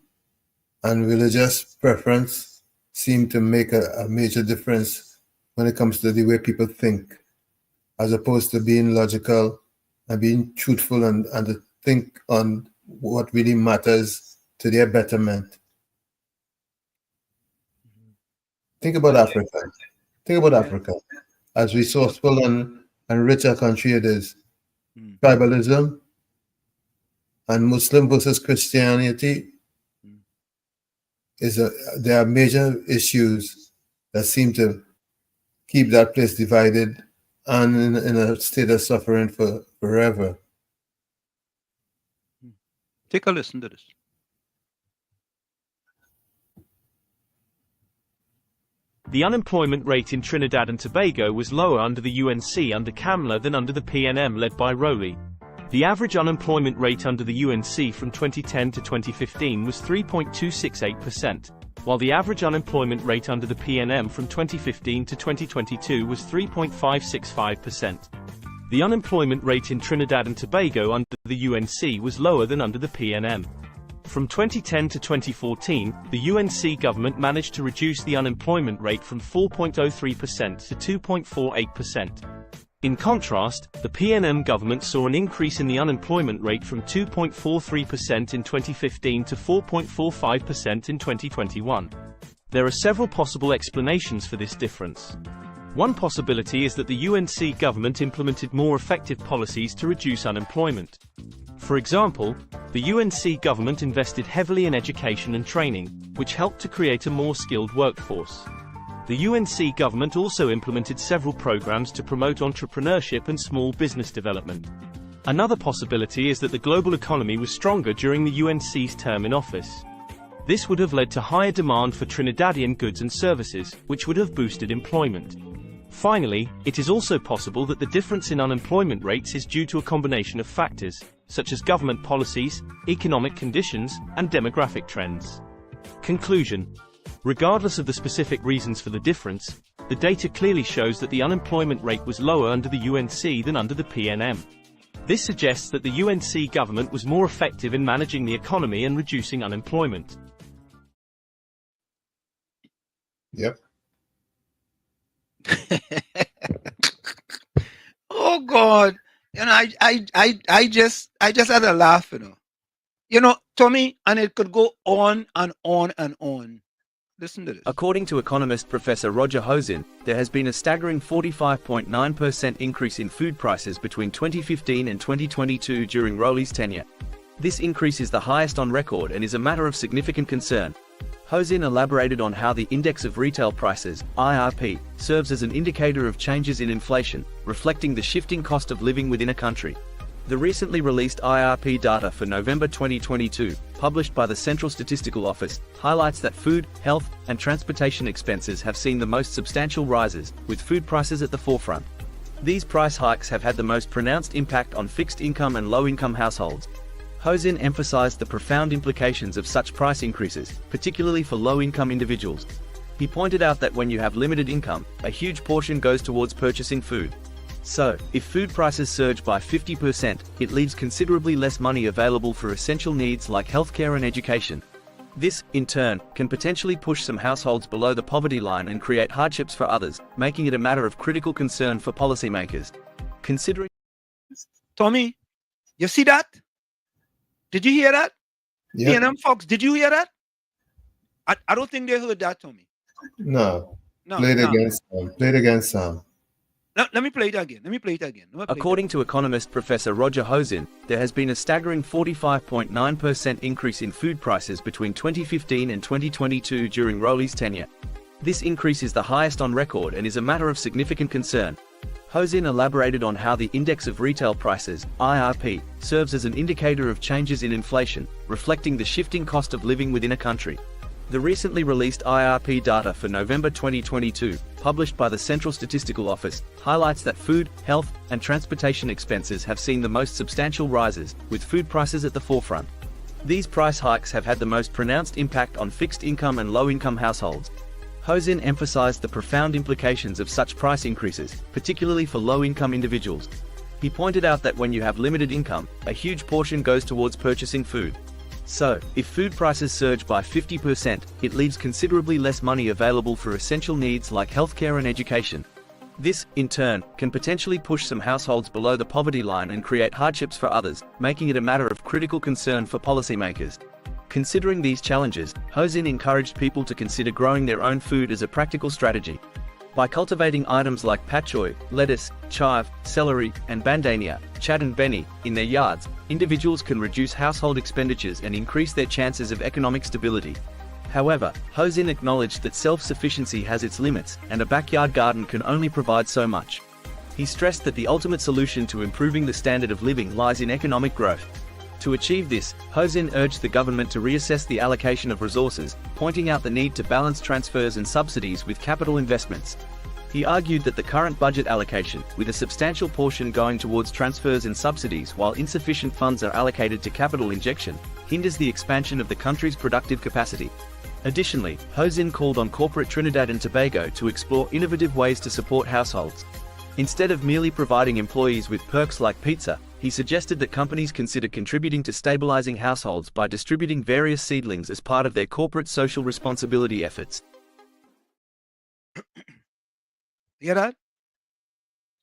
and religious preference seem to make a major difference when it comes to the way people think, as opposed to being logical and being truthful and to think on what really matters to their betterment. Think about Africa. Think about Africa. As resourceful and rich a country it is. Tribalism and Muslim versus Christianity there are major issues that seem to keep that place divided and in a state of suffering forever. Take a listen to this. The unemployment rate in Trinidad and Tobago was lower under the UNC under Kamla than under the PNM led by Rowley. The average unemployment rate under the UNC from 2010 to 2015 was 3.268%, while the average unemployment rate under the PNM from 2015 to 2022 was 3.565%. The unemployment rate in Trinidad and Tobago under the UNC was lower than under the PNM. From 2010 to 2014, the UNC government managed to reduce the unemployment rate from 4.03% to 2.48%. In contrast, the PNM government saw an increase in the unemployment rate from 2.43% in 2015 to 4.45% in 2021. There are several possible explanations for this difference. One possibility is that the UNC government implemented more effective policies to reduce unemployment. For example, the UNC government invested heavily in education and training, which helped to create a more skilled workforce. The UNC government also implemented several programs to promote entrepreneurship and small business development. Another possibility is that the global economy was stronger during the UNC's term in office. This would have led to higher demand for Trinidadian goods and services, which would have boosted employment. Finally, it is also possible that the difference in unemployment rates is due to a combination of factors, such as government policies, economic conditions, and demographic trends. Conclusion. Regardless of the specific reasons for the difference, the data clearly shows that the unemployment rate was lower under the UNC than under the PNM. This suggests that the UNC government was more effective in managing the economy and reducing unemployment. Yep. Oh God. You know, I just had a laugh, You know, Tommy, and it could go on and on and on. Listen to this. According to economist Professor Roger Hosin, there has been a staggering 45.9% increase in food prices between 2015 and 2022 during Rowley's tenure. This increase is the highest on record and is a matter of significant concern. Hosin elaborated on how the Index of Retail Prices, IRP, serves as an indicator of changes in inflation, reflecting the shifting cost of living within a country. The recently released IRP data for November 2022, published by the Central Statistical Office, highlights that food, health, and transportation expenses have seen the most substantial rises, with food prices at the forefront. These price hikes have had the most pronounced impact on fixed-income and low-income households. Hosin emphasized the profound implications of such price increases, particularly for low-income individuals. He pointed out that when you have limited income, a huge portion goes towards purchasing food. So, if food prices surge by 50%, it leaves considerably less money available for essential needs like healthcare and education. This, in turn, can potentially push some households below the poverty line and create hardships for others, making it a matter of critical concern for policymakers. Considering... Tommy, you see that? Did you hear that? Yeah. PNM folks, did you hear that? I don't think they heard that, Tommy. No. Play it against Sam. Play it against Sam. Let me play it again. According to economist Professor Roger Hosin, there has been a staggering 45.9% increase in food prices between 2015 and 2022 during Rowley's tenure. This increase is the highest on record and is a matter of significant concern. Hosin elaborated on how the Index of Retail Prices, IRP, serves as an indicator of changes in inflation, reflecting the shifting cost of living within a country. The recently released IRP data for November 2022, published by the Central Statistical Office, highlights that food, health, and transportation expenses have seen the most substantial rises, with food prices at the forefront. These price hikes have had the most pronounced impact on fixed-income and low-income households. Hosin emphasized the profound implications of such price increases, particularly for low-income individuals. He pointed out that when you have limited income, a huge portion goes towards purchasing food. So, if food prices surge by 50%, it leaves considerably less money available for essential needs like healthcare and education. This, in turn, can potentially push some households below the poverty line and create hardships for others, making it a matter of critical concern for policymakers. Considering these challenges, Hosin encouraged people to consider growing their own food as a practical strategy. By cultivating items like pak choi, lettuce, chive, celery, and bandania, chad and beni, in their yards, individuals can reduce household expenditures and increase their chances of economic stability. However, Hosin acknowledged that self-sufficiency has its limits, and a backyard garden can only provide so much. He stressed that the ultimate solution to improving the standard of living lies in economic growth. To achieve this, Hosin urged the government to reassess the allocation of resources, pointing out the need to balance transfers and subsidies with capital investments. He argued that the current budget allocation, with a substantial portion going towards transfers and subsidies while insufficient funds are allocated to capital injection, hinders the expansion of the country's productive capacity. Additionally, Hosin called on corporate Trinidad and Tobago to explore innovative ways to support households. Instead of merely providing employees with perks like pizza, he suggested that companies consider contributing to stabilizing households by distributing various seedlings as part of their corporate social responsibility efforts. Hear that?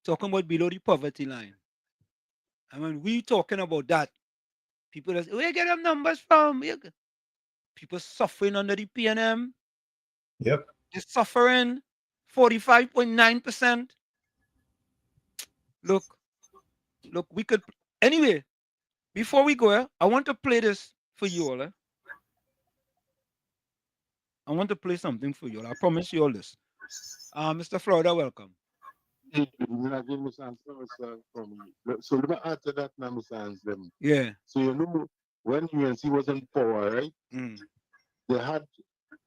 Talking about below the poverty line. And when we talking about that, people say, where you get them numbers from? People suffering under the PNM. Yep. They're suffering 45.9%. Look, we could, anyway, before we go, I want to play this for you all. I want to play something for you all. I promise you all this. Mr. Florida, welcome. So let me add to that now, Mr. Ansem. Yeah. So you know, when UNC was in power, right? They had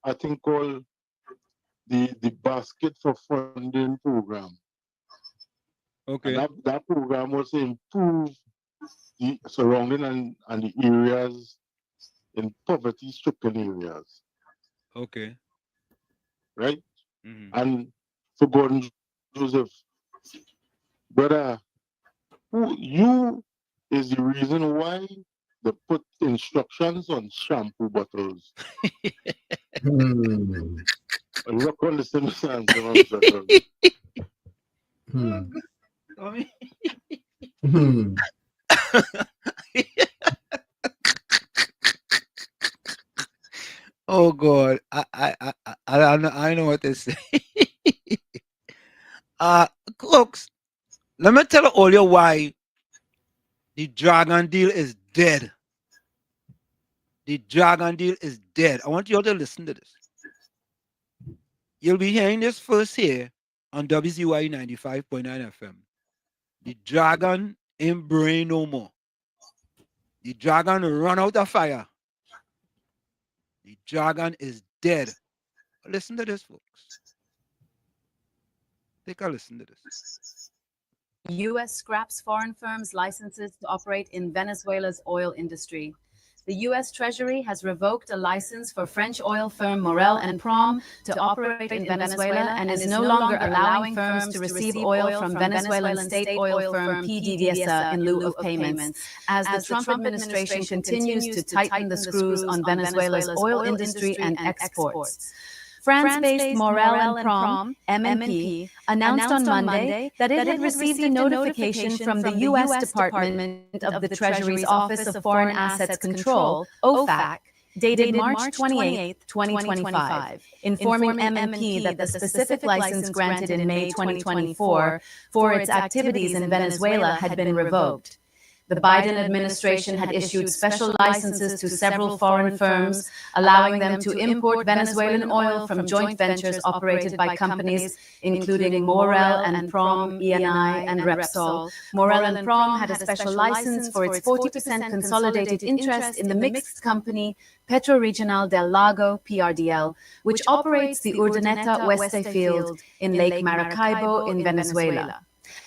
a thing called the basket for funding program. Okay. And that program was to improve the surrounding and the areas in poverty-stricken areas. Okay. Right? And for Gordon Joseph, brother, you is the reason why they put instructions on shampoo bottles. I'm not going to send Oh God, I know what to say. Cooks, let me tell all you why the Dragon deal is dead. The Dragon deal is dead. I want you all to listen to this. You'll be hearing this first here on WZYE 95.9 FM. The Dragon ain't brain no more. The Dragon run out of fire. The Dragon is dead. Listen to this, folks. Take a listen to this. U.S. scraps foreign firms' licenses to operate in Venezuela's oil industry. The U.S. Treasury has revoked a license for French oil firm Morel and Prom to operate in Venezuela and is no longer allowing firms to receive oil from Venezuelan state oil firm PDVSA in lieu of payments, as the Trump administration continues to tighten the screws on Venezuela's oil industry and exports. France-based Morel and Prom, M&P, announced on Monday that it had received a notification from the U.S. Department of the Treasury's Office of Foreign Assets Control, OFAC, dated March 28, 2025, informing M&P that the specific license granted in May 2024 for its activities in Venezuela had been revoked. The Biden administration had issued special licenses to several foreign firms, allowing them to import Venezuelan oil from joint ventures operated by companies including Morel and Prom, ENI, and Repsol. Morel and Prom had a special license for its 40% consolidated interest in the mixed company Petroregional del Lago, PRDL, which operates the Urdaneta Oeste field in Lake Maracaibo in Venezuela.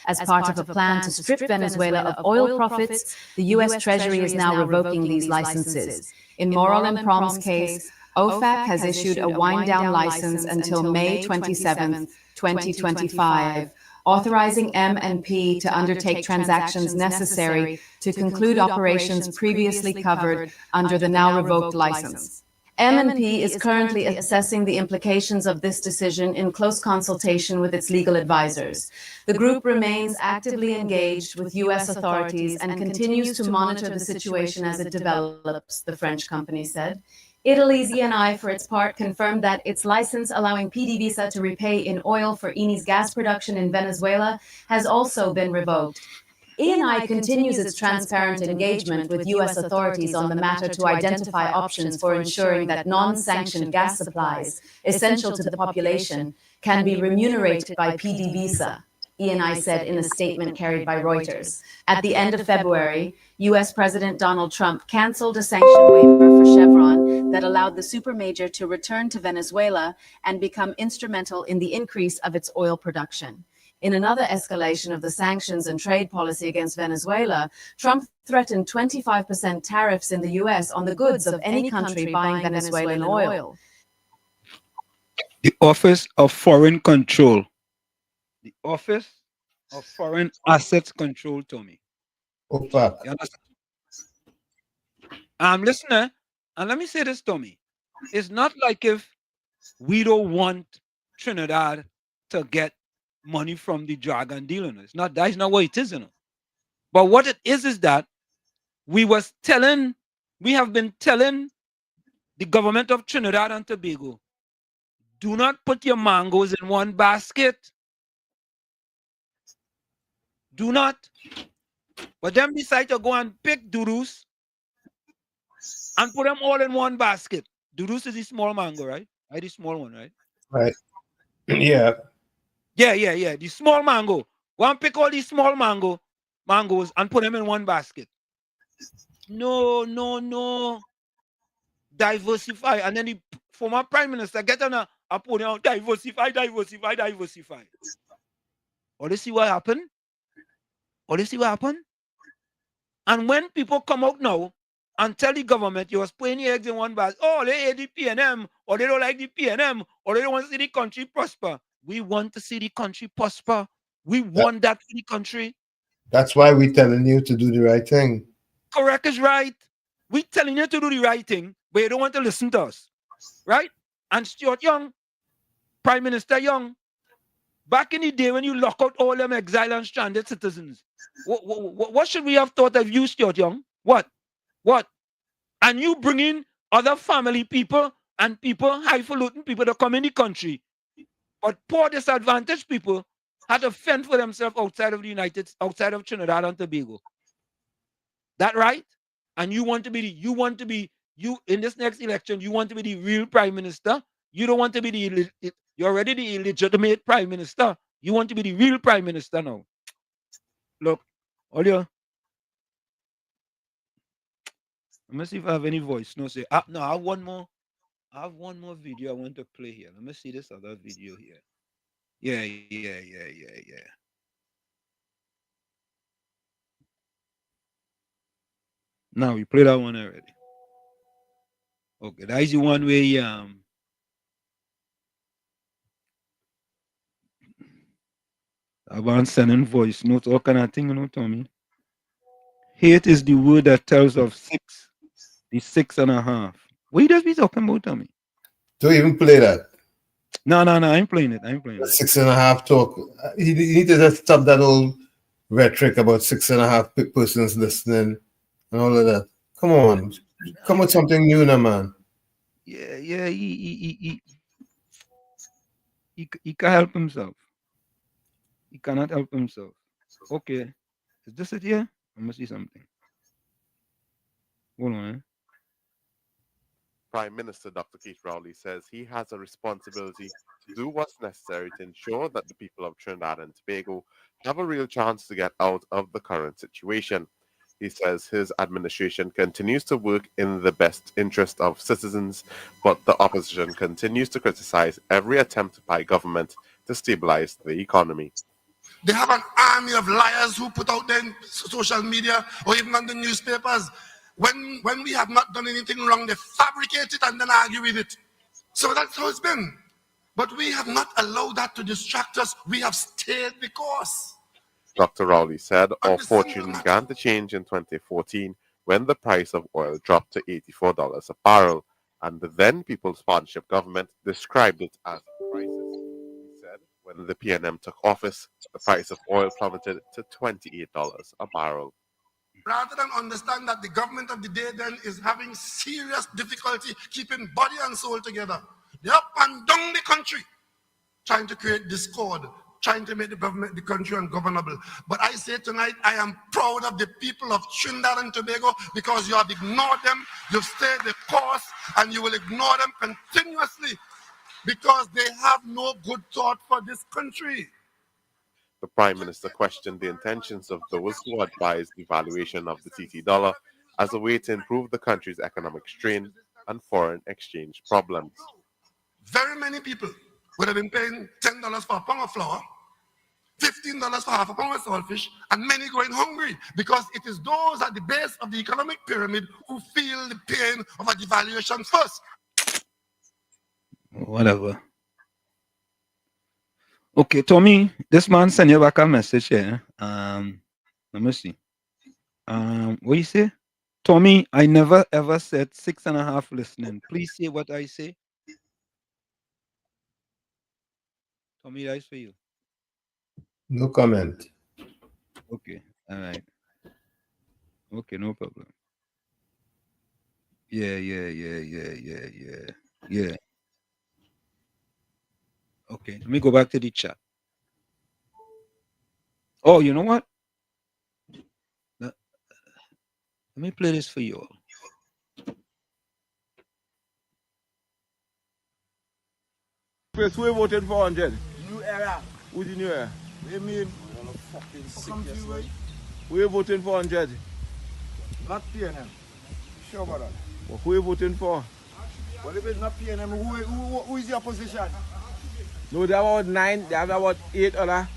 As part of a plan to strip Venezuela of oil profits, the U.S. Treasury is now revoking these licenses. In Morel and Prom's case, OFAC has issued a wind-down license until May 27, 2025, authorizing M&P to undertake transactions necessary to conclude operations previously covered under the now revoked license. M&P is currently assessing the implications of this decision in close consultation with its legal advisors. The group remains actively engaged with U.S. authorities and continues to monitor the situation as it develops, the French company said. Italy's ENI, for its part, confirmed that its license allowing PDVSA to repay in oil for Eni's gas production in Venezuela has also been revoked. ENI continues its transparent engagement with U.S. authorities on the matter to identify options for ensuring that non-sanctioned gas supplies, essential to the population, can be remunerated by PDVSA, ENI said in a statement carried by Reuters. At the end of February, U.S. President Donald Trump canceled a sanction waiver for Chevron that allowed the supermajor to return to Venezuela and become instrumental in the increase of its oil production. In another escalation of the sanctions and trade policy against Venezuela, Trump threatened 25% tariffs in the U.S. on the goods of any country buying Venezuelan oil. The Office of Foreign Control. The Office of Foreign Assets Control, Tommy. OFAC. Listener, and let me say this, Tommy. It's not like if we don't want Trinidad to get money from the dragon deal. It's not, that's not what it is, you know. But what it is that we have been telling the government of Trinidad and Tobago, do not put your mangoes in one basket. Do not. But then decide to go and pick Durus and put them all in one basket. Durus is the small mango, right? Right, the small one, right? Right. Yeah. Yeah. The small mango. Go and pick all these small mangoes and put them in one basket. No. Diversify. And then the former prime minister get on a podium, diversify. Or you see what happened? And when people come out now and tell the government you was putting your eggs in one basket, oh, they hate the PNM, or they don't like the PNM, or they don't want to see the country prosper. We want to see the country prosper. We want that for the country. That's why we're telling you to do the right thing. Correct is right. We're telling you to do the right thing, but you don't want to listen to us. Right? And Stuart Young, Prime Minister Young, back in the day when you lock out all them exiled and stranded citizens, what should we have thought of you, Stuart Young? What? And you bring in other family people and people, highfalutin people that come in the country. But poor disadvantaged people had to fend for themselves outside of Trinidad and Tobago. That right? And you in this next election, you want to be the real prime minister. You don't want to be you're already the illegitimate prime minister. You want to be the real prime minister now. Look, Olio. Let me see if I have any voice. No, I have one more. I have one more video I want to play here. Let me see this other video here. Yeah. Now we play that one already. Okay, that is the one where about sending voice notes, all kind of thing, you know, Tommy. Hate is the word that tells of 6, the 6.5. What you just be talking about, Tommy? Don't even play that. No, I ain't playing it. 6.5 talk. You need to just stop that old rhetoric about 6.5 persons listening and all of that. Come on. Come with something new now, man. Yeah, he can't help himself. He cannot help himself. Okay, is this it here? I must see something. Hold on. Prime Minister Dr. Keith Rowley says he has a responsibility to do what's necessary to ensure that the people of Trinidad and Tobago have a real chance to get out of the current situation. He says his administration continues to work in the best interest of citizens, but the opposition continues to criticize every attempt by government to stabilize the economy. They have an army of liars who put out there in social media or even on the newspapers. When we have not done anything wrong, they fabricate it and then argue with it. So that's how it's been. But we have not allowed that to distract us. We have stayed the course. Dr. Rowley said our fortune began to change in 2014 when the price of oil dropped to $84 a barrel, and the then People's Partnership government described it as a crisis. He said when the PNM took office, the price of oil plummeted to $28 a barrel. Rather than understand that the government of the day then is having serious difficulty keeping body and soul together, they're up and down the country trying to create discord, trying to make the country ungovernable. But I say tonight, I am proud of the people of Trinidad and Tobago because you have ignored them, you've stayed the course, and you will ignore them continuously because they have no good thought for this country. The Prime Minister questioned the intentions of those who advised the devaluation of the TT dollar as a way to improve the country's economic strain and foreign exchange problems. Very many people would have been paying $10 for a pound of flour, $15 for half a pound of saltfish, and many going hungry because it is those at the base of the economic pyramid who feel the pain of a devaluation first. Whatever. Okay, Tommy, this man sent you back a message here. Let me see. What you say? Tommy, I never ever said 6.5 listening. Please say what I say. Tommy, that's for you. No comment. Okay, all right. Okay, no problem. Yeah. Okay, let me go back to the chat. Oh, you know what? Let me play this for you all. First, who voted for 100? New era. Who's the new era? What do you mean? Fucking sick, right? Who you voting for 100? Not PNM. Sure about that. Well, who you voting for? Well, if it's not PNM, who is the opposition? No, there are about 9, there are about 8 other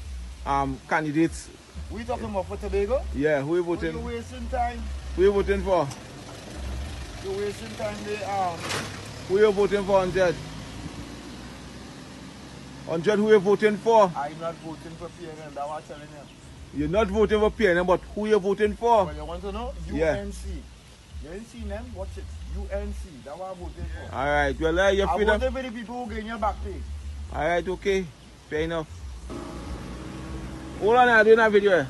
candidates. We talking about for Tobago? Yeah, who you voting? You're wasting time. Who you voting for? You're wasting time. Who you voting for 100? 100 who you voting for? I'm not voting for PNM, that's what I'm telling you. You're not voting for PNM, but who you voting for? Well, you want to know? Yeah. UNC. You ain't seen them? Watch it. UNC. That's what I'm voting for. Alright, well, you're free. I voted for the people who gain your back pay. Alright, okay. Fair enough. Hold on, I'm doing a video.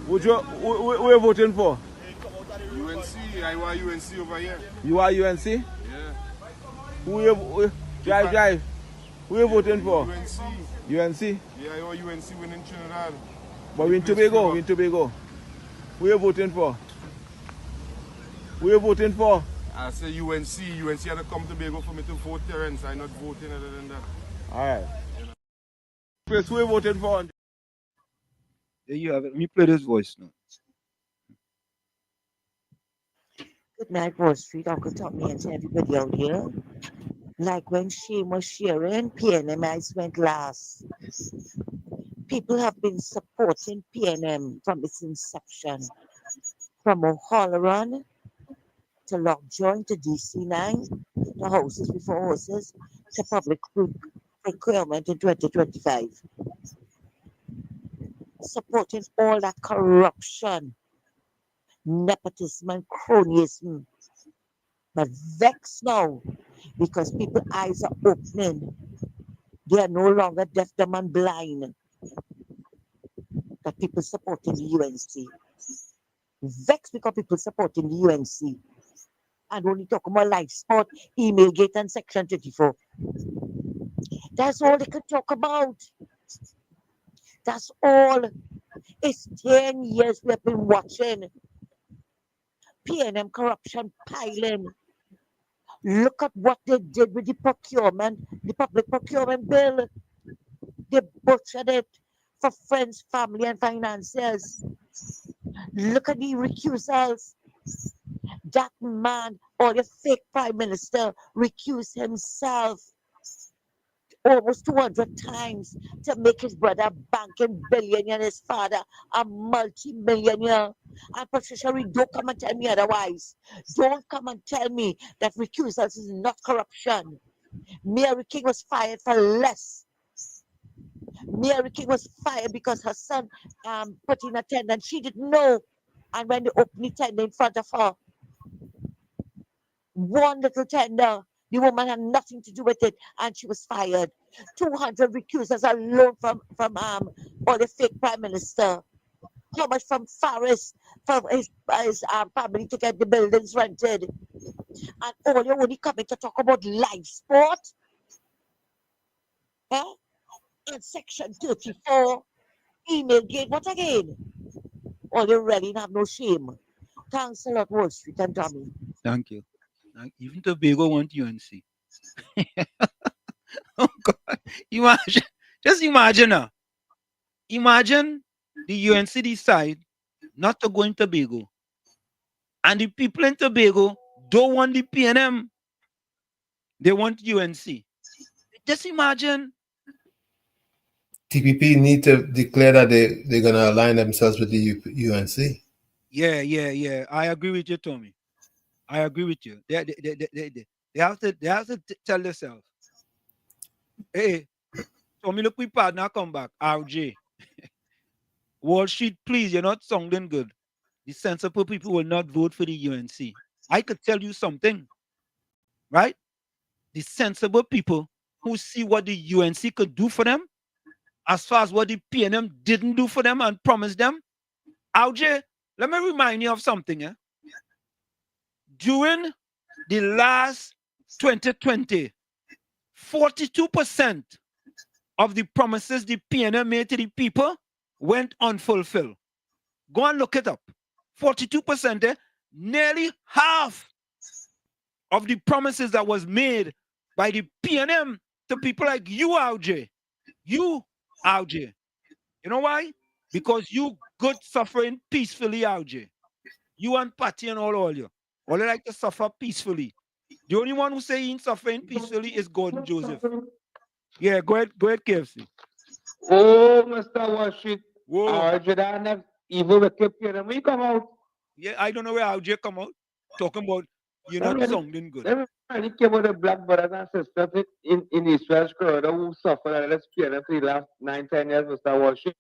Who you voting for? UNC. I want UNC over here. You are UNC? Yeah. Who you drive? Who you voting for? UNC. UNC? Yeah, I want UNC winning Trinidad. But we in Tobago. Who you voting for? Who you voting for? I say UNC. UNC had to come to Tobago for me to vote Terrence. I'm not voting other than that. Alright. First, who you voting for? There you have it. Let me play this voice now. Good night, Wall Street. Uncle Tommy and to everybody out here. Like when Shane was sharing, PNM went last. People have been supporting PNM from its inception. From O'Halloran to Lockjoy to DC9, to houses before horses, to public procurement in 2025. Supporting all that corruption, nepotism and cronyism. But vex now because people's eyes are opening. They are no longer deaf, dumb, and blind. That people supporting the UNC. Vex because people supporting the UNC. and only talk about life sport, email gate, and Section 34. That's all they can talk about. That's all. It's 10 years we have been watching PNM corruption piling. Look at what they did with the procurement, the public procurement bill. They butchered it for friends, family, and financiers. Look at the recusals. That man, or the fake prime minister, recused himself almost 200 times to make his brother a banking billionaire and his father a multi-millionaire. And Patricia Reid, don't come and tell me otherwise. Don't come and tell me that recusals is not corruption. Mary King was fired for less. Mary King was fired because her son put in a tender and she didn't know. And when they opened the tender in front of her, one little tender, the woman had nothing to do with it, and she was fired. 200 recusals alone from or the fake prime minister. How much from Faris, from his family to get the buildings rented? And all you're only coming to talk about live sport? Eh? And Section 34, email gate, what again? All you really have no shame. Thanks a lot, Wall Street and Tommy. Thank you. Even Tobago want UNC. Oh God! Imagine, just imagine now. Imagine the UNC decide not to go in Tobago, and the people in Tobago don't want the PNM. They want UNC. Just imagine. TPP need to declare that they're going to align themselves with the UNC. Yeah. I agree with you, Tommy. I agree with you. They have to tell themselves, hey, Tommy, look, we partner come back. RJ. Wall Street, please, you're not sounding good. The sensible people will not vote for the UNC. I could tell you something, right? The sensible people who see what the UNC could do for them, as far as what the PNM didn't do for them and promised them. RJ, let me remind you of something. During the last 2020, 42% of the promises the PNM made to the people went unfulfilled. Go and look it up. 42%, nearly half of the promises that was made by the PNM to people like you, RJ. You, RJ. You know why? Because you good suffering peacefully, RJ. You and Patty and all you. All you like to suffer peacefully. The only one who say he ain't suffering peacefully is Gordon Joseph. Yeah, go ahead, KFC. Oh, Mr. Washington. RJ, that never even with PNM, we come out. Yeah, I don't know where RJ come out. Talking about you're not sounding good. He came with the black brothers and sisters in Israel's corridor who suffered and let's PNM for the last 9-10 years, Mr. Washington.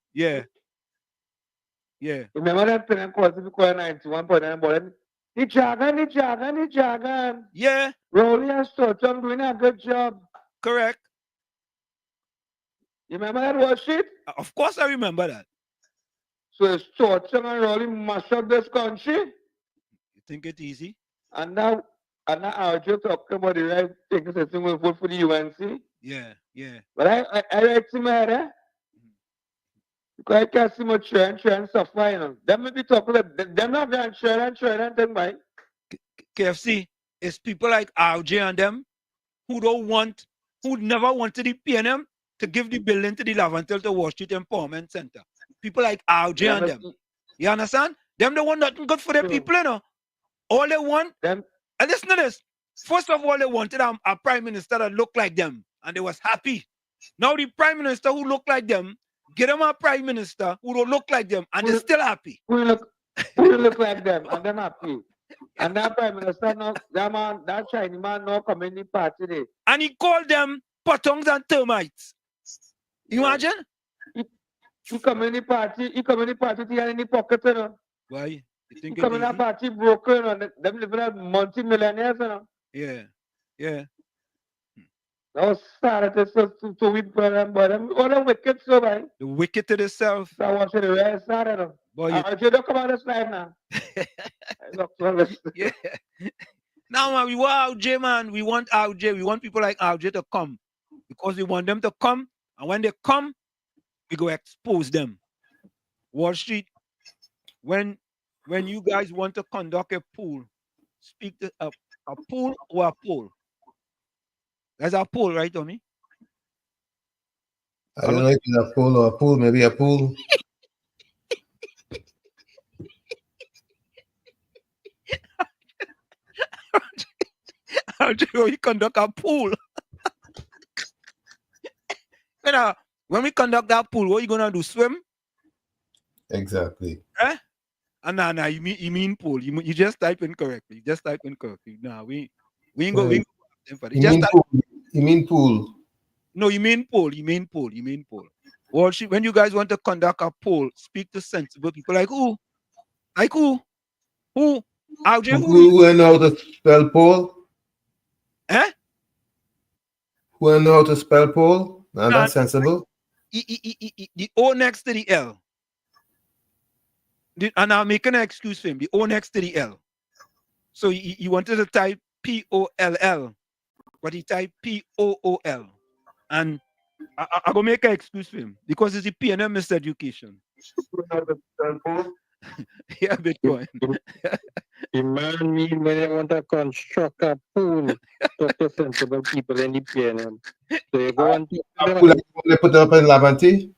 Yeah. Remember that PNM calls if you call 91.9 but the jargon. Yeah. Rolly and Stoughton doing a good job. Correct. You remember that worship? Of course I remember that. So Stoughton and Rolly mash up this country. You think it's easy? And now RJ talking about the right things that will vote for the UNC. Yeah. But I read to my head, because I can't see much children suffer, you know. Them will be talking about them not going children thing, right? KFC, it's people like RJ and them who never wanted the PNM to give the building to the Lavantil to Wall Street Empowerment Center. People like RJ and them. You understand? Them don't want nothing good for the people, you know. All they want, and listen to this. First of all, they wanted a prime minister that looked like them, and they was happy. Now the prime minister who looked like them, get them a prime minister who don't look like them, and they're still happy. Who look like them, and they're happy. And that prime minister, that Chinese man, no community party there. And he called them pottongs and termites. You imagine? He community party in the pocket, you know. Why? You think community party broken, you know. Them living at multi-millionaires, you know. Yeah. That was sad to win for them, but all the wicked so right. The wicked to themselves. That was the rare side of them. Boy, you don't come out this life now. Yeah. Now, man, we want RJ, man. We want RJ. We want people like RJ to come because we want them to come. And when they come, we go expose them. Wall Street, when you guys want to conduct a pool, speak to a pool or a poll. There's a pool, right, Tommy? I don't know if it's a pool or a pool, maybe a pool. We conduct a pool. When we conduct that pool, what are you gonna do? Swim? Exactly. Eh? Nah, you mean pool. You just type incorrectly. You just type incorrectly. Nah, we ain't go. You mean pool? You mean pool? No, you mean poll. You mean poll. You mean poll. Well, when you guys want to conduct a poll, speak to sensible people like who? Like who? Who? Who know how to spell pole? Eh? Who know how to spell pole? Nah, that's sensible. The O next to the L. And I'm making an excuse for him. The O next to the L. So he wanted to type P-O-L-L, but he typed P-O-O-L. And I'm going to make an excuse for him because it's a PNM miseducation. Yeah, Bitcoin. The man mean when they want to construct a pool, talk to sensible people in the PNM. So you go and they put up in Lavante?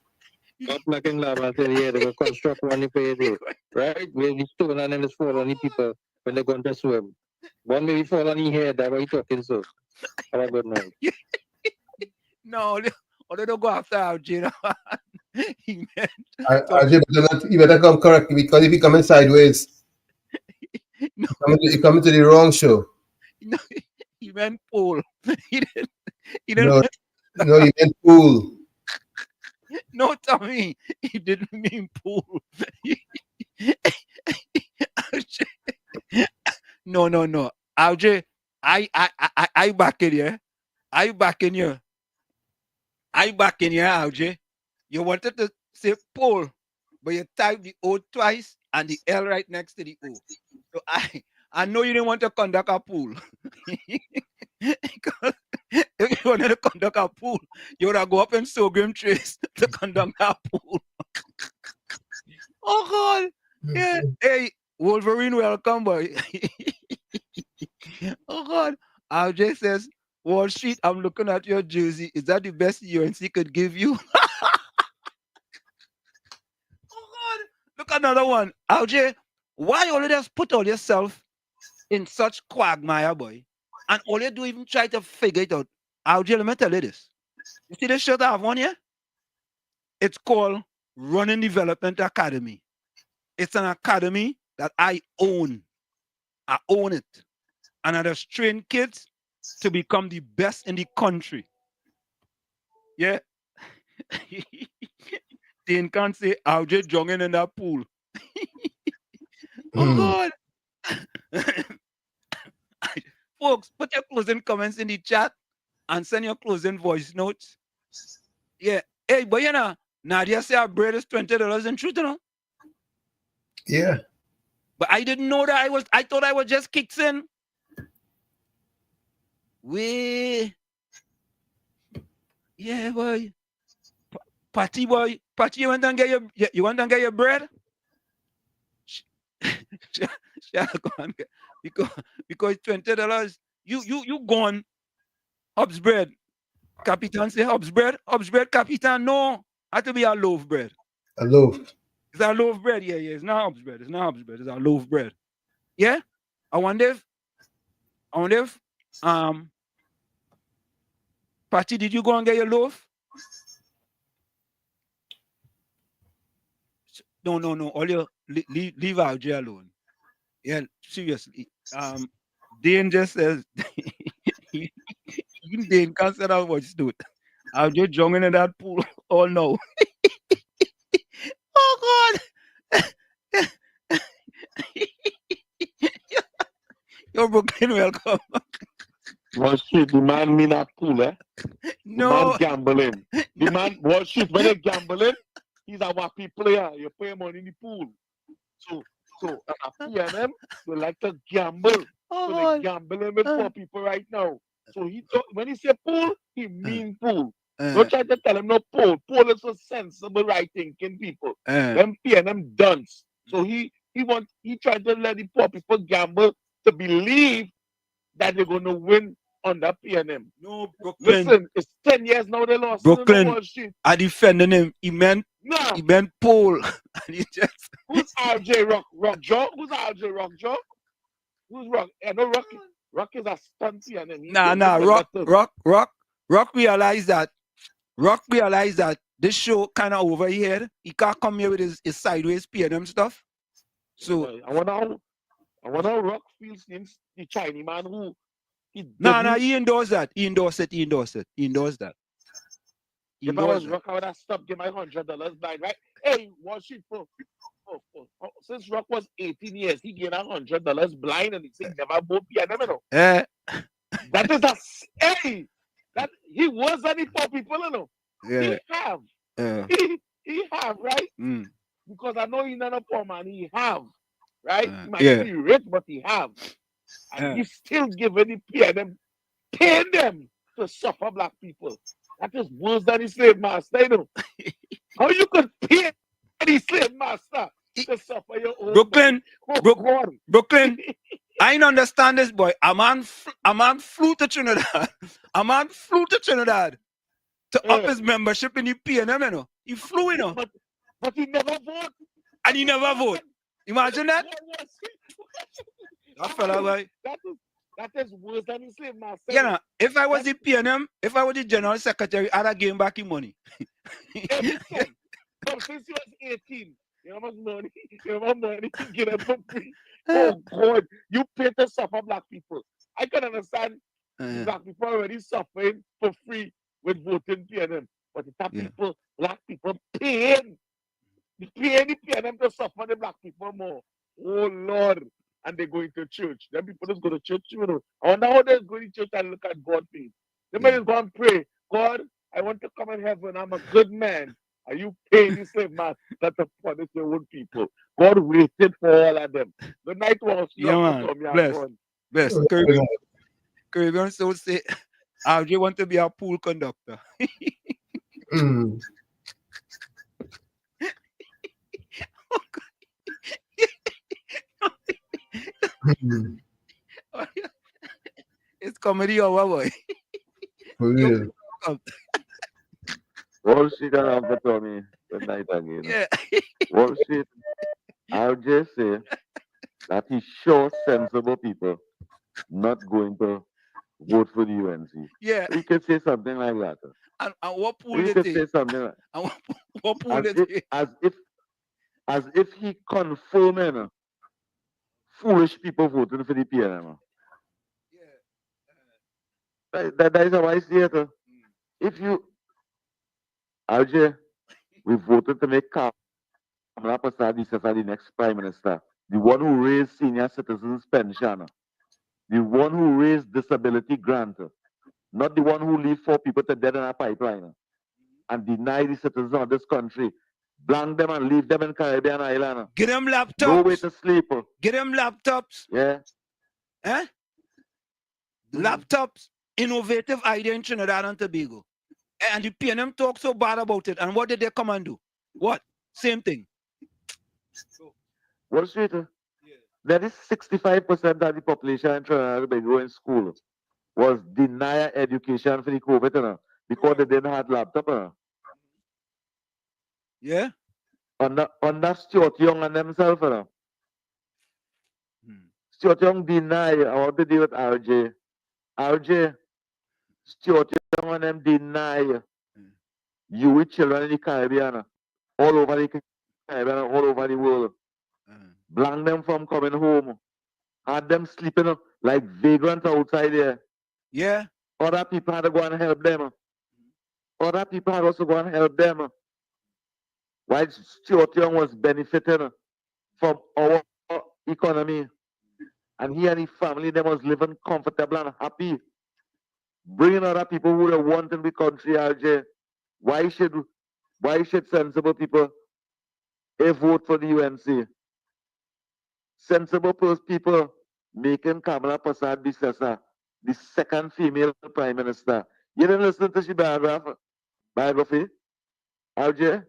not like in Lavante, yeah, they will construct one if they do, right? Where the stone and then it's fall on the people when they're going to swim. One maybe fall on the head, that's what you're talking so. Have a good night. No, they don't go after RJ. He meant. You better come correct because if you come in sideways, no. you come into the wrong show. No, he meant pool. He didn't. No, you meant pool. No, Tommy, he didn't mean pool. No. RJ, I back in here. I back in here. RJ. You wanted to say pole, but you typed the O twice and the L right next to the O. So I know you didn't want to conduct a pool. If you wanted to conduct a pool, you would have go up in Sorghum Trace to conduct a pool. Oh God. Yeah. Hey, Wolverine, welcome, boy. Oh God. RJ says, Wall Street, I'm looking at your jersey. Is that the best UNC could give you? Oh God. Look, another one. RJ, why you just put all yourself in such quagmire, boy? And all you do even try to figure it out. RJ, let me tell you this. You see this shirt I have on here? It's called Running Development Academy. It's an academy that I own. I own it. And I just train kids to become the best in the country. Yeah. They can't say RJ jogging in that pool. Oh God. Folks, put your closing comments in the chat and send your closing voice notes. Yeah. Hey, but you know, Nadia said our bread is $20 in truth, you know? Yeah. But I didn't know that I thought I was just kicks in. Yeah, boy. Patty boy. Patty, you want to get your bread? because $20. You gone. Hobbs bread. Capitan say Hobbs bread. Hobbs bread, Capitan. No. Had to be a loaf bread. A loaf. It's a loaf bread. Yeah. It's not Hobbs bread. It's a loaf bread. Yeah? I wonder if Patty, did you go and get your loaf? No. All you leave RJ alone. Yeah, seriously. Dane just says even Dane can't say that much to it. RJ jogging in that pool. Oh no. Oh God. You're Brooklyn, welcome. Wall Street, the man mean a pool, eh? No. The man gambling. The man, Wall Street, when they gambling, he's a wacky player. You pay money in the pool. So a PNM, they like to gamble. So they're gambling with poor people right now. So when he say pool, he mean pool. Don't try to tell him no pool. Pool is for sensible, right thinking people. Them pay them dunce. So he tried to let the poor people gamble to believe that they're gonna win on that PNM. No, Brooklyn. Listen, it's 10 years now they lost Brooklyn, in the Wall Street. I defending him. He meant Paul. And he just Who's RJ Rock Joe? Who's RJ Rock Joe? Who's Rock? I know Rock is a stunt PNM. Rock realized that. Rock realized that this show kind of over here. He can't come here with his sideways PNM stuff. So I wonder how Rock feels against the Chinese man who he endorsed that. He endorsed that. If I was Rock, I would have stopped giving my $100 blind, right? Hey, Wall Street since Rock was 18 years, he gave $100 blind and he said never vote PNM. That is that he was any poor people, you know. He have. He have, right? Because I know he's not a poor man. He have, right? He might be rich, but he have. And he's still giving the PNM, paying them to suffer black people. That is worse than the slave master, you know. How you could pay the slave master to suffer your own Brooklyn, I don't understand this, boy. A man flew to Trinidad. To up his membership in the PNM, you know. He flew, you know. But he never voted. And he never voted. Imagine that. That fella, boy. That is worse than the slave master. Yeah, no, if I was the PNM, if I was the general secretary, I'd have given back his money. Since he was 18, you have money, you get it for free. Oh God, you pay to suffer black people. I can understand black people already suffering for free with voting PNM, but it's people, black people paying the PNM to suffer the black people more. Oh Lord. And they're going to church. Then people just go to church, you know. I wonder how they're going to church and look at God face. They might just go and pray. God, I want to come in heaven. I'm a good man. Are you paying the slave master to punish your own people? God waited for all of them. The night was Bless. Caribbean so say, I just want to be a pool conductor. It's comedy over, boy. For real. Wall Street and Uncle Tommy, good night again. Yeah. Wall Street, I'll just say that he shows sensible people not going to vote for the UNC. Yeah. You could say something like that. And what pool you could say something like what pool as if he confirming foolish people voting for the PNM. That is how I see it. If you, RJ, we voted to make Kamla Persad-Bissessar the next Prime Minister, the one who raised senior citizens' pension, the one who raised disability grant, not the one who leave 4 people to death in a pipeline and deny the citizens of this country, blank them and leave them in Caribbean island. Get them laptops. No way to sleep. Get them laptops. Yeah. Laptops. Innovative idea in Trinidad and Tobago. And the PNM talk so bad about it. And what did they come and do? What? Same thing. Wall Street, that is 65% of the population in Trinidad and Tobago in school was denied education for the COVID because they didn't have laptop. Yeah. Under Stuart Young and themselves. Stuart Young denied. I want to deal with RJ. RJ, Stuart Young and them deny you with children in the Caribbean, all over the Caribbean, all over the world. Blank them from coming home. Had them sleeping like vagrants outside there. Yeah. Other people had to go and help them. Other people had also go and help them. While Stuart Young was benefiting from our economy. And he and his family, they was living comfortable and happy. Bringing other people who are wanting the country, RJ. Why should sensible people vote for the UNC? Sensible people making Kamla Persad-Bissessar the second female prime minister. You didn't listen to she biography? RJ?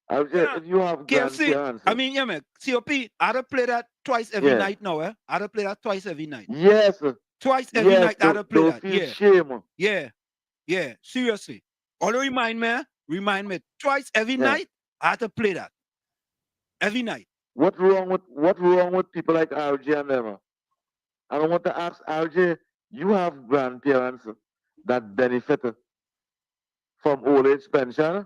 RJ, if you have KFC, grandparents. I mean, yeah, man. COP, I'd have played that twice every Yeah. night now, eh? I'd have played that twice every night. Yes. Twice every Yes, night, I'd have played don't that. feel Yeah. shame. Yeah. Yeah. Seriously. Although remind me, twice every night, I had to play that. Every night. What wrong with people like RJ and them? I want to ask RJ, you have grandparents that benefit from old age pension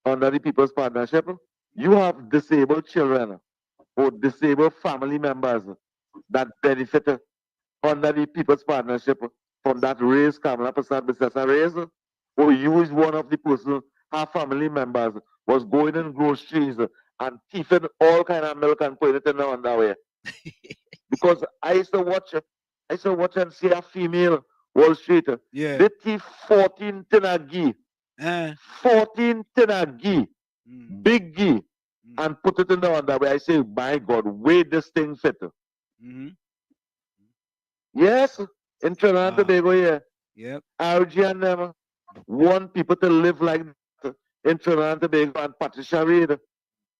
under the People's Partnership. You have disabled children or disabled family members that benefit under the People's Partnership from that race Kamla Persad-Bissessar race. Or you is one of the person, her family members was going in groceries and thieving all kind of milk and putting it in the underwear. Because I used to watch and see a female Wall Street. Yeah. They thief 14 tin of ghee. 14 tin of ghee. Big ghee. And put it in the underwear. I say, my God, where this thing fit? Yes, in Trinidad and Tobago, yeah. Yep. RG and them want people to live like that in Trinidad and Tobago, and Patricia Reid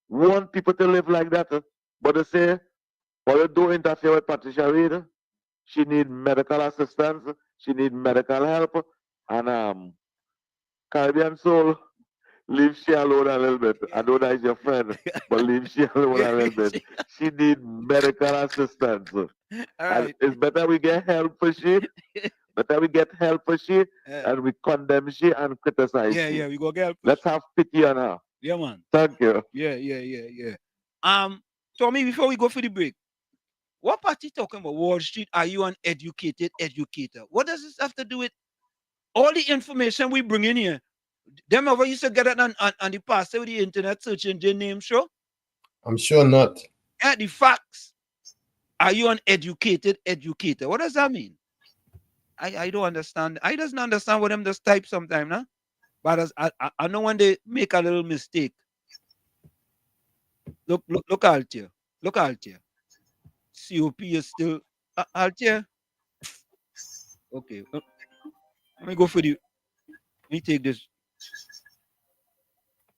want people to live like that. But they say, well, you don't interfere with Patricia Reid. She need medical assistance. She need medical help. And Caribbean Soul, leave she alone a little bit. I know that is your friend, but leave she alone a little bit. She need medical assistance. And it's better we get help for she. Better we get help for she, and we condemn she and criticize she. Yeah, we go get help. Let's have pity on her. Yeah, man. Thank you. Yeah. Tommy, before we go for the break, what party talking about Wall Street? Are you an educated educator? What does this have to do with all the information we bring in here? Them over used to get it on the past with the internet search engine name show? I'm sure not. Yeah, the facts. Are you an educated educator? What does that mean? I don't understand. I doesn't understand what them just type sometimes, nah? But I know when they make a little mistake. Look Altier. Look Altier. COP is still Altier. Okay. Let me go for the. Let me take this.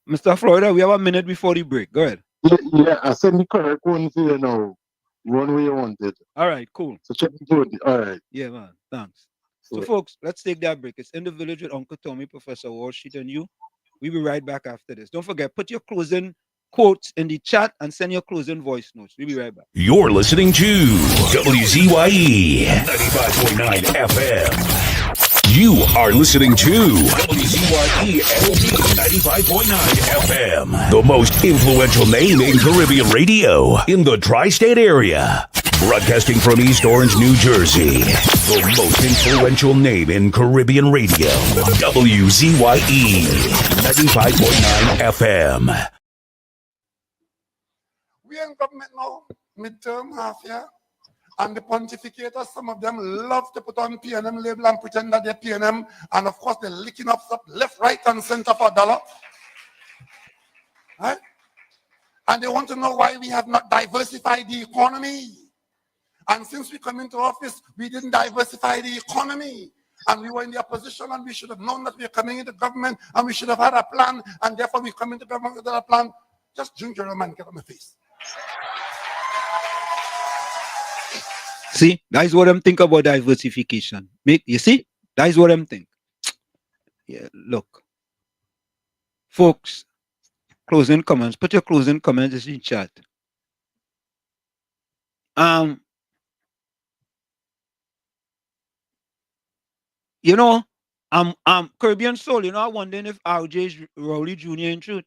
Mr. Florida, we have a minute before the break. Go ahead. Yeah, I send the correct one for you now. One way you want it. All right, cool. So check it out. All right. Yeah, man. Thanks. So, folks, let's take that break. It's In the Village with Uncle Tommy, Professor Wall Street, and you. We'll be right back after this. Don't forget, put your closing quotes in the chat and send your closing voice notes. We'll be right back. You're listening to WZYE 95.9 FM. You are listening to WZYE LP 95.9 FM, the most influential name in Caribbean radio in the tri-state area. Broadcasting from East Orange, New Jersey, the most influential name in Caribbean radio, WZYE 95.9 FM. We in government now, midterm, half year, and the pontificators, some of them love to put on PNM label and pretend that they're PNM, and of course they're licking up stuff left, right, and center for a dollar. Right? And they want to know why we have not diversified the economy. And since we come into office, we didn't diversify the economy. And we were in the opposition, and we should have known that we were coming into government, and we should have had a plan, and therefore we come into government without a plan. Just ginger a man, get on my face. See, that is what I'm thinking about diversification. You see? That is what I'm thinking. Yeah, look. Folks, closing comments. Put your closing comments in chat. You know, Caribbean Soul, you know, I'm wondering if RJ is Rowley Jr. in truth.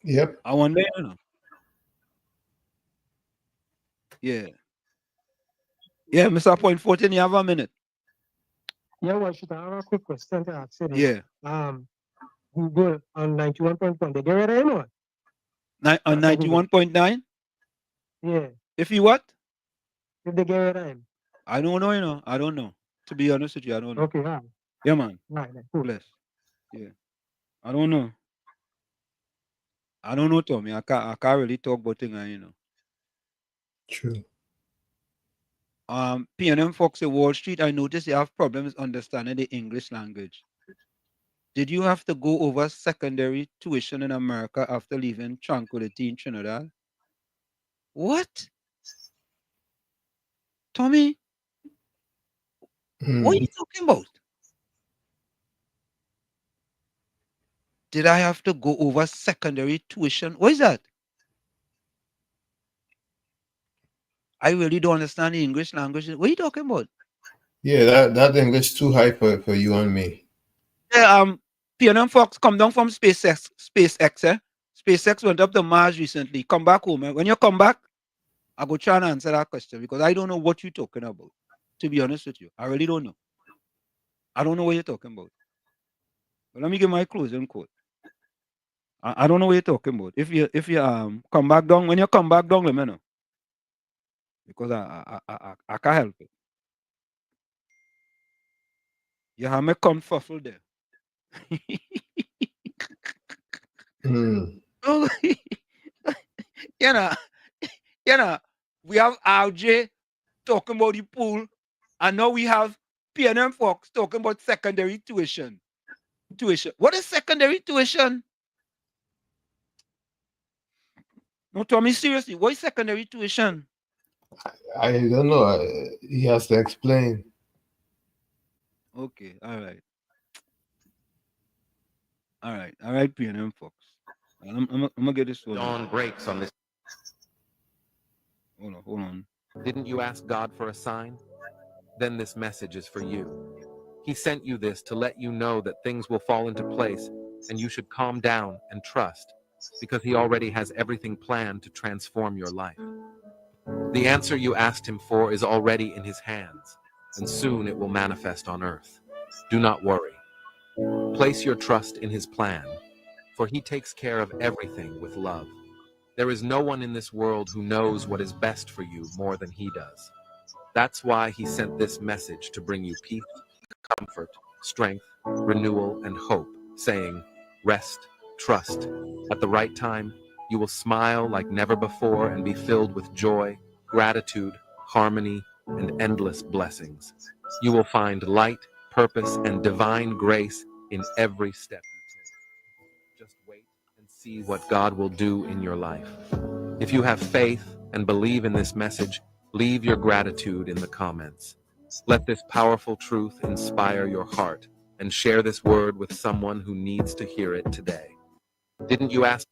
Yep. I wonder, you know. Yeah. Yeah, Mr. Point 14, you have a minute. Yeah, well, should I have a quick question to ask you? Yeah. Google on 91.1, they get rid of him or? On 91.9? Yeah. If you what? If they get rid of him. I don't know, you know. I don't know. To be honest with you, I don't know. Okay, right. Yeah, man. Right, cool. Bless. Yeah. I don't know. I don't know, Tommy. I can't really talk about things, you know. True. P&M Fox at Wall Street, I noticed you have problems understanding the English language. Did you have to go over secondary tuition in America after leaving Tranquility in Trinidad? What? Tommy? What are you talking about? Did I have to go over secondary tuition? What is that? I really don't understand the English language. What are you talking about? Yeah, that English too high for you and me. Yeah, P&M Fox come down from SpaceX, eh? SpaceX went up to Mars recently. Come back home. Eh? When you come back, I go try and answer that question because I don't know what you're talking about. To be honest with you, I really don't know. I don't know what you're talking about. But let me give my closing quote. I don't know what you're talking about. If you come back down, when you come back down, let me know. Because I can't help it. You have me confuffled there. Oh, you know, we have RJ talking about the pool, and now we have P&M Fox talking about secondary tuition. What is secondary tuition? No, Tommy, seriously, what is secondary tuition? I don't know. He has to explain. Okay, all right, P&M Fox. I'm gonna get this one. Dawn breaks on this. Hold on. Didn't you ask God for a sign? Then this message is for you. He sent you this to let you know that things will fall into place and you should calm down and trust because he already has everything planned to transform your life. The answer you asked him for is already in his hands, and soon it will manifest on earth. Do not worry. Place your trust in his plan, for he takes care of everything with love. There is no one in this world who knows what is best for you more than he does. That's why he sent this message to bring you peace, comfort, strength, renewal, and hope, saying, rest, trust. At the right time, you will smile like never before and be filled with joy, gratitude, harmony, and endless blessings. You will find light, purpose, and divine grace in every step you take. Just wait and see what God will do in your life. If you have faith and believe in this message, leave your gratitude in the comments. Let this powerful truth inspire your heart and share this word with someone who needs to hear it today. Didn't you ask?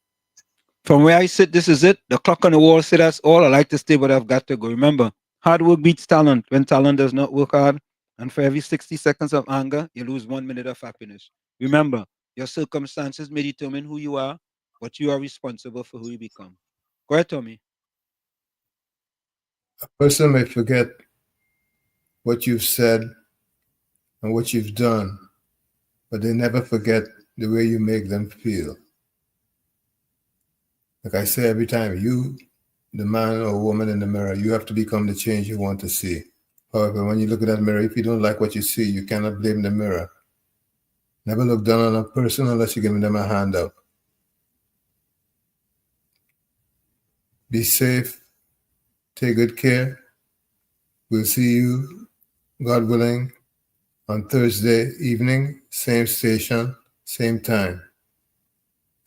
From where I sit, this is it. The clock on the wall said that's all. I like to stay, but I've got to go. Remember, hard work beats talent when talent does not work hard. And for every 60 seconds of anger, you lose 1 minute of happiness. Remember, your circumstances may determine who you are, but you are responsible for who you become. Go ahead, Tommy. A person may forget what you've said and what you've done, but they never forget the way you make them feel. Like I say every time, you, the man or woman in the mirror, you have to become the change you want to see. However, when you look at that mirror, if you don't like what you see, you cannot blame the mirror. Never look down on a person unless you're giving them a hand up. Be safe. Take good care. We'll see you, God willing, on Thursday evening, same station, same time.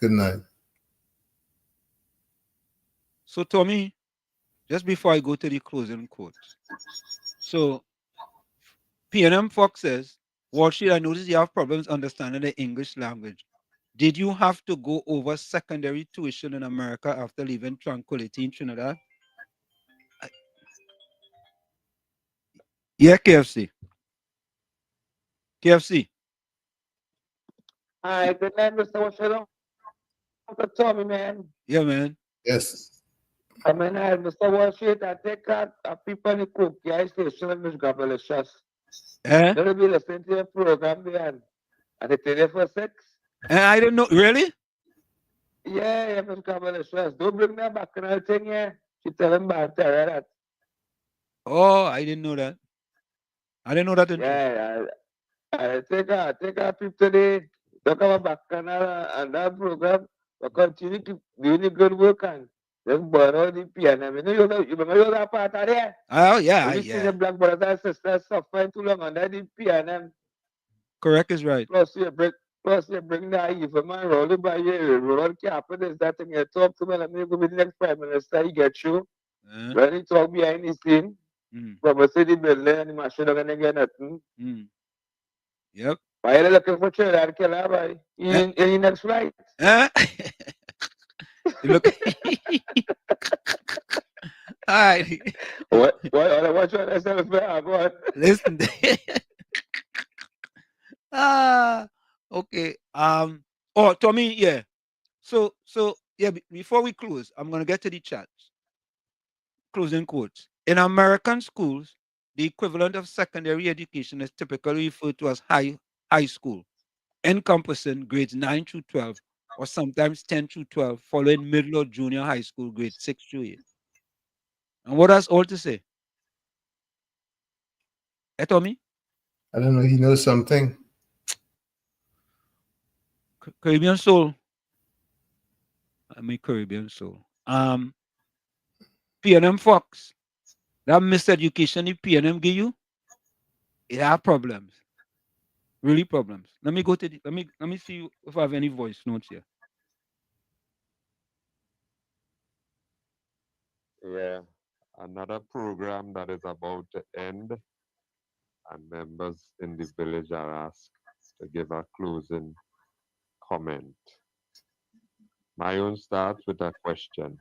Good night. So, Tommy, just before I go to the closing quotes. So, P&M Fox says, Wall Street, I noticed you have problems understanding the English language. Did you have to go over secondary tuition in America after leaving Tranquility in Trinidad? Yeah, KFC. KFC. Hi, good night, Mr. Washington. Uncle Tommy, man. Yeah, man. Yes. I mean, Mr. Washington, I take out people in the cook, yeah, station and Miss Gabalicious. Eh? They'll be listening to your program, man. And they tell you for 6. I didn't know. Really? Yeah, Miss Gabalicious. Don't bring me back in the thing, yeah. She tell him about that. Oh, I didn't know that. I didn't know that. Yeah, I take our people today. Talk about back and that program. But continue to doing the good work and Just burn out the PNM. You remember that part of there? Oh, yeah, When you see the black brothers and sisters suffering too long under the PNM. Correct is right. Plus you bring that evil man rolling by you, roll capping is that thing you talk to me, let me go with the next prime minister, he get you. When he talk behind the scene, promise the building and the machine are gonna get nothing. Yep. Why are you looking for Trinidad killer, boy? In the next flight. Look. All right. What you yourself for? Listen. Okay. Oh, Tommy, yeah. So yeah, before we close, I'm gonna get to the chats. Closing quotes. In American schools, the equivalent of secondary education is typically referred to as high school, encompassing grades 9 through 12, or sometimes 10 through 12, following middle or junior high school, grades 6 through 8. And what does all to say? Tommy? I don't know. He knows something. Caribbean Soul. I mean Caribbean Soul. PNM Fox. That miseducation the PNM give you, it have problems. Really problems. Let me go to let me see if I have any voice notes here. Yeah, another program that is about to end, and members in the village are asked to give a closing comment. My own starts with a question.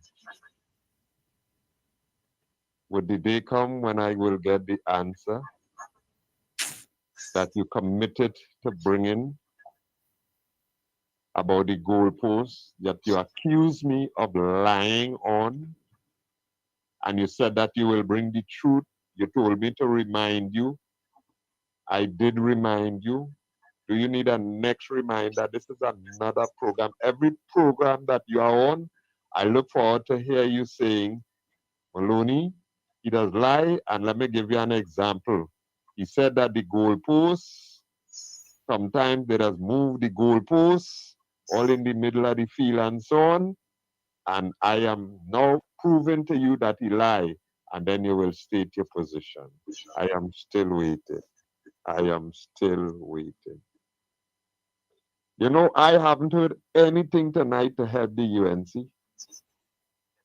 Would the day come when I will get the answer that you committed to bringing about the goalposts that you accused me of lying on? And you said that you will bring the truth. You told me to remind you. I did remind you. Do you need a next reminder? This is another program. Every program that you are on, I look forward to hear you saying, Maloney, he does lie, and let me give you an example. He said that the goalposts, sometimes they just move the goalposts all in the middle of the field and so on. And I am now proving to you that he lied, and then you will state your position. I am still waiting. I am still waiting. You know, I haven't heard anything tonight to help the UNC.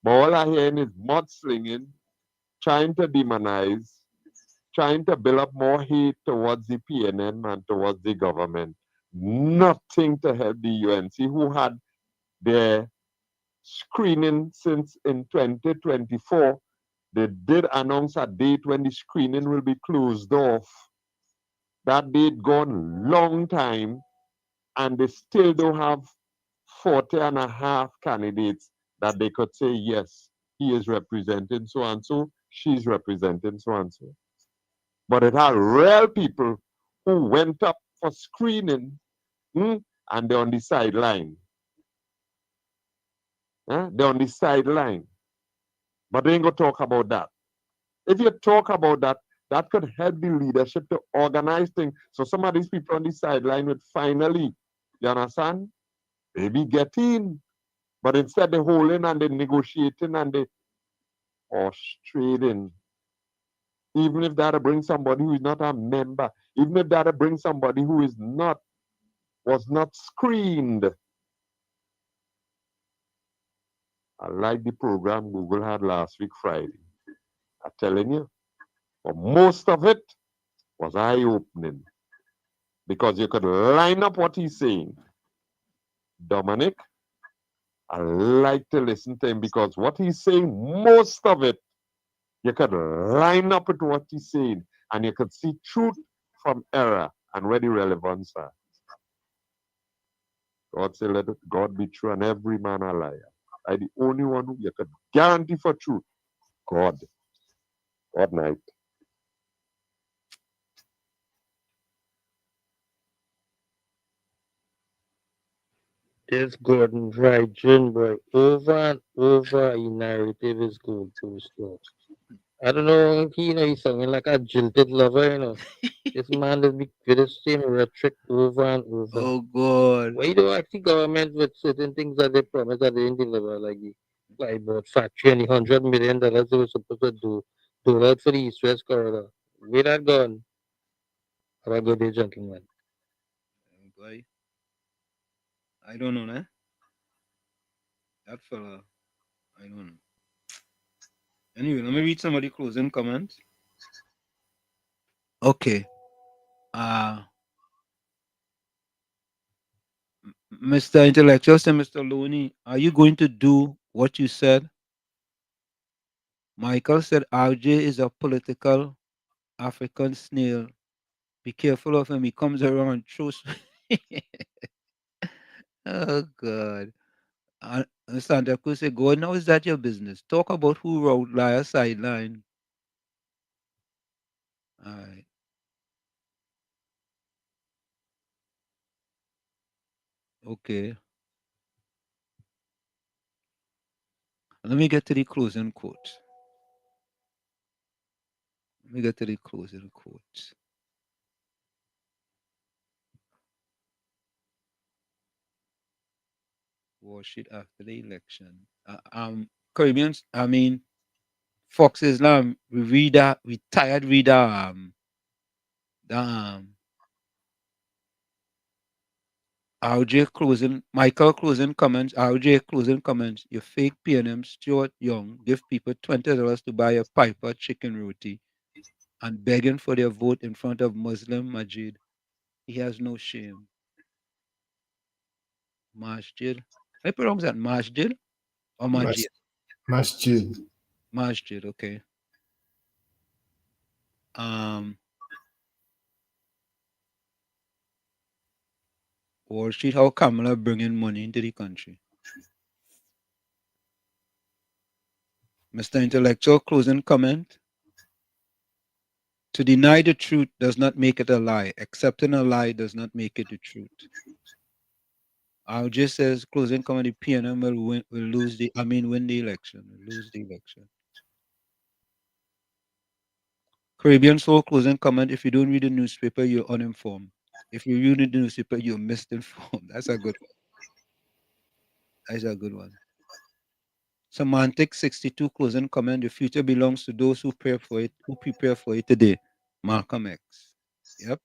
But all I hear is mudslinging, trying to demonize, trying to build up more hate towards the PNM and towards the government. Nothing to help the UNC, who had their screening since in 2024. They did announce a date when the screening will be closed off. That date gone long time, and they still don't have 40 and a half candidates that they could say, yes, he is representing so and so, she's representing so and so. But it had real people who went up for screening, and they're on the sideline. They're on the sideline. But they ain't gonna talk about that. If you talk about that, that could help the leadership to organize things. So some of these people on the sideline would finally, you understand, maybe get in. But instead they holding and they negotiating and they trading. Even if that bring somebody who is not a member, even if that bring somebody who is not, was not screened. I like the program Google had last week Friday. I'm telling you. But most of it was eye-opening. Because you could line up what he's saying. Dominic, I like to listen to him because what he's saying, most of it, you could line up with what he's saying and you could see truth from error and where the relevance are. God say, let God be true and every man a liar. I'm the only one who you could guarantee for truth. God. God night. This Gordon Dry Gin, boy, over and over, a narrative is going to stop. I don't know, he's sounding like a jilted lover, This man is with the same rhetoric over and over. Oh, God. Why do I see government with certain things that they promise that they didn't deliver, like Like about factory and $100 million they were supposed to do out for the East-West corridor. Where that gone? Have a good day, gentlemen. Boy, I don't know, eh? That fella, I don't know. Anyway, let me read some of the closing comments. Okay. Mr. Intellectual, say, Mr. Loney, are you going to do what you said? Michael said RJ is a political African snail. Be careful of him. He comes around and throws. Oh, God. Santa Cruz said, God, now is that your business? Talk about who wrote Liar Sideline. All right. Okay. Let me get to the closing quote. Let me get to the closing quote. Wall Street after the election. Caribbeans, I mean, Fox Islam, we tired read RJ closing, Michael closing comments, RJ closing comments, you fake PNM Stuart Young give people $20 to buy a Piper chicken roti and begging for their vote in front of Muslim Majid. He has no shame. Masjid. I pronounce that Masjid or Majid? Masjid. Masjid, okay. Wall Street, how Kamala bringing money into the country. Mr. Intellectual, closing comment. To deny the truth does not make it a lie. Accepting a lie does not make it the truth. RJ says, closing comment, the PNM will win the election. Will lose the election. Caribbean Soul, closing comment, if you don't read the newspaper, you're uninformed. If you read the newspaper, you're misinformed. That's a good one. That's a good one. Semantic 62, closing comment, the future belongs to those who prepare for it today. Malcolm X. Yep.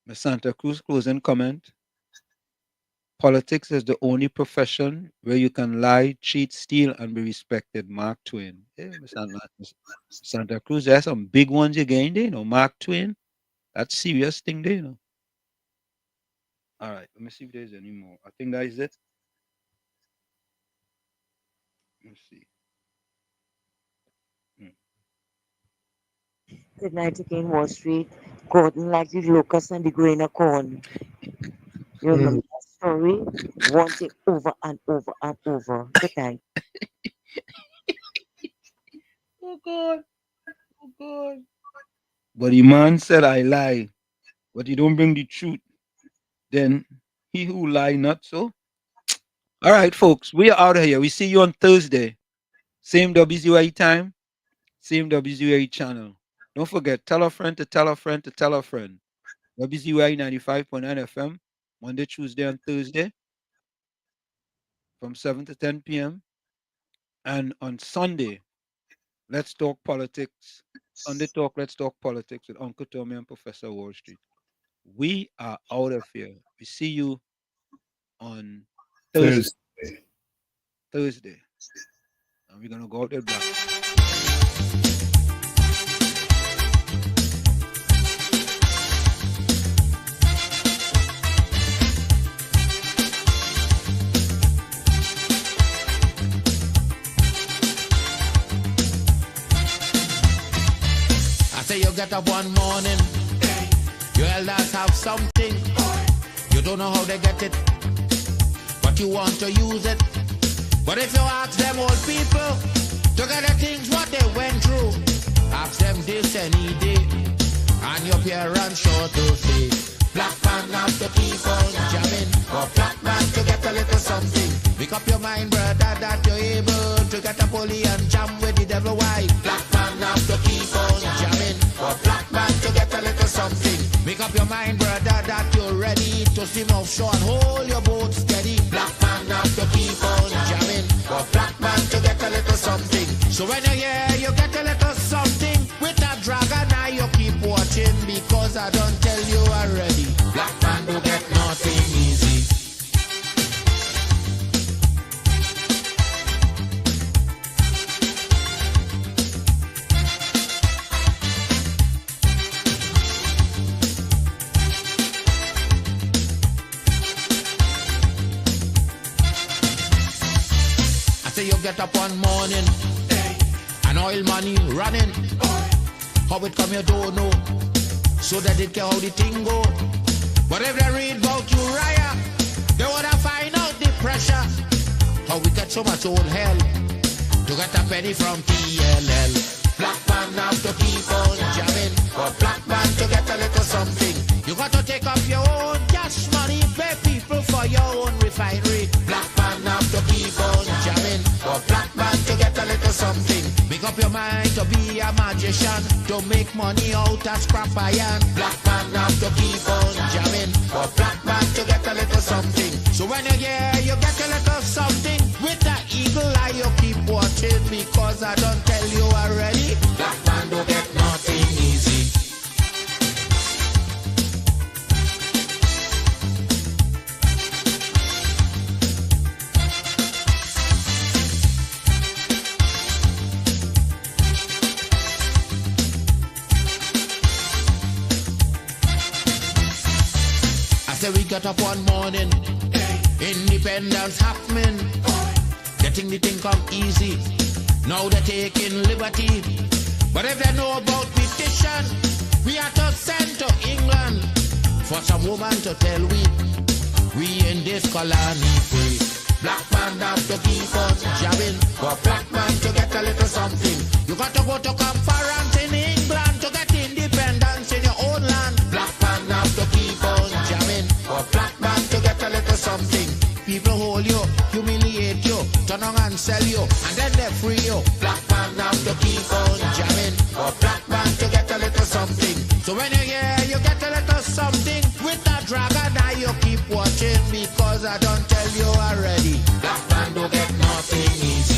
Ms. Santa Cruz, closing comment. Politics is the only profession where you can lie, cheat, steal, and be respected. Mark Twain. Yeah, Ms. Santa Cruz, there's some big ones again there, Mark Twain. That's serious thing there, All right, let me see if there's any more. I think that is it. Let's see. Good night again, Wall Street. Gordon like the locust and the grain of corn. You remember that story? Want it over and over and over. Good night. Oh, God. Oh, God. But the man said, I lie. But he don't bring the truth. Then he who lie not so. All right, folks, we are out of here. We see you on Thursday. Same WZYE time, same WZYE channel. Don't forget, tell a friend to tell a friend to tell a friend. WZYE 95.9 FM, Monday, Tuesday, and Thursday from 7 to 10 p.m. And on Sunday, Let's Talk Politics. Sunday Talk, Let's Talk Politics with Uncle Tommy and Professor Wall Street. We are out of here. We see you on Thursday. And we're going to go out there black. Say you get up one morning, your elders have something. You don't know how they get it, but you want to use it. But if you ask them old people to get the things what they went through, ask them this any day, and your parents sure to say, black man have to keep on jamming, or black man to get a little something. Make up your mind, brother, that you're able to get a pulley and jam with the devil. Why? Black man have to keep on jamming, or black man to get a little something. Make Make up your mind, brother, that you're ready to swim offshore and hold your boat steady. Black man have to keep on jamming, for black man to get a little something. So when you're here, you get a little something. With that dragon eye, you keep watching, because I don't tell you already. Black man don't get nothing easy. You get up one morning, and oil money running. How it come you don't know, so that it care how the thing go. But if they read about Uriah, they wanna find out the pressure. How we get so much old hell to get a penny from TLL. Black man have to keep on jamming, for black man to get a little something. You got to take up your own cash money, pay people for your own refinery. Black man have to keep on jamming, for black man to get a little something. Make up your mind to be a magician, to make money out of scrap iron. Black man have to keep on jamming, for black man to get a little something. So when you're here, you get a little something. With that eagle eye, you keep watching, because I don't tell you already. Black man don't get nothing easy. Say we got up one morning, independence happening, getting the thing come easy. Now they're taking liberty, but if they know about petition, we have to send to England for some woman to tell we in this colony free. Black man have to keep on jabbing, for black man to get a little something. You got to go to conference in England to get independence in your own land. Black man have to keep on jamming, for black man to get a little something. People hold you, humiliate you, turn on and sell you, and then they free you. Black man have to keep on jamming, for black man to get a little something. So when you're here, you get a little something. With that dragon eye, you keep watching, because I don't tell you already. Black man don't get nothing easy.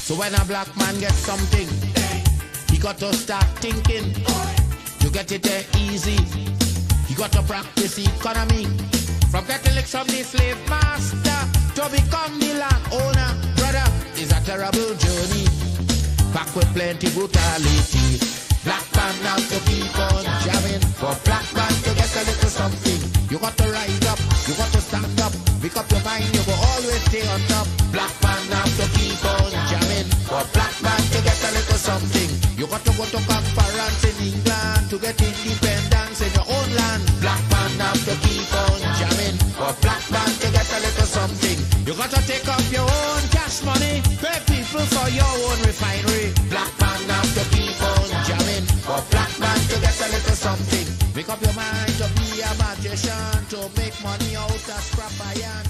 So when a black man gets something, he got to start thinking to get it there easy. He got to practice economy, from getting licks from the slave master to become the land owner. Brother, it's a terrible journey, packed with plenty brutality. Black man have to keep on jamming, for black man to get a little something. You got to rise up, you got to stand up, make up your mind, you will always stay on top. Black man have to keep on jamming, for black man to get a little something. You got to go to conference in England to get independence in your own land. Black man have to keep on jamming, for black man to get a little something. You got to take up your own cash money, pay people for your own refinery. Black man have to keep on jamming, for black man to get a little something. Make up your mind to be a magician, to make money out of scrap iron.